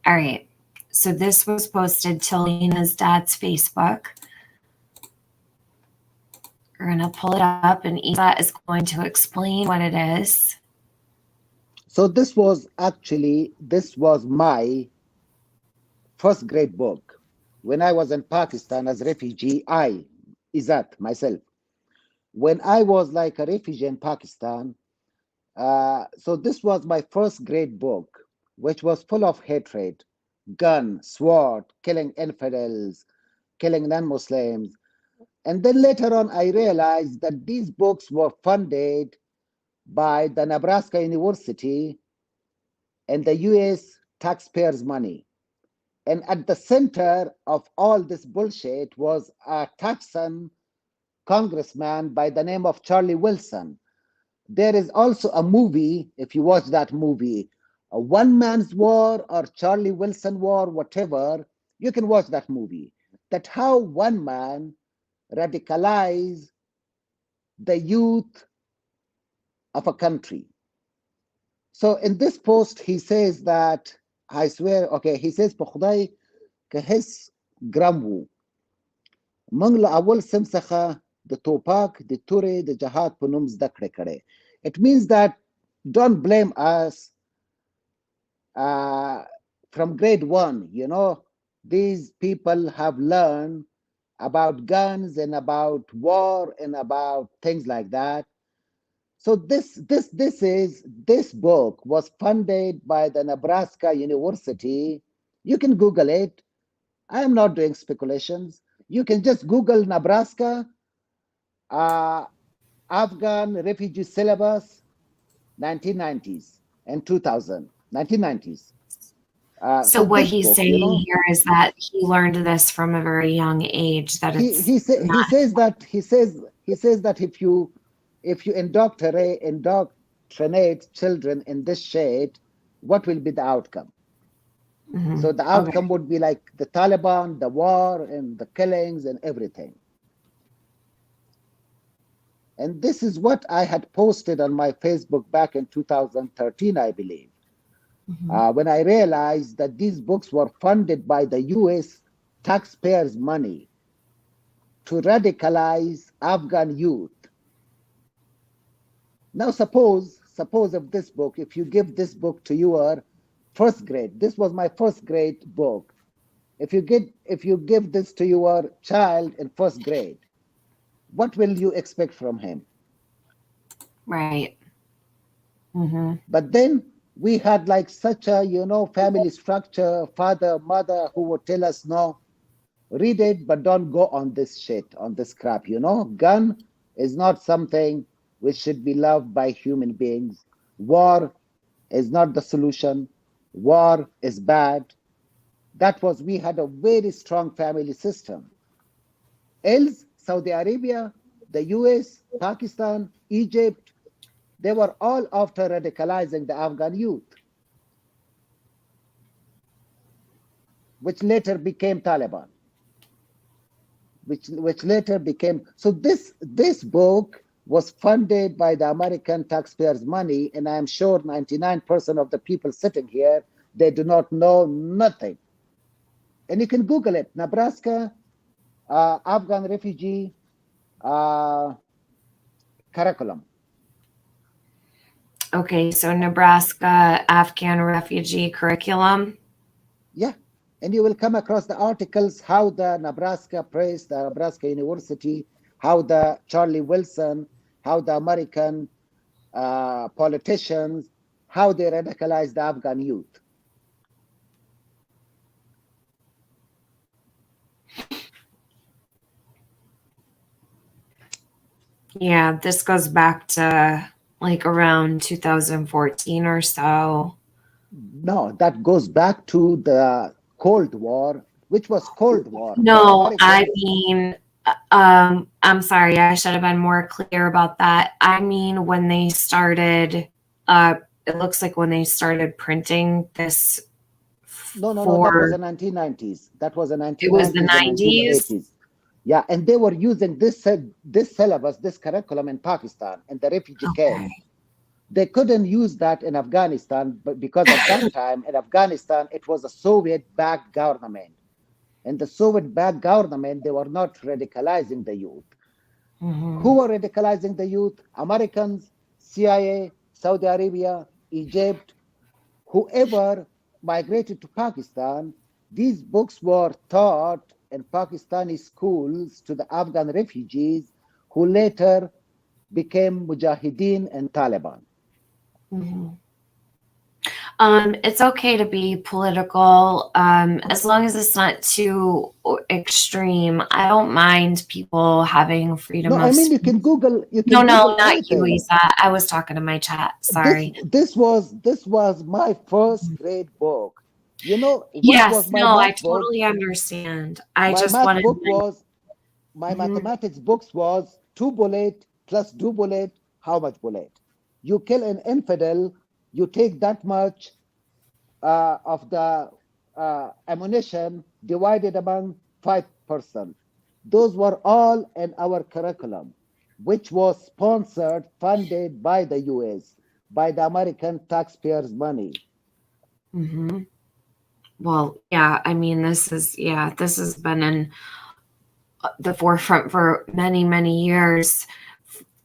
All right. So this was posted to Lina's dad's Facebook. We're gonna pull it up, and Ezat is going to explain what it is. So this was my first grade book. When I was in Pakistan as a refugee, Izat, myself, when I was like a refugee in Pakistan, so this was my first grade book, which was full of hatred, gun, sword, killing infidels, killing non-Muslims. And then later on, I realized that these books were funded by the Nebraska University and the US taxpayers' money. And at the center of all this bullshit was a Texan congressman by the name of Charlie Wilson. There is also a movie, if you watch that movie, a One Man's War or Charlie Wilson War, whatever, you can watch that movie. That how one man radicalized the youth of a country. So in this post, he says that, I swear, okay, he says, په خدای که هیڅ ګرم وو موږ له اول سم څخه د توپاک د تورې د جهاد په نوم زده کړې کړې. It means that don't blame us uh, from grade one. These people have learned about guns and about war and about things like that. So this book was funded by the Nebraska University. You can Google it. I am not doing speculations. You can just Google Nebraska uh, Afghan refugee syllabus 1990s and 2000 1990s. So So what this he's book, saying here is that he learned this from a very young age. That he it's he say, not. he says that if you indoctrinate children in this shade, what will be the outcome? Mm-hmm. So the Okay. outcome would be like the Taliban, the war, and the killings and everything. And this is what I had posted on my Facebook back in 2013, I believe, when I realized that these books were funded by the US taxpayers' money to radicalize Afghan youth. Now, suppose of this book, if you give this book to your first grade, this was my first grade book. If you give this to your child in first grade, what will you expect from him? Right. But then we had like such a, family structure, father, mother, who would tell us, no, read it, but don't go on this shit, on this crap, Gun is not something which should be loved by human beings. War is not the solution. War is bad. We had a very strong family system. Else, Saudi Arabia, the US, Pakistan, Egypt, they were all after radicalizing the Afghan youth, which later became Taliban. Which later became, so this book was funded by the American taxpayers' money, and I'm sure 99% of the people sitting here, they do not know nothing. And you can Google it, Nebraska Afghan refugee curriculum. Okay, so Nebraska Afghan refugee curriculum. Yeah, and you will come across the articles how the Nebraska Press, the Nebraska University, how the Charlie Wilson, how the American politicians, how they radicalized the Afghan youth. Yeah, this goes back to like around 2014 or so. No, that goes back to the Cold War, which was Cold War. No, I mean, I'm sorry, I should have been more clear about that. I mean, when they started, it looks like when they started printing this. No, that was the 1990s. That was the 1990s. It was the 90s. 1980s. Yeah, and they were using this syllabus, this curriculum in Pakistan and the refugee camps. They couldn't use that in Afghanistan, but because at that time in Afghanistan, it was a Soviet-backed government. And the Soviet-backed government, they were not radicalizing the youth. Who were radicalizing the youth? Americans, CIA, Saudi Arabia, Egypt, whoever migrated to Pakistan. These books were taught in Pakistani schools to the Afghan refugees who later became Mujahideen and Taliban. It's okay to be political as long as it's not too extreme. I don't mind people having freedom of speech. You can Google. No, not you, Ezat. I was talking to my chat. Sorry. This was my first grade book. Yes, I totally understand. I just wanted my mathematics books was 2 bullet plus 2 bullet. How much bullet? You kill an infidel, you take that much of the ammunition divided among 5%. Those were all in our curriculum, which was sponsored, funded by the US, by the American taxpayers' money. Well, yeah, I mean, this has been in the forefront for many, many years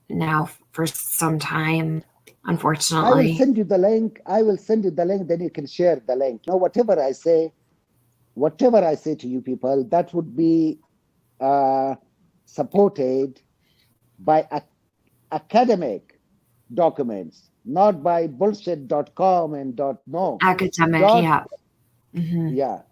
now, for some time, unfortunately. I will send you the link. Then you can share the link. Now, whatever I say to you people, that would be supported by academic documents, not by bullshit.com and .no. Academic, yeah. Yeah.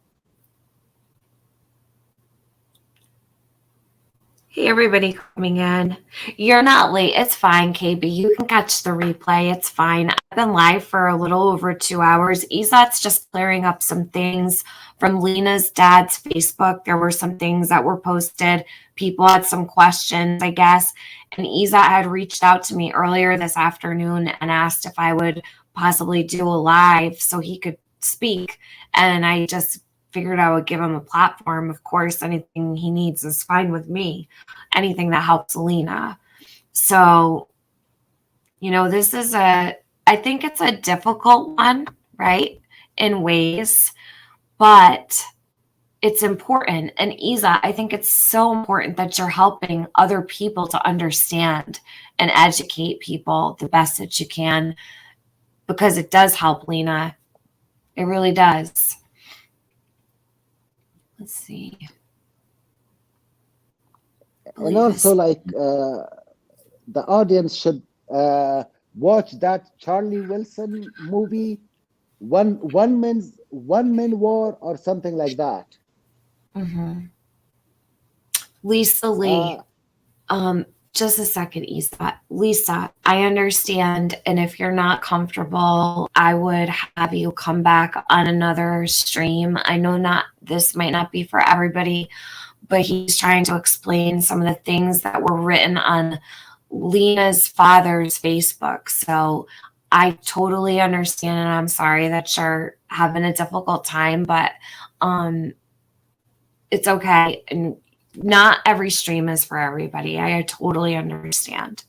Hey, everybody coming in. You're not late. It's fine, KB. You can catch the replay. It's fine. I've been live for a little over 2 hours. Ezat's just clearing up some things from Lina's dad's Facebook. There were some things that were posted. People had some questions, I guess. And Ezat had reached out to me earlier this afternoon and asked if I would possibly do a live so he could speak. And I just figured I would give him a platform. Of course, anything he needs is fine with me. Anything that helps Lina. So, this is I think it's a difficult one, right? In ways, but it's important. And Isa, I think it's so important that you're helping other people to understand and educate people the best that you can, because it does help, Lina. It really does. Let's see. And also, like, the audience should watch that Charlie Wilson movie, one man war or something like that. Mm-hmm. Lisa Lee. Just a second, Isa. Lisa, I understand. And if you're not comfortable, I would have you come back on another stream. I know this might not be for everybody, but he's trying to explain some of the things that were written on Lina's father's Facebook. So I totally understand, and I'm sorry that you're having a difficult time, but it's okay. And not every stream is for everybody. I totally understand.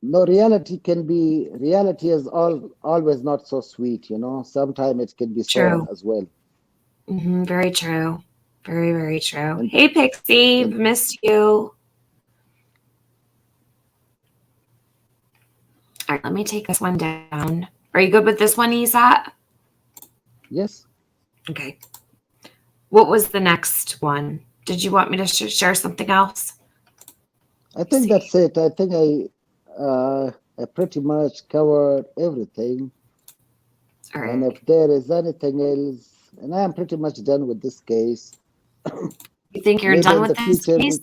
No, reality is always not so sweet, Sometimes it can be sour True. as well. Very true. Very, very true. And, Hey, Pixie, and missed you. All right, let me take this one down. Are you good with this one, Ezat? yes. Okay. What was the next one? Did you want me to share something else? I think that's it. I think I pretty much covered everything. All right. And if there is anything else, and I am pretty much done with this case. You think you're done with this case?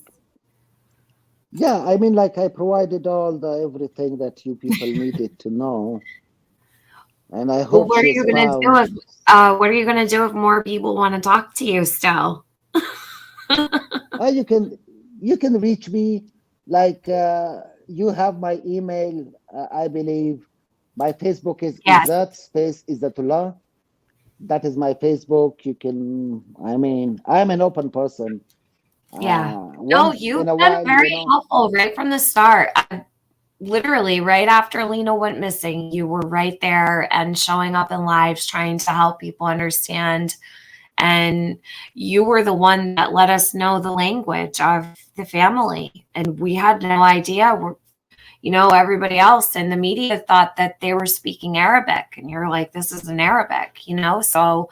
Yeah, I mean, like, I provided everything that you people needed to know. And I hope what are you gonna do if what are you gonna do if more people want to talk to you still? You can reach me, like, you have my email, I believe. My Facebook is Ezat space Izatullah. That is my Facebook. You can, I'm an open person. Yeah. No, you've been very helpful right from the start. Literally, right after Lina went missing, you were right there and showing up in lives trying to help people understand. And you were the one that let us know the language of the family. And we had no idea. Everybody else in the media thought that they were speaking Arabic. And you're like, this isn't Arabic, So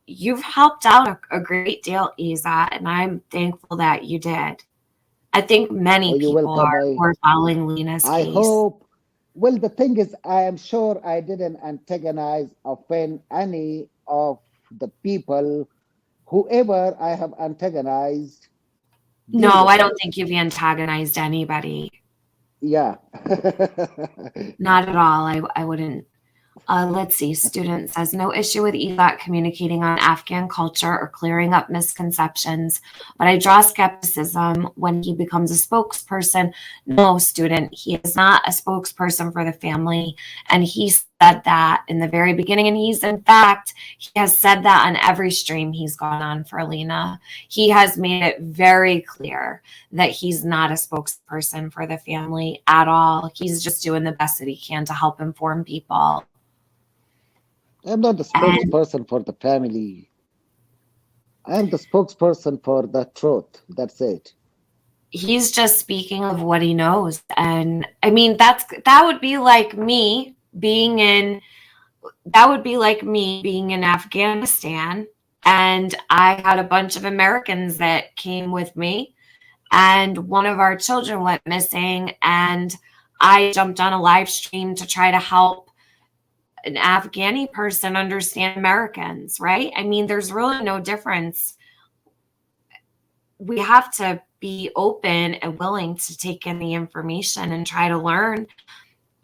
you've helped out a great deal, Isa, and I'm thankful that you did. I think many people are following Lina's case. I hope. Well, the thing is, I am sure I didn't antagonize, offend any of the people, whoever I have antagonized. No, I don't think you've antagonized anybody. Yeah. Not at all. I wouldn't. Let's see. Student says, no issue with Ezat communicating on Afghan culture or clearing up misconceptions, but I draw skepticism when he becomes a spokesperson. No, student, he is not a spokesperson for the family. And he said that in the very beginning. And he has said that on every stream he's gone on for Lina. He has made it very clear that he's not a spokesperson for the family at all. He's just doing the best that he can to help inform people. I'm not the spokesperson for the family. I'm the spokesperson for the truth. That's it. He's just speaking of what he knows. And that would be like me being in Afghanistan, and I had a bunch of Americans that came with me, and one of our children went missing, and I jumped on a live stream to try to help an Afghani person understand Americans, right? There's really no difference. We have to be open and willing to take in the information and try to learn.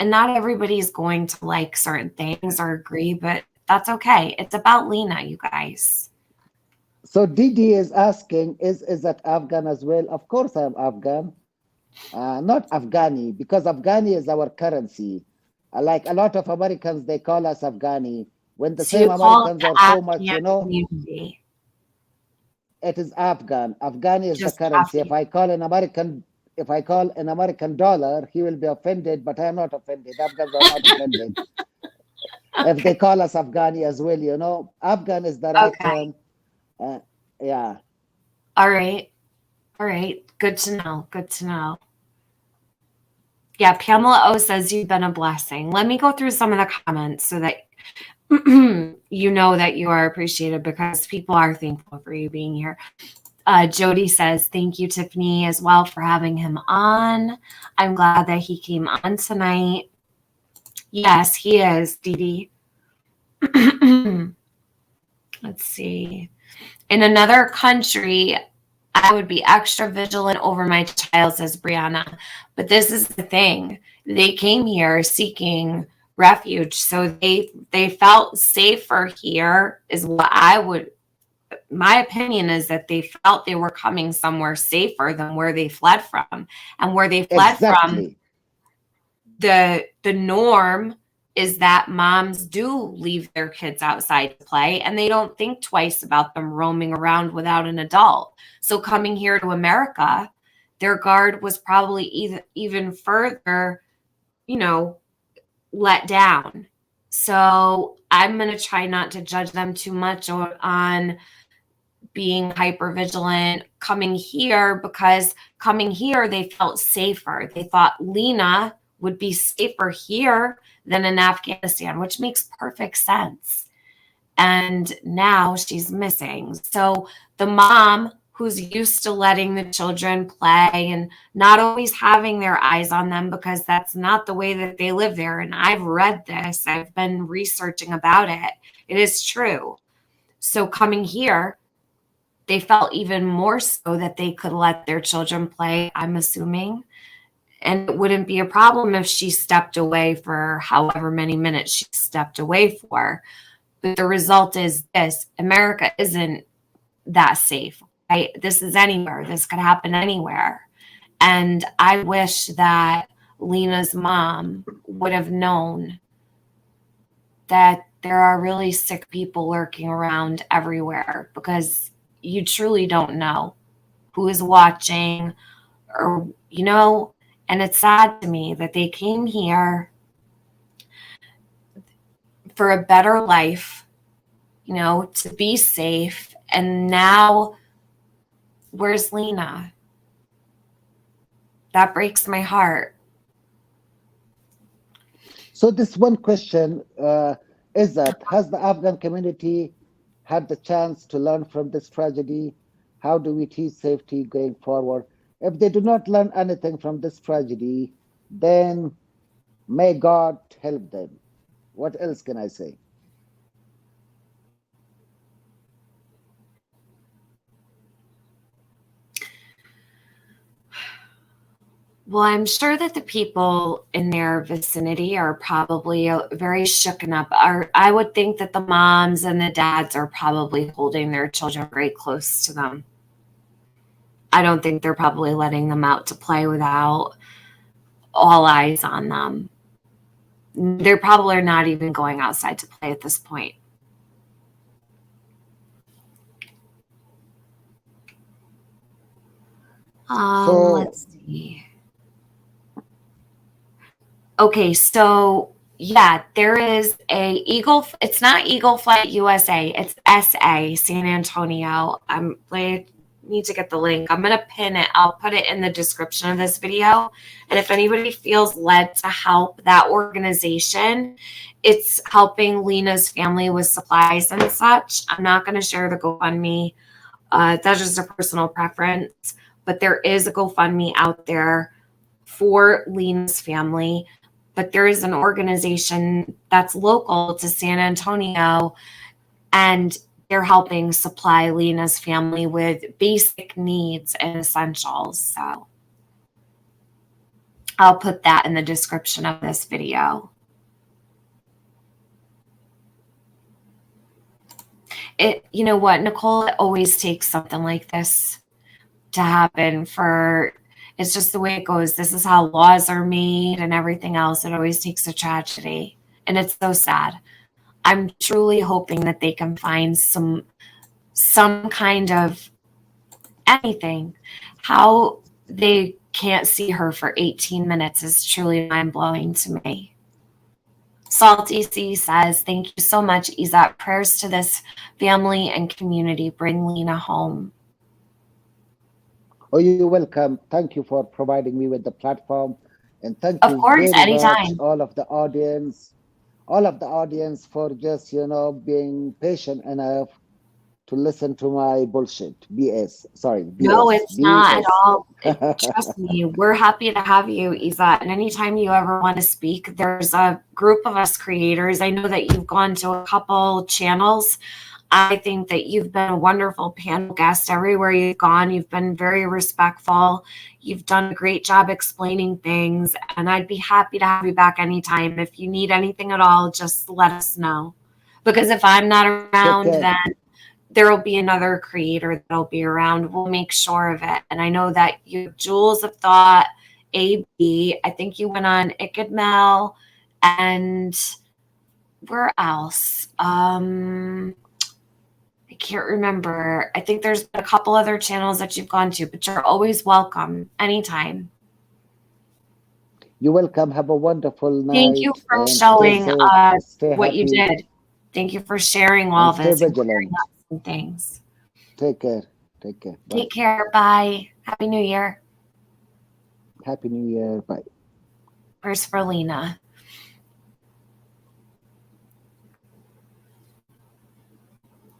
And not everybody's going to like certain things or agree, but that's okay. It's about Lina, you guys. So Didi is asking, is that Afghan as well? Of course I am Afghan. Not Afghani, because Afghani is our currency. Like a lot of Americans, they call us Afghani. When the same Americans are so much, it is Afghan. Afghani is the currency. If I call an American if I call an American dollar, he will be offended, but I am not offended. Afghans are not offended. If they Okay. call us Afghani as well, Afghan is the right Okay. term. Uh, yeah. All right. All right. Good to know. Good to know. Yeah, Pamela O says you've been a blessing. Let me go through some of the comments so that you know that you are appreciated, because people are thankful for you being here. Jody says, thank you, Tiffany, as well for having him on. I'm glad that he came on tonight. Yes, he is, Dee Dee. Let's see. In another country, I would be extra vigilant over my child, says Brianna. But this is the thing. They came here seeking refuge. So they felt safer here, is what my opinion is, that they felt they were coming somewhere safer than where they fled from. And where they fled from, Exactly. the norm is that moms do leave their kids outside to play, and they don't think twice about them roaming around without an adult. So coming here to America, their guard was probably even further, let down. So I'm going to try not to judge them too much on being hyper vigilant coming here, because coming here, they felt safer. They thought Lina would be safer here than in Afghanistan, which makes perfect sense. And now she's missing. So the mom, who's used to letting the children play and not always having their eyes on them, because that's not the way that they live there. And I've read this, I've been researching about it. It is true. So coming here, they felt even more so that they could let their children play, I'm assuming. And it wouldn't be a problem if she stepped away for however many minutes she stepped away for. But the result is this: America isn't that safe, right? This is anywhere. This could happen anywhere. And I wish that Lina's mom would have known that there are really sick people lurking around everywhere, because you truly don't know who is watching, or, and it's sad to me that they came here for a better life, to be safe. And now, where's Lina? That breaks my heart. So this one question is that, has the Afghan community had the chance to learn from this tragedy? How do we teach safety going forward? If they do not learn anything from this tragedy, then may God help them. What else can I say? Well, I'm sure that the people in their vicinity are probably very shooken up. I would think that the moms and the dads are probably holding their children very close to them. I don't think they're probably letting them out to play without all eyes on them. They're probably not even going outside to play at this point. Let's see. Okay, so yeah, there is a Eagle. It's not Eagle Flight USA. It's SA San Antonio. I need to get the link. I'm gonna pin it. I'll put it in the description of this video. And if anybody feels led to help that organization, it's helping Lina's family with supplies and such. I'm not gonna share the GoFundMe. That's just a personal preference. But there is a GoFundMe out there for Lina's family. But there is an organization that's local to San Antonio, and they're helping supply Lina's family with basic needs and essentials. So I'll put that in the description of this video. You know what, Nicole, it always takes something like this to happen for. It's just the way it goes. This is how laws are made and everything else. It always takes a tragedy. And it's so sad. I'm truly hoping that they can find some kind of anything, how they can't see her for 18 minutes is truly mind-blowing to me. Salty C says, thank you so much, Ezat. Prayers to this family and community. Bring Lina home. Oh, you're welcome. Thank you for providing me with the platform. And thank Of you course, very much, anytime. all of the audience for just, being patient enough to listen to my bullshit. BS. Sorry, No, BS. it's not at BS. all. Trust me, we're happy to have you, Ezat. And anytime you ever want to speak, there's a group of us creators. I know that you've gone to a couple channels. I think that you've been a wonderful panel guest everywhere you've gone. You've been very respectful. You've done a great job explaining things. And I'd be happy to have you back anytime. If you need anything at all, just let us know. Because if I'm not Take around, care. then there will be another creator that'll be around. We'll make sure of it. And I know that you, Jewels of Thought, AB, I think you went on Ikadmel, and where else? I can't remember. I think there's a couple other channels that you've gone to, but you're always welcome anytime. You're welcome. Have a wonderful Thank you night for and stay showing safe, stay what you happy, did. Thank you for sharing all and stay this and clearing vigilant. up some things. Take care. Take care. Bye. Take care. Bye. Happy New Year. Happy New Year. Bye. Where's for Lina?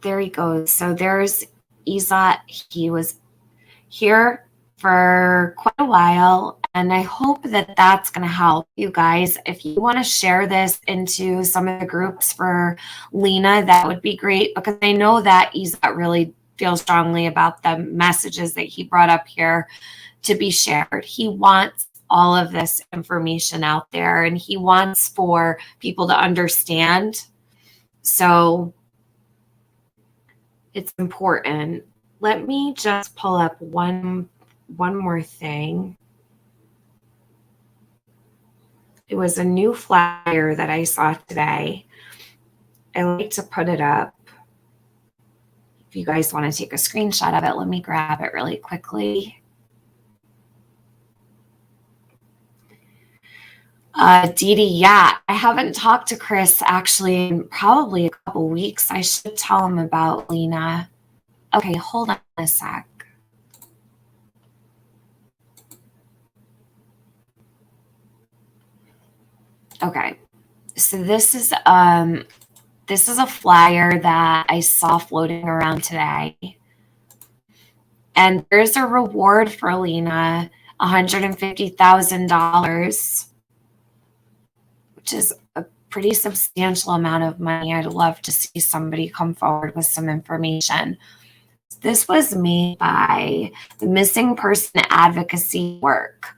There he goes. So there's Ezat. He was here for quite a while, and I hope that that's going to help you guys. If you want to share this into some of the groups for Lina, that would be great, because I know that Ezat really feels strongly about the messages that he brought up here to be shared. He wants all of this information out there, and he wants for people to understand. So it's important. Let me just pull up one more thing. It was a new flyer that I saw today. I like to put it up. If you guys want to take a screenshot of it, let me grab it really quickly. Dee Dee, yeah, I haven't talked to Chris actually in probably a couple weeks. I should tell him about Lina. Okay, hold on a sec. Okay, so this is a flyer that I saw floating around today, and there's a reward for Lina, $150,000, which is a pretty substantial amount of money. I'd love to see somebody come forward with some information. This was made by the Missing Person Advocacy Work.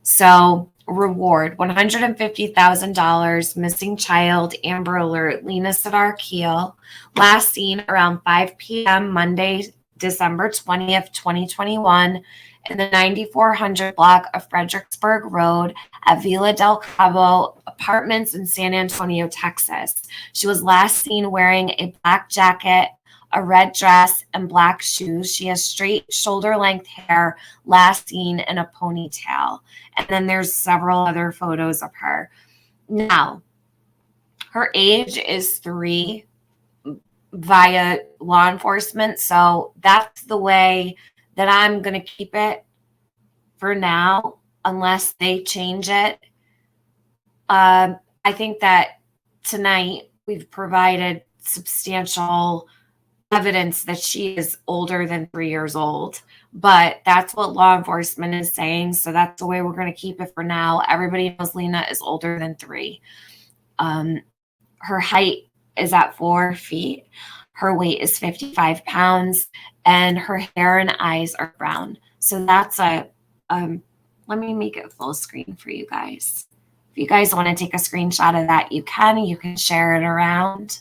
So reward, $150,000, missing child, Amber Alert, Lina Sardar Khil, last seen around 5 p.m. Monday, December 20th, 2021, in the 9400 block of Fredericksburg Road at Villa del Cabo Apartments in San Antonio, Texas. She was last seen wearing a black jacket, a red dress, and black shoes. She has straight shoulder-length hair, last seen in a ponytail. And then there's several other photos of her. Now, her age is 3 via law enforcement, so that's the way that I'm going to keep it for now, unless they change it. I think that tonight we've provided substantial evidence that she is older than 3 years old, but that's what law enforcement is saying. So that's the way we're going to keep it for now. Everybody knows Lina is older than 3. Her height is at 4 feet. Her weight is 55 pounds, and her hair and eyes are brown. So that's let me make it full screen for you guys. If you guys want to take a screenshot of that, you can share it around.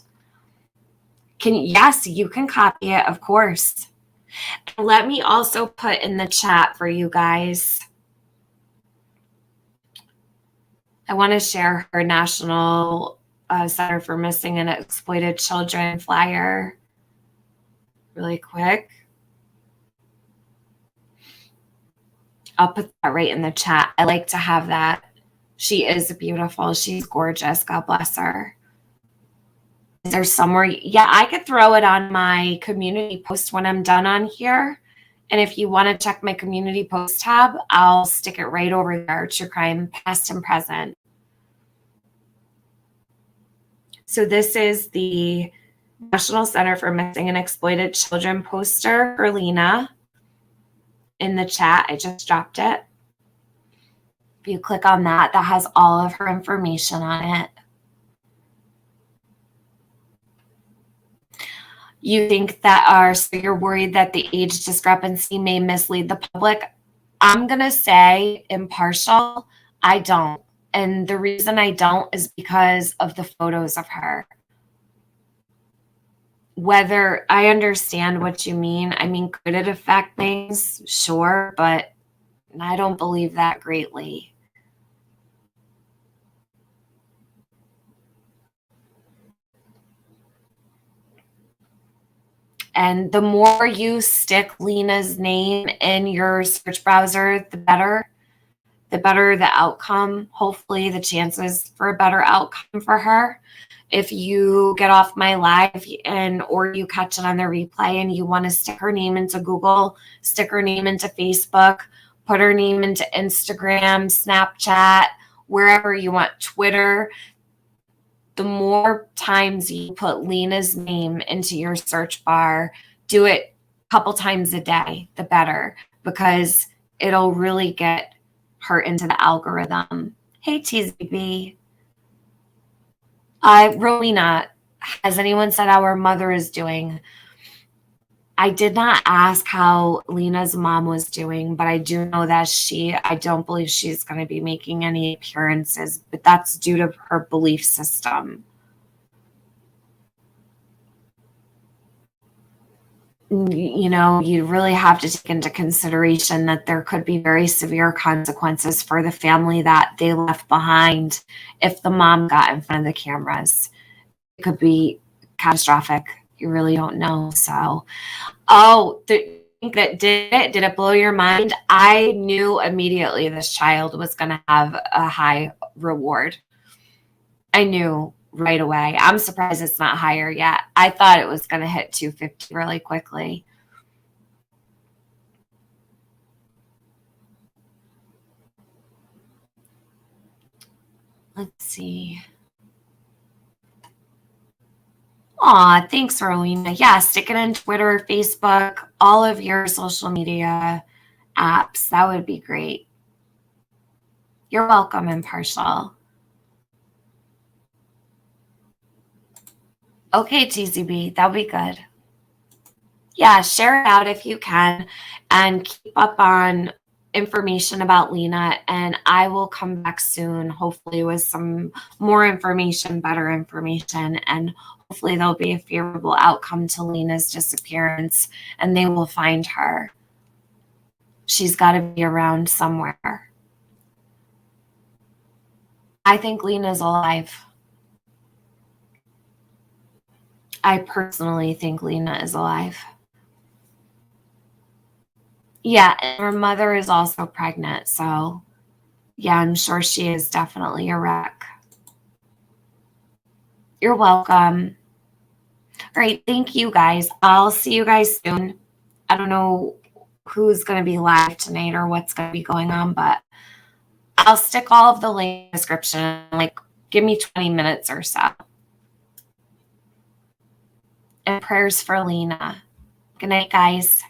Yes, you can copy it, of course. Let me also put in the chat for you guys. I want to share her National Center for Missing and Exploited Children flyer really quick. I'll put that right in the chat. I like to have that. She is beautiful. She's gorgeous. God bless her. Is there somewhere? Yeah, I could throw it on my community post when I'm done on here. And if you want to check my community post tab, I'll stick it right over there. True crime, past and present. So this is the National Center for Missing and Exploited Children poster for Lina. In the chat, I just dropped it. If you click on that, that has all of her information on it. You think that so you're worried that the age discrepancy may mislead the public? I'm going to say impartial. I don't. And the reason I don't is because of the photos of her. Whether I understand what you mean, I mean, could it affect things? Sure, but I don't believe that greatly. And the more you stick Lina's name in your search browser, the better. The better the outcome, hopefully the chances for a better outcome for her. If you get off my live or you catch it on the replay and you want to stick her name into Google, stick her name into Facebook, put her name into Instagram, Snapchat, wherever you want, Twitter, the more times you put Lina's name into your search bar, do it a couple times a day, the better, because it'll really get her into the algorithm. Hey, TZB. Rowena, has anyone said how her mother is doing? I did not ask how Lina's mom was doing, but I do know that I don't believe she's going to be making any appearances, but that's due to her belief system. You know, you really have to take into consideration that there could be very severe consequences for the family that they left behind if the mom got in front of the cameras. It could be catastrophic. You really don't know. So, did it blow your mind? I knew immediately this child was going to have a high reward. I knew right away. I'm surprised it's not higher yet. I thought it was going to hit 250 really quickly. Let's see. Aw, thanks, Rowena. Yeah, stick it in Twitter, Facebook, all of your social media apps. That would be great. You're welcome, Impartial. Okay, TZB, that would be good. Yeah, share it out if you can and keep up on information about Lina, and I will come back soon, hopefully with some more information, better information, and hopefully there'll be a favorable outcome to Lina's disappearance and they will find her. She's got to be around somewhere. I think Lina's alive. I personally think Lina is alive. Yeah, and her mother is also pregnant, so yeah, I'm sure she is definitely a wreck. You're welcome. All right, thank you guys. I'll see you guys soon. I don't know who's going to be live tonight or what's going to be going on, but I'll stick all of the link in the description. Like, give me 20 minutes or so. And prayers for Lina. Good night, guys.